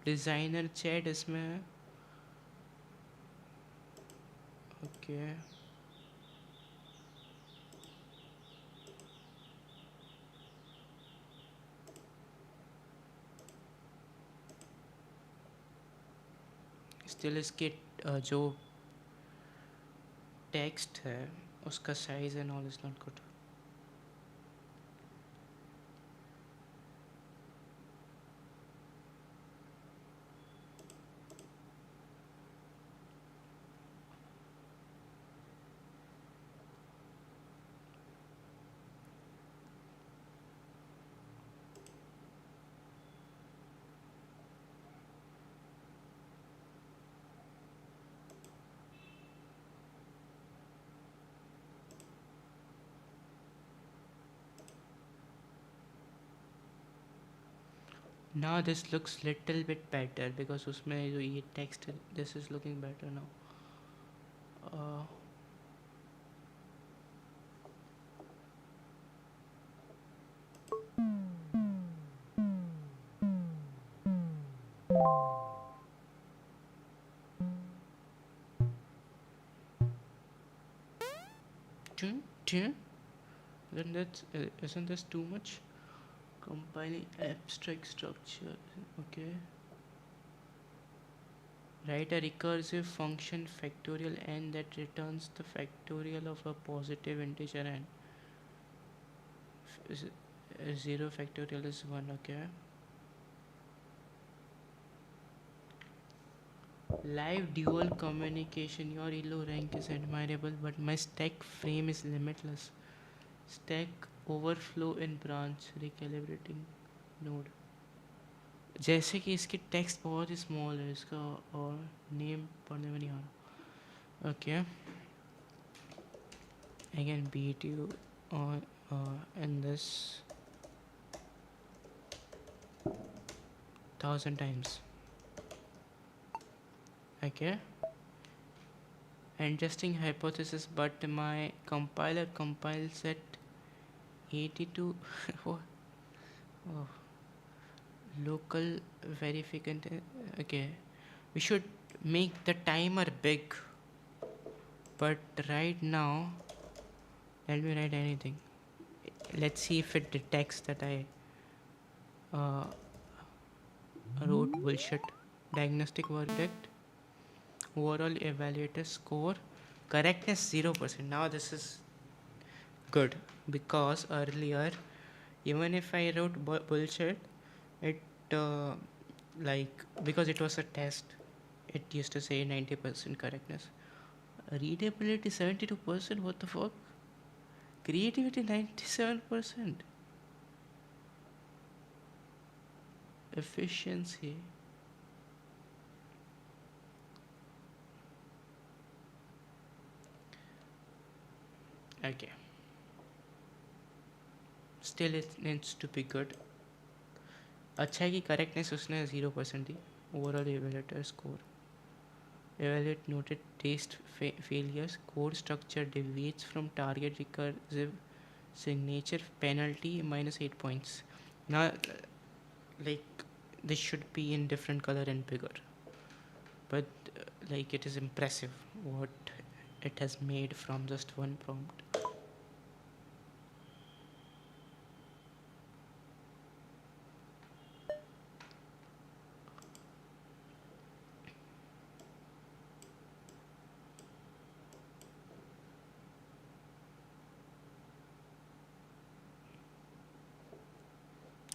डिज़ाइनर चैट इसमें है. ओके स्टिल इसके जो टेक्स्ट है उसका size and all is not good. Now this looks little bit better because उसमें जो ये text this is looking better now. uh, then that's isn't this too much? Compiling abstract structure. Okay. Write a recursive function factorial n that returns the factorial of a positive integer n. 0 factorial is 1. Okay. Live dual communication. Your elo rank is admirable, but my stack frame is limitless. Stack overflow in branch. Recalibrating node. जैसे कि इसकी text बहुत ही small है इसका और name पढ़ने में नहीं आ रहा. Okay, I can beat you in this 1000 times. Okay, interesting hypothesis, but my compiler compiles at 82. Oh, local verificant. Okay, we should make the timer big, but right now let me write anything. Let's see if it detects that I wrote bullshit. Diagnostic verdict, overall evaluator score, correctness 0%. Now this is good, because earlier even if I wrote bullshit, it like, because it was a test, it used to say 90% correctness. Readability 72%. What the fuck? Creativity 97%. Efficiency. Okay. Still it needs to be good. अच्छा है कि correctness उसने 0% दी. Overall evaluator score. Evaluate noted taste failures. Code structure deviates from target recursive signature. Penalty -8 points. Now, like, this should be in different color and bigger. But like, it is impressive what it has made from just one prompt.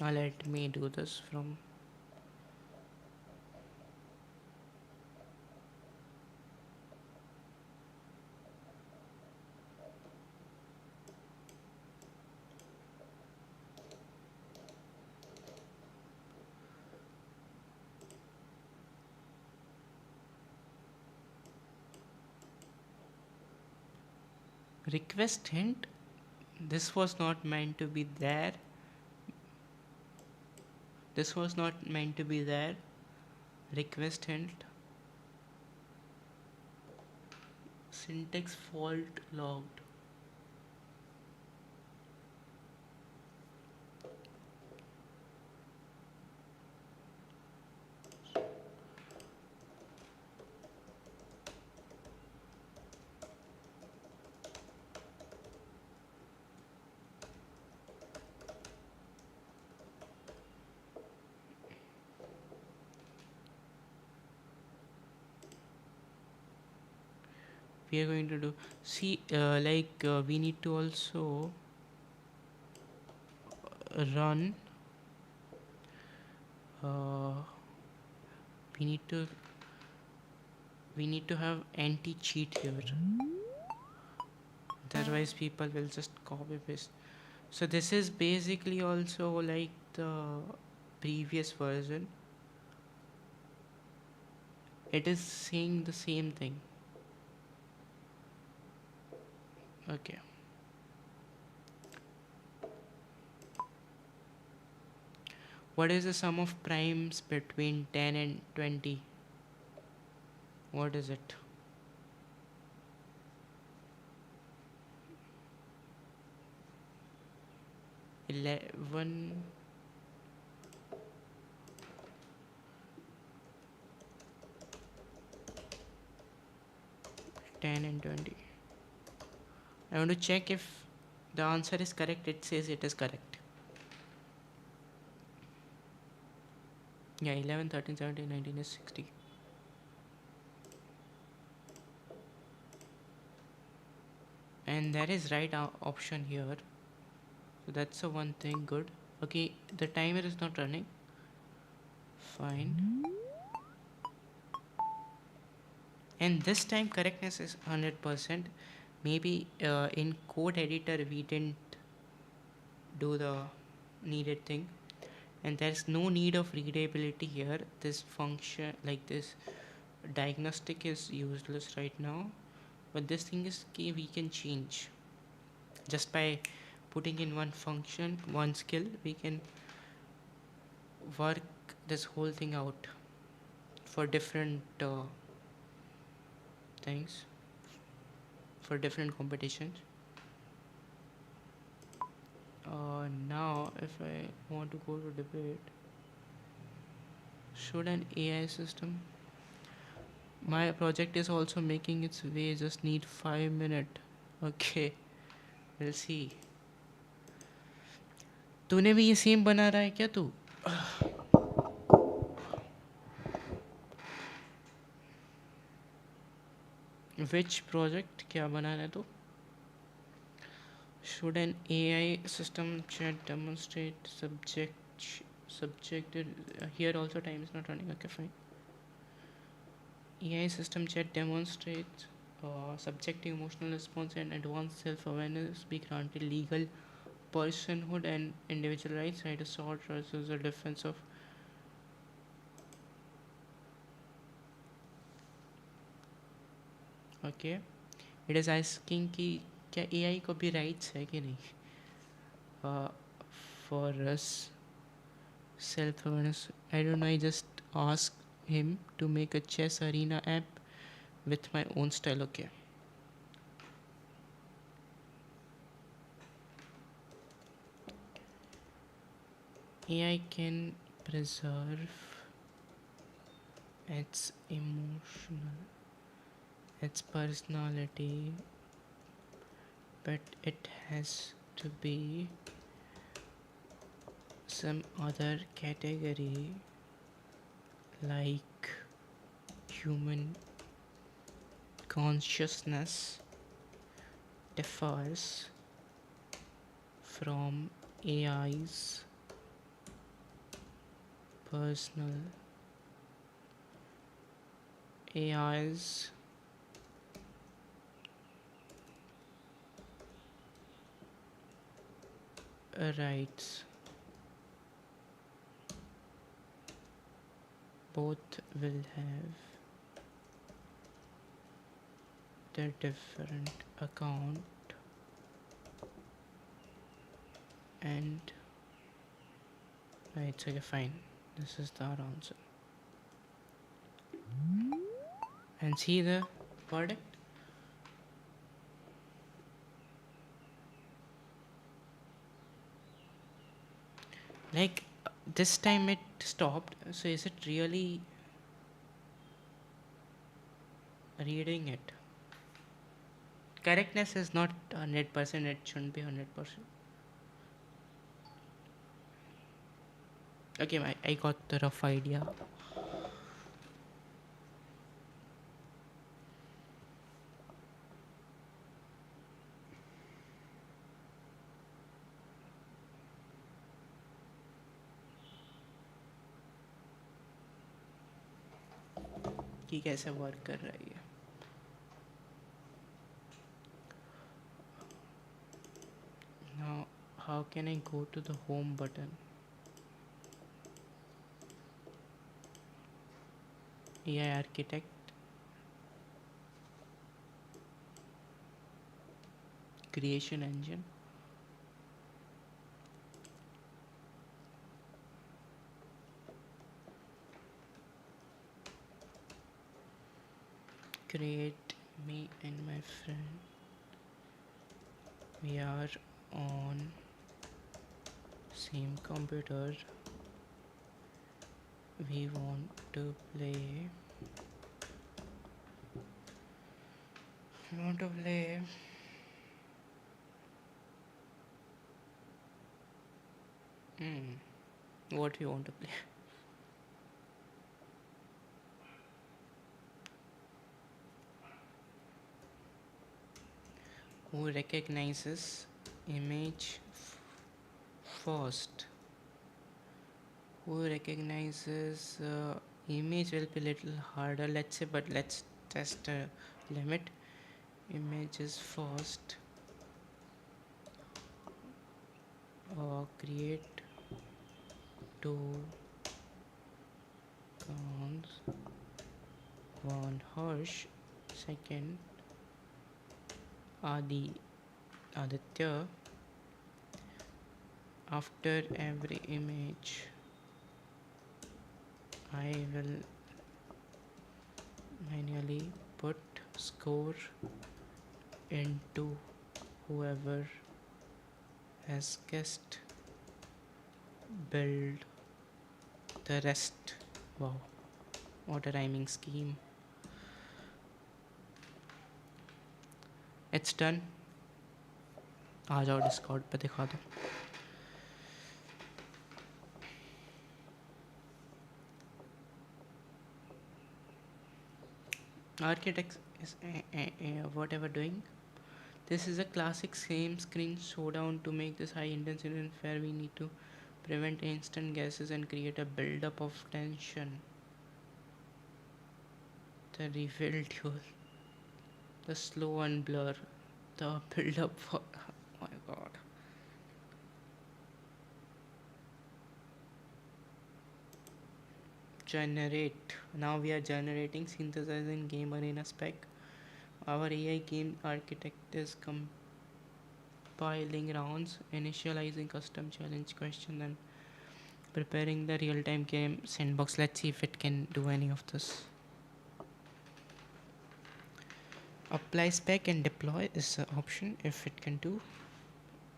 Now let me do this from request hint. This was not meant to be there. This was not meant to be there. Request hint. Syntax fault logged. we are going to do, see, we need to also run, uh, we need to have anti-cheat here, otherwise people will just copy paste. So this is basically also like the previous version, it is saying the same thing. Okay, what is the sum of primes between 10 and 20? What is it? Eleven. 10 and 20. I want to check if the answer is correct. It says it is correct. Yeah, 11, 13, 17, 19 is 60. And that is right option here. So that's the one thing good. Okay, the timer is not running. Fine. And this time correctness is 100%. Maybe in code editor we didn't do the needed thing, and there's no need of readability here. This function, like this diagnostic, is useless right now, but this thing is key. We can change just by putting in one function, one skill. We can work this whole thing out for different things, for different competitions. Now if I want to go to debate, should an AI system, my project is also making its way, just need 5 minutes. Okay, we'll see. तूने भी ये same बना रहा है क्या तू? Which project क्या बना रहा है तू? Should an AI system chat demonstrate subjected here also time is not running. Okay, fine. AI system chat demonstrates subjective emotional response and advanced self-awareness be granted legal personhood and individual rights. Right, assault versus a defense of. Okay, it is asking कि क्या AI को भी rights है कि नहीं? For us, self-awareness. I don't know. I just asked him to make a chess arena app with my own style. Okay. AI can preserve its its personality, but it has to be some other category like human consciousness differs from AI's personal AI's rights. Both will have their different account and right. Okay, fine. This is the answer. And see the verdict. Like this time it stopped. So is it really reading it? Correctness is not 100%. It shouldn't be 100%. Okay, I got the rough idea. कि कैसे work कर रही है. Now how can I go to the home button? AI architect, creation engine. Create me and my friend. We are on same computer. We want to play. We want to play. What we want to play? Who recognizes image first? Who recognizes image will be a little harder, let's say, but let's test a limit. Image is first. Create two counts. One Harsh, second Aditya. After every image, I will manually put score into whoever has guessed. Build the rest. Wow, what a rhyming scheme. It's done. आ जाओ Discord पे दिखा दो. Architects is whatever doing. This is a classic same screen showdown. To make this high intensity and fair, we need to prevent instant guesses and create a build up of tension. The reveal duel, the slow and blur, the build up for oh my god. Generate. Now we are generating, synthesizing game arena spec. Our AI game architect is compiling rounds, initializing custom challenge question, and preparing the real-time game sandbox. Let's see if it can do any of this. Apply spec and deploy is the option if it can do.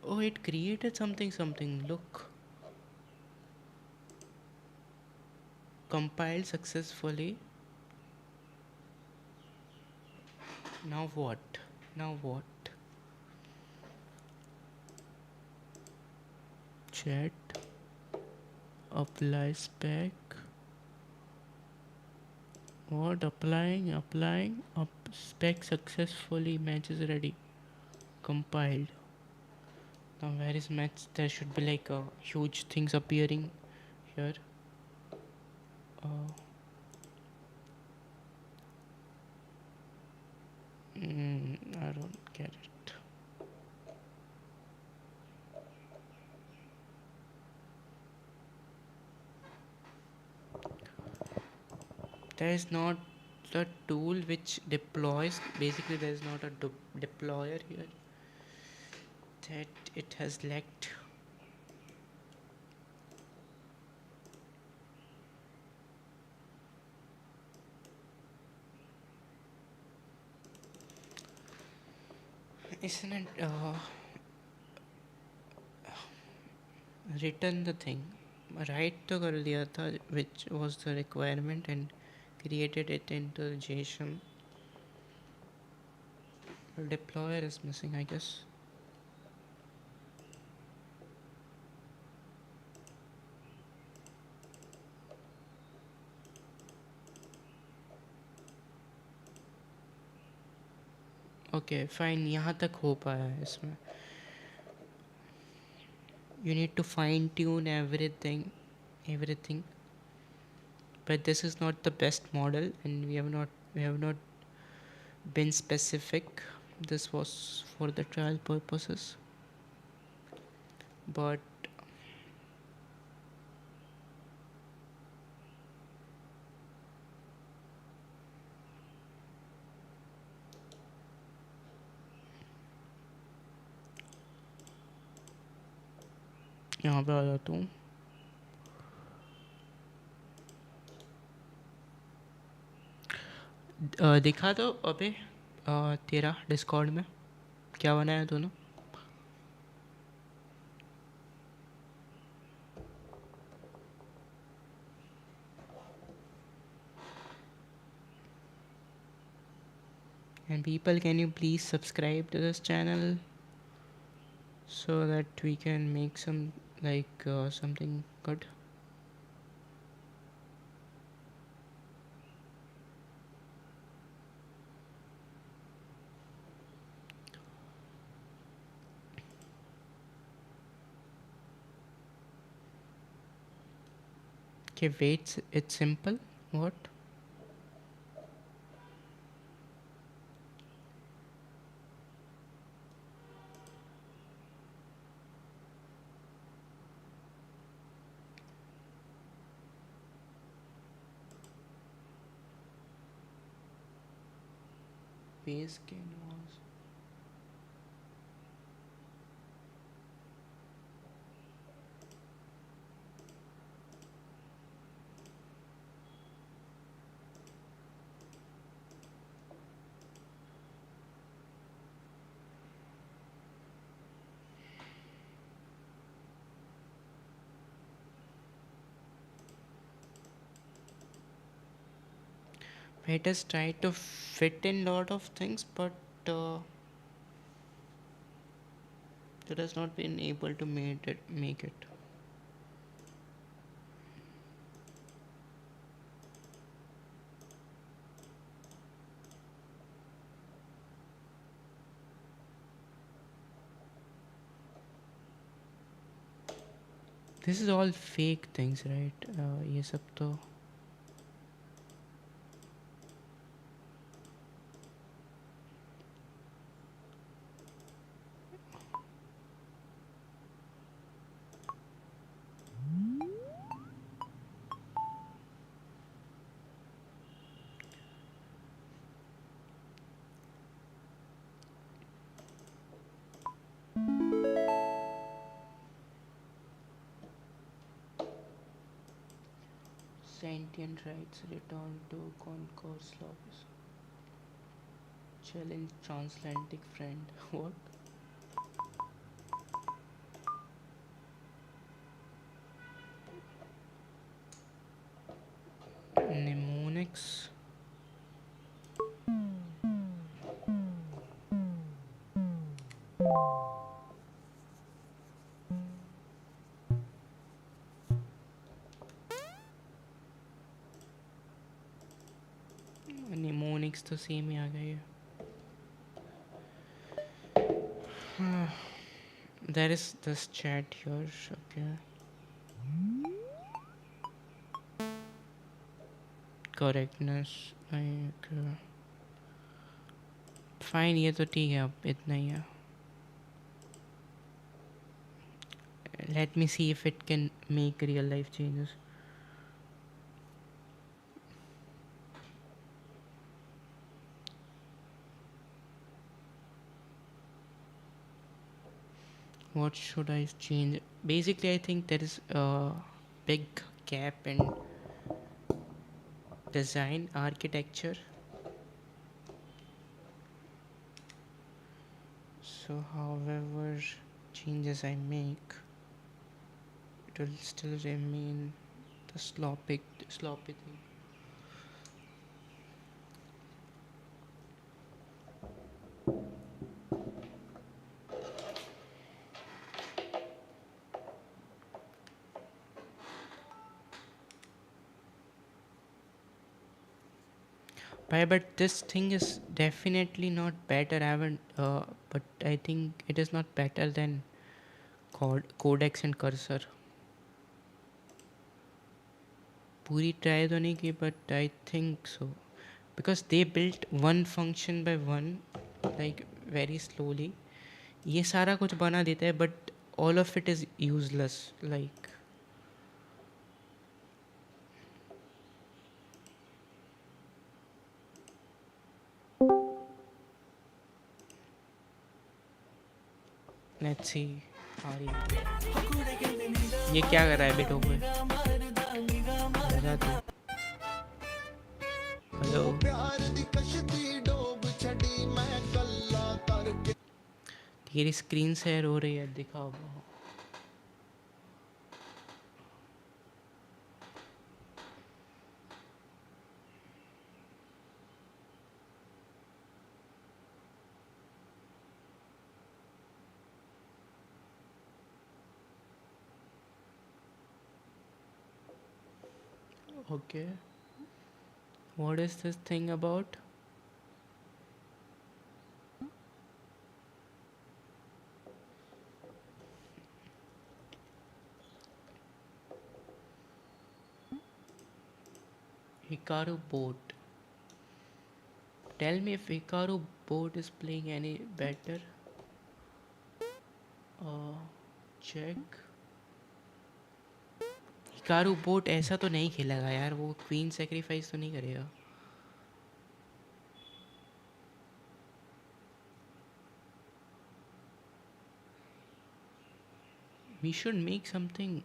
Oh, it created something. Look. Compiled successfully. Now what? Chat. Apply spec. What? Applying. Up spec successfully. Match is ready. Compiled. Now where is match? There should be like huge things appearing here. I don't get it. There is not a tool which deploys. Basically, there is not a deployer here. That it has lacked. Isn't it written the thing? Write तो कर दिया था, which was the requirement, and created it into JSON. Deployer is missing, I guess. Okay, fine. यहाँ तक हो पाया है इसमें. You need to fine tune everything. but this is not the best model, and we have not been specific. This was for the trial purposes, but यहाँ पे आ जाता हूँ. दिखा दो अबे तेरा डिस्कॉर्ड में क्या बनाया तूने. And people, can you please subscribe to this channel so that we can make some something good. Okay, wait, it's simple. What? Base canvas. It has tried to fit in lot of things, but it has not been able to make it. This is all fake things, right? ये सब तो sentient rights return to concourse lobbies. Challenge transatlantic friend. What? Mnemonics. Mnemonics तो same ही आ गई है. There is this chat here. Okay. Correctness. Like, fine, ये तो ठीक है, अब इतना ही है. Let me see if it can make real life changes. What should I change? Basically, I think there is a big gap in design architecture. So however changes I make, it will still remain the sloppy thing. But this thing is definitely not better. I haven't, but I think it is not better than codex and cursor. पूरी try तो नहीं की but I think so because they built one function by one like very slowly. ये सारा कुछ बना देता है but all of it is useless like. Let's see. ये क्या कर रहा है बेटो पे? मजा तो. हेलो. तेरी स्क्रीन शेयर हो रही है, दिखाओ. Okay. What is this thing about? Hikaru boat. Tell me if Hikaru boat is playing any better. Check. Hikaru boat ऐसा तो नहीं खेलेगा यार, वो क्वीन सेक्रीफाइस तो नहीं करेगा. We should make something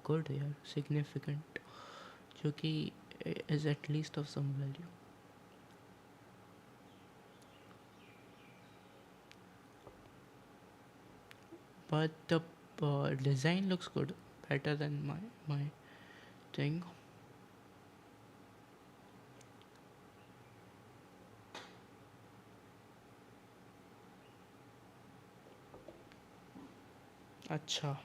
good यार, significant, जो कि is at least of some value. But the design looks good, better than my thing. अच्छा.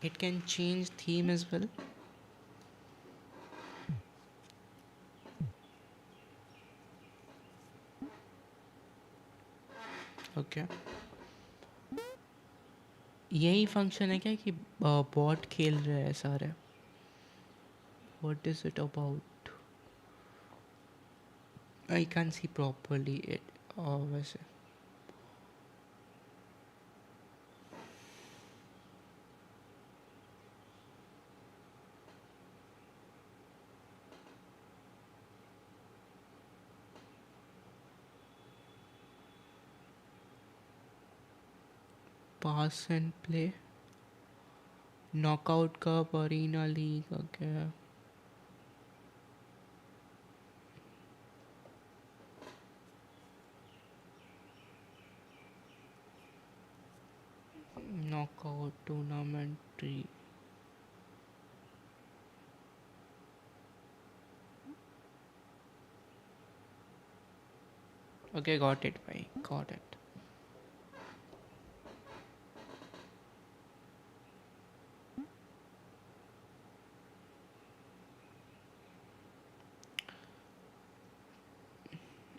It can change theme as well. Okay. यही फंक्शन है क्या कि बॉट खेल रहे हैं सारे? What is it about? I can't see properly it. वैसे pass and play, knockout cup, arena league. Okay. Knockout tournament tree. Okay, got it, bhai. Got it.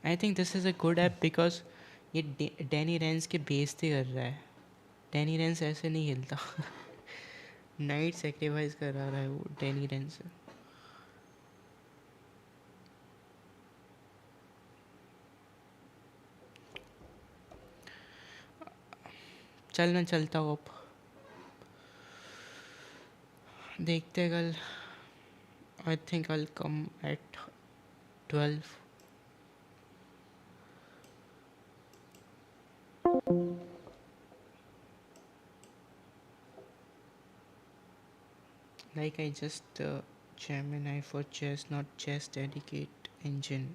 I think this is a good app because ये Danny Reigns के बेइज्जती कर रहा है. Danny Reigns ऐसे नहीं खेलता. नाइट सेक्रीफाइस करा रहा है वो डैनी रेंस. चलना चलता हूँ अब. देखते हैं कल. I think I come at 12. Like I just Gemini for chess, not chess dedicate engine.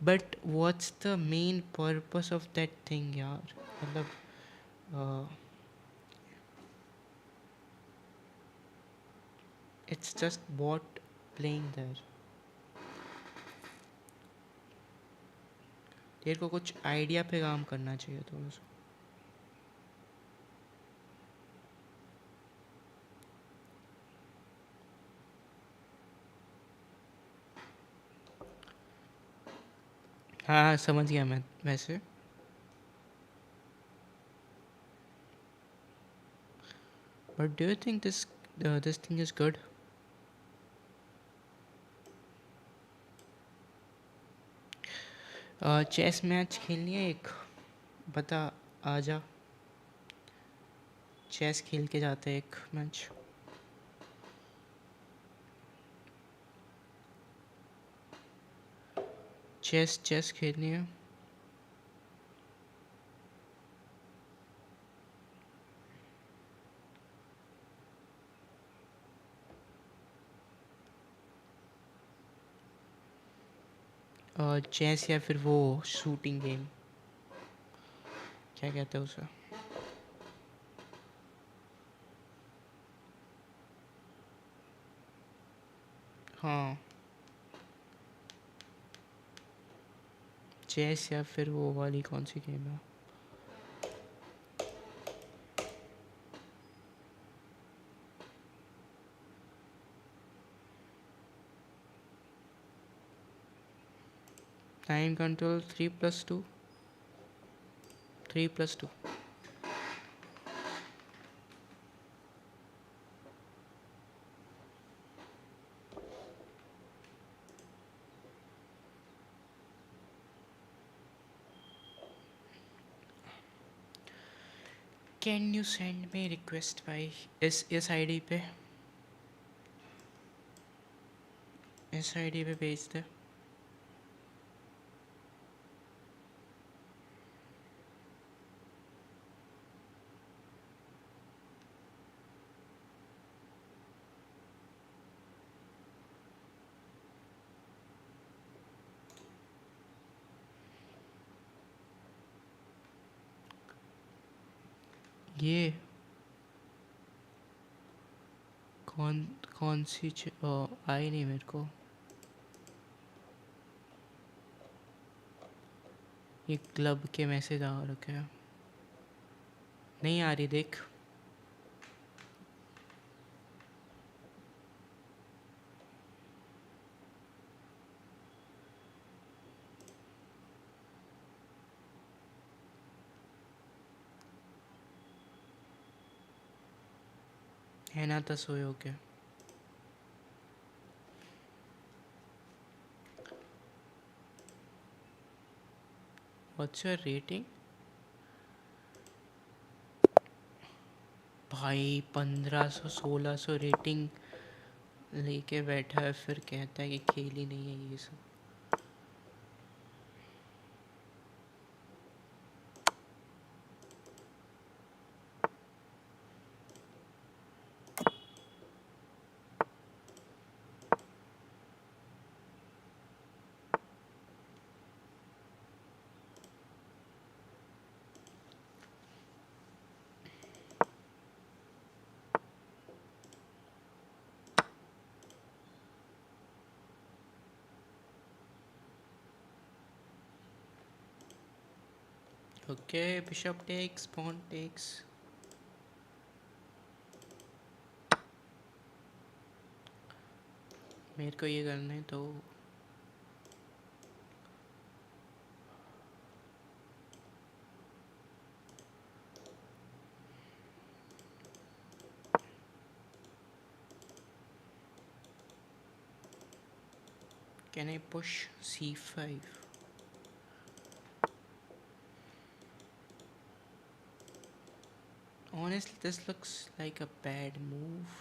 But what's the main purpose of that thing, yaar? मतलब it's just bot playing there. तेरे को कुछ आइडिया पे काम करना चाहिए थोड़ा सा. हाँ समझ गया मैं वैसे. But do you think this thing is good? Chess match खेलनी है एक, बता, आजा, चेस खेल के जाते हैं एक मैच. चेस खेलनी है. चेस या फिर वो शूटिंग गेम, क्या कहते हैं उसे? हाँ, चेस या फिर वो वाली कौन सी गेम है? Time control 3+2. 3+2. Can you send me request भाई इस आईडी पे, इस आईडी पे भेज दे. ये कौन सी आई नहीं मेरे को. ये क्लब के मैसेज आ रखे हैं, नहीं आ रही देख. है ना, तो सोयो के. व्हाट्स योर रेटिंग भाई? 1500 1600 रेटिंग लेके बैठा है, फिर कहता है कि खेल ही नहीं है ये सब. Okay, bishop takes, pawn takes. मेरे को ये करना है तो can I push c5? Honestly, this looks like a bad move,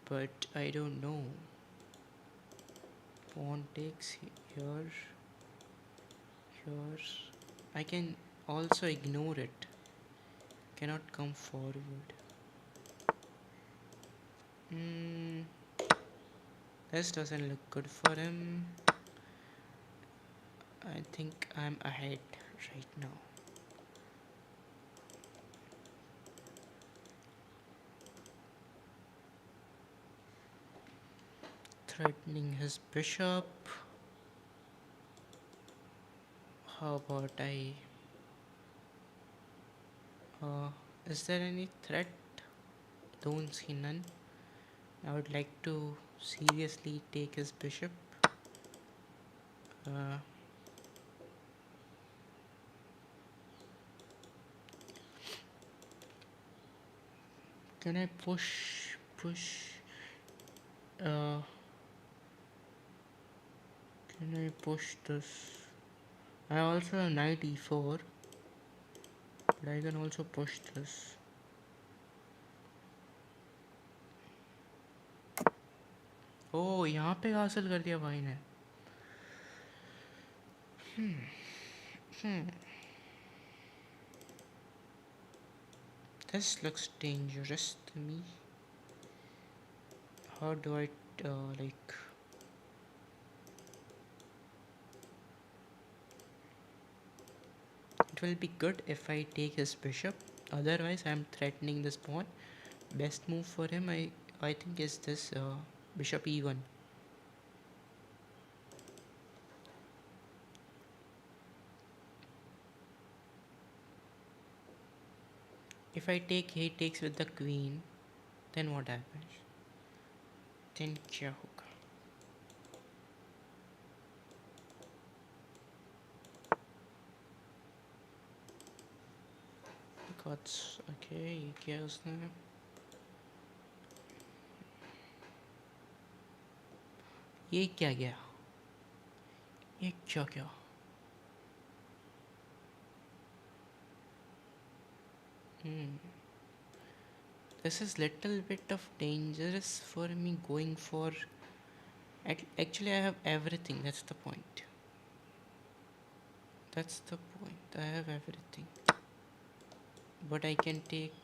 but I don't know. Pawn takes here. I can also ignore it. Cannot come forward. This doesn't look good for him. I think I'm ahead right now. Threatening his bishop. How about is there any threat? Don't see none. I would like to seriously take his bishop. Can I push? Uh, can I push this? I also have knight e4, but I can also push this. Oh, यहाँ पे हासिल कर दिया भाई ने. This looks dangerous to me. How do I like? It will be good if I take his bishop. Otherwise, I'm threatening this pawn. Best move for him, I think, is this bishop e1. If I take, he takes with the queen. Then what happens? Then क्या होगा? Gods. Okay, ये क्या उसने? ये क्या गया? ये क्या क्या? This is little bit of dangerous for me going for. Actually, I have everything. That's the point. That's the point. I have everything. But I can take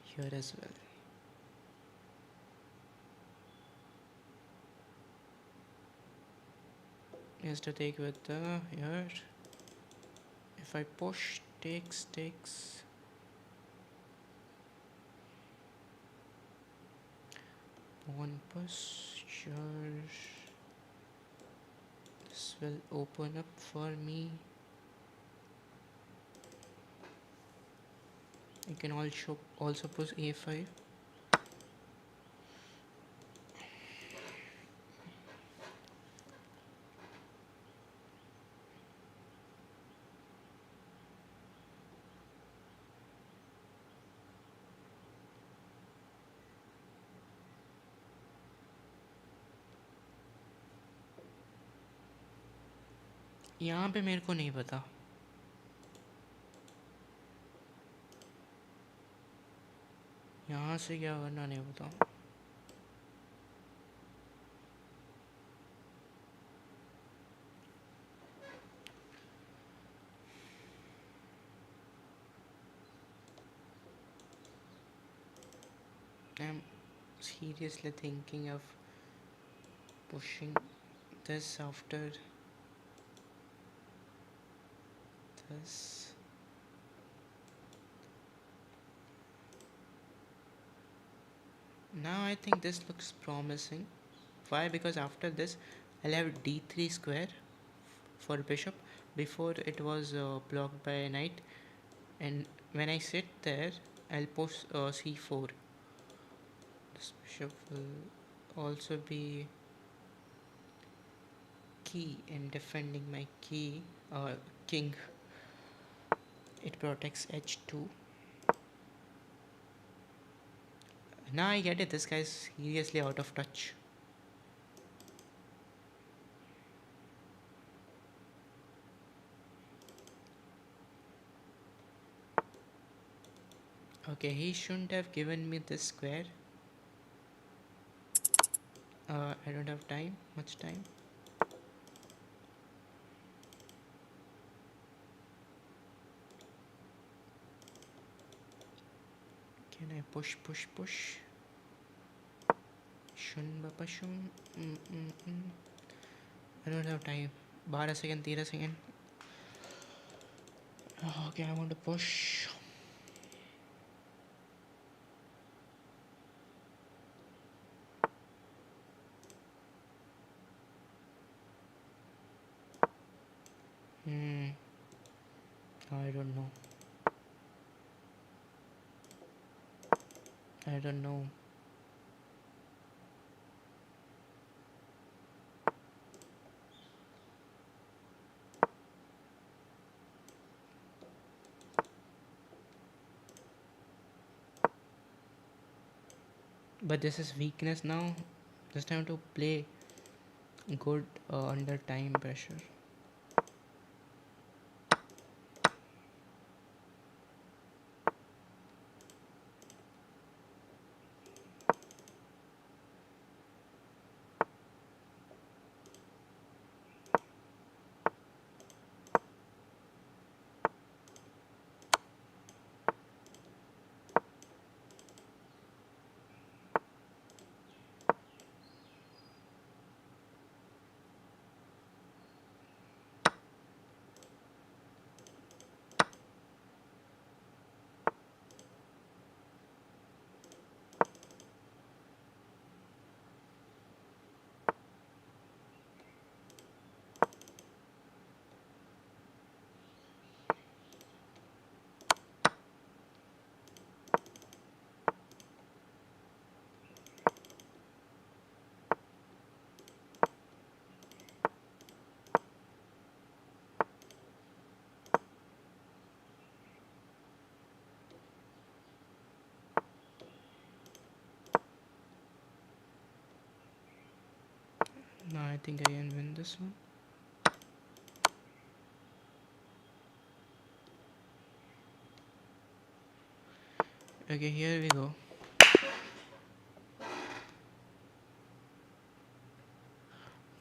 here as well. Is to take with the here. If I push, takes. Pawn push, sure. This will open up for me. I can also push a5. यहाँ पे मेरे को नहीं पता. यहाँ से क्या करना नहीं पता. I'm seriously thinking of pushing this after this. Now I think this looks promising. Why? Because after this I'll have d3 square for bishop. Before it was blocked by a knight, and when I sit there I'll push c4. This bishop will also be key in defending my king. It protects h2. Now I get it, this guy's seriously out of touch. Okay, he shouldn't have given me this square. I don't have much time. Can I push? Shun bapa shun. I don't have time. 12 seconds, 13 seconds. Okay, I want to push. I don't know. but this is weakness now. Just have to play good under time pressure. No, I think I can win this one. Okay, here we go.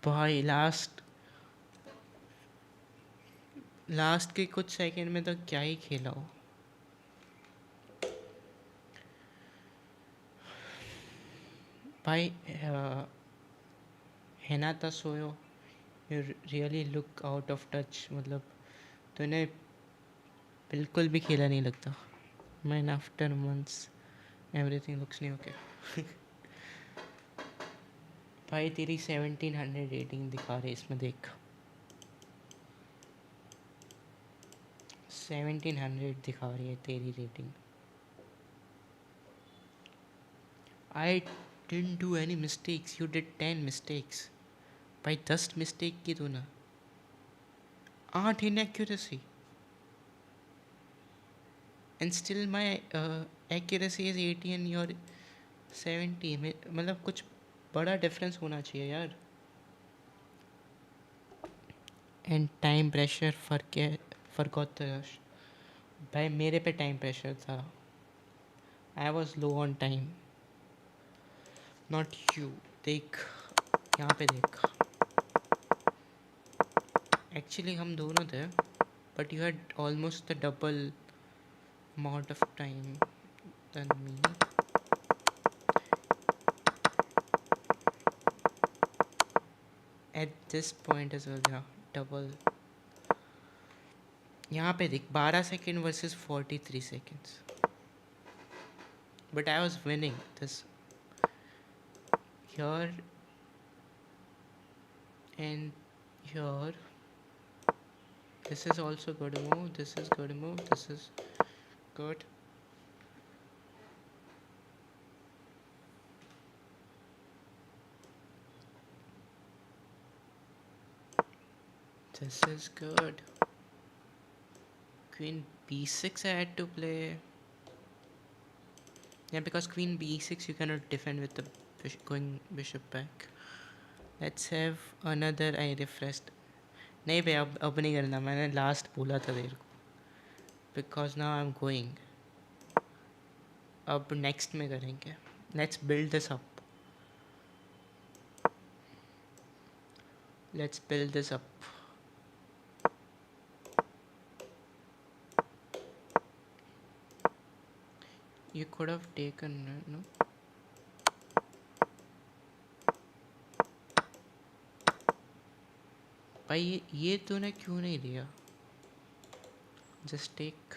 भाई last के कुछ second में तो क्या ही खेला हो. भाई है ना था सोयो. You really look out of touch. मतलब तूने बिल्कुल भी खेला नहीं लगता. Man after months everything looks नहीं ओके. भाई तेरी 1700 रेटिंग दिखा रहे इसमें देख. 1700 दिखा रही है तेरी rating. I didn't do any mistakes. You did 10 mistakes. भाई 10 मिस्टेक की तू ना. 8 inaccuracy. And still my accuracy is 80 and your 70. मतलब कुछ बड़ा डिफरेंस होना चाहिए यार. And time pressure forgot the rush. भाई मेरे पे टाइम प्रेशर था. I was low on time not you. देख यहाँ पे देख. एक्चुअली हम दोनों थे but you had almost the double amount of time than me. At this point as well, yeah, double. यहाँ पे देख 12 second versus 43 seconds. But I was winning this here and here. This is also good move. This is good move. This is good. This is good. Queen b6 I had to play. Yeah, because queen b6 you cannot defend with the going bishop back. Let's have another. I refreshed. नहीं भाई अब नहीं करना. मैंने last बोला था तेरे को. Because now I am going. अब नेक्स्ट में करेंगे. Let's build this up. Let's build this up. You could have taken, no? भाई ये तूने क्यों नहीं लिया? Just take.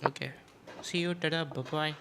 Okay. See you. Tada. Bye bye.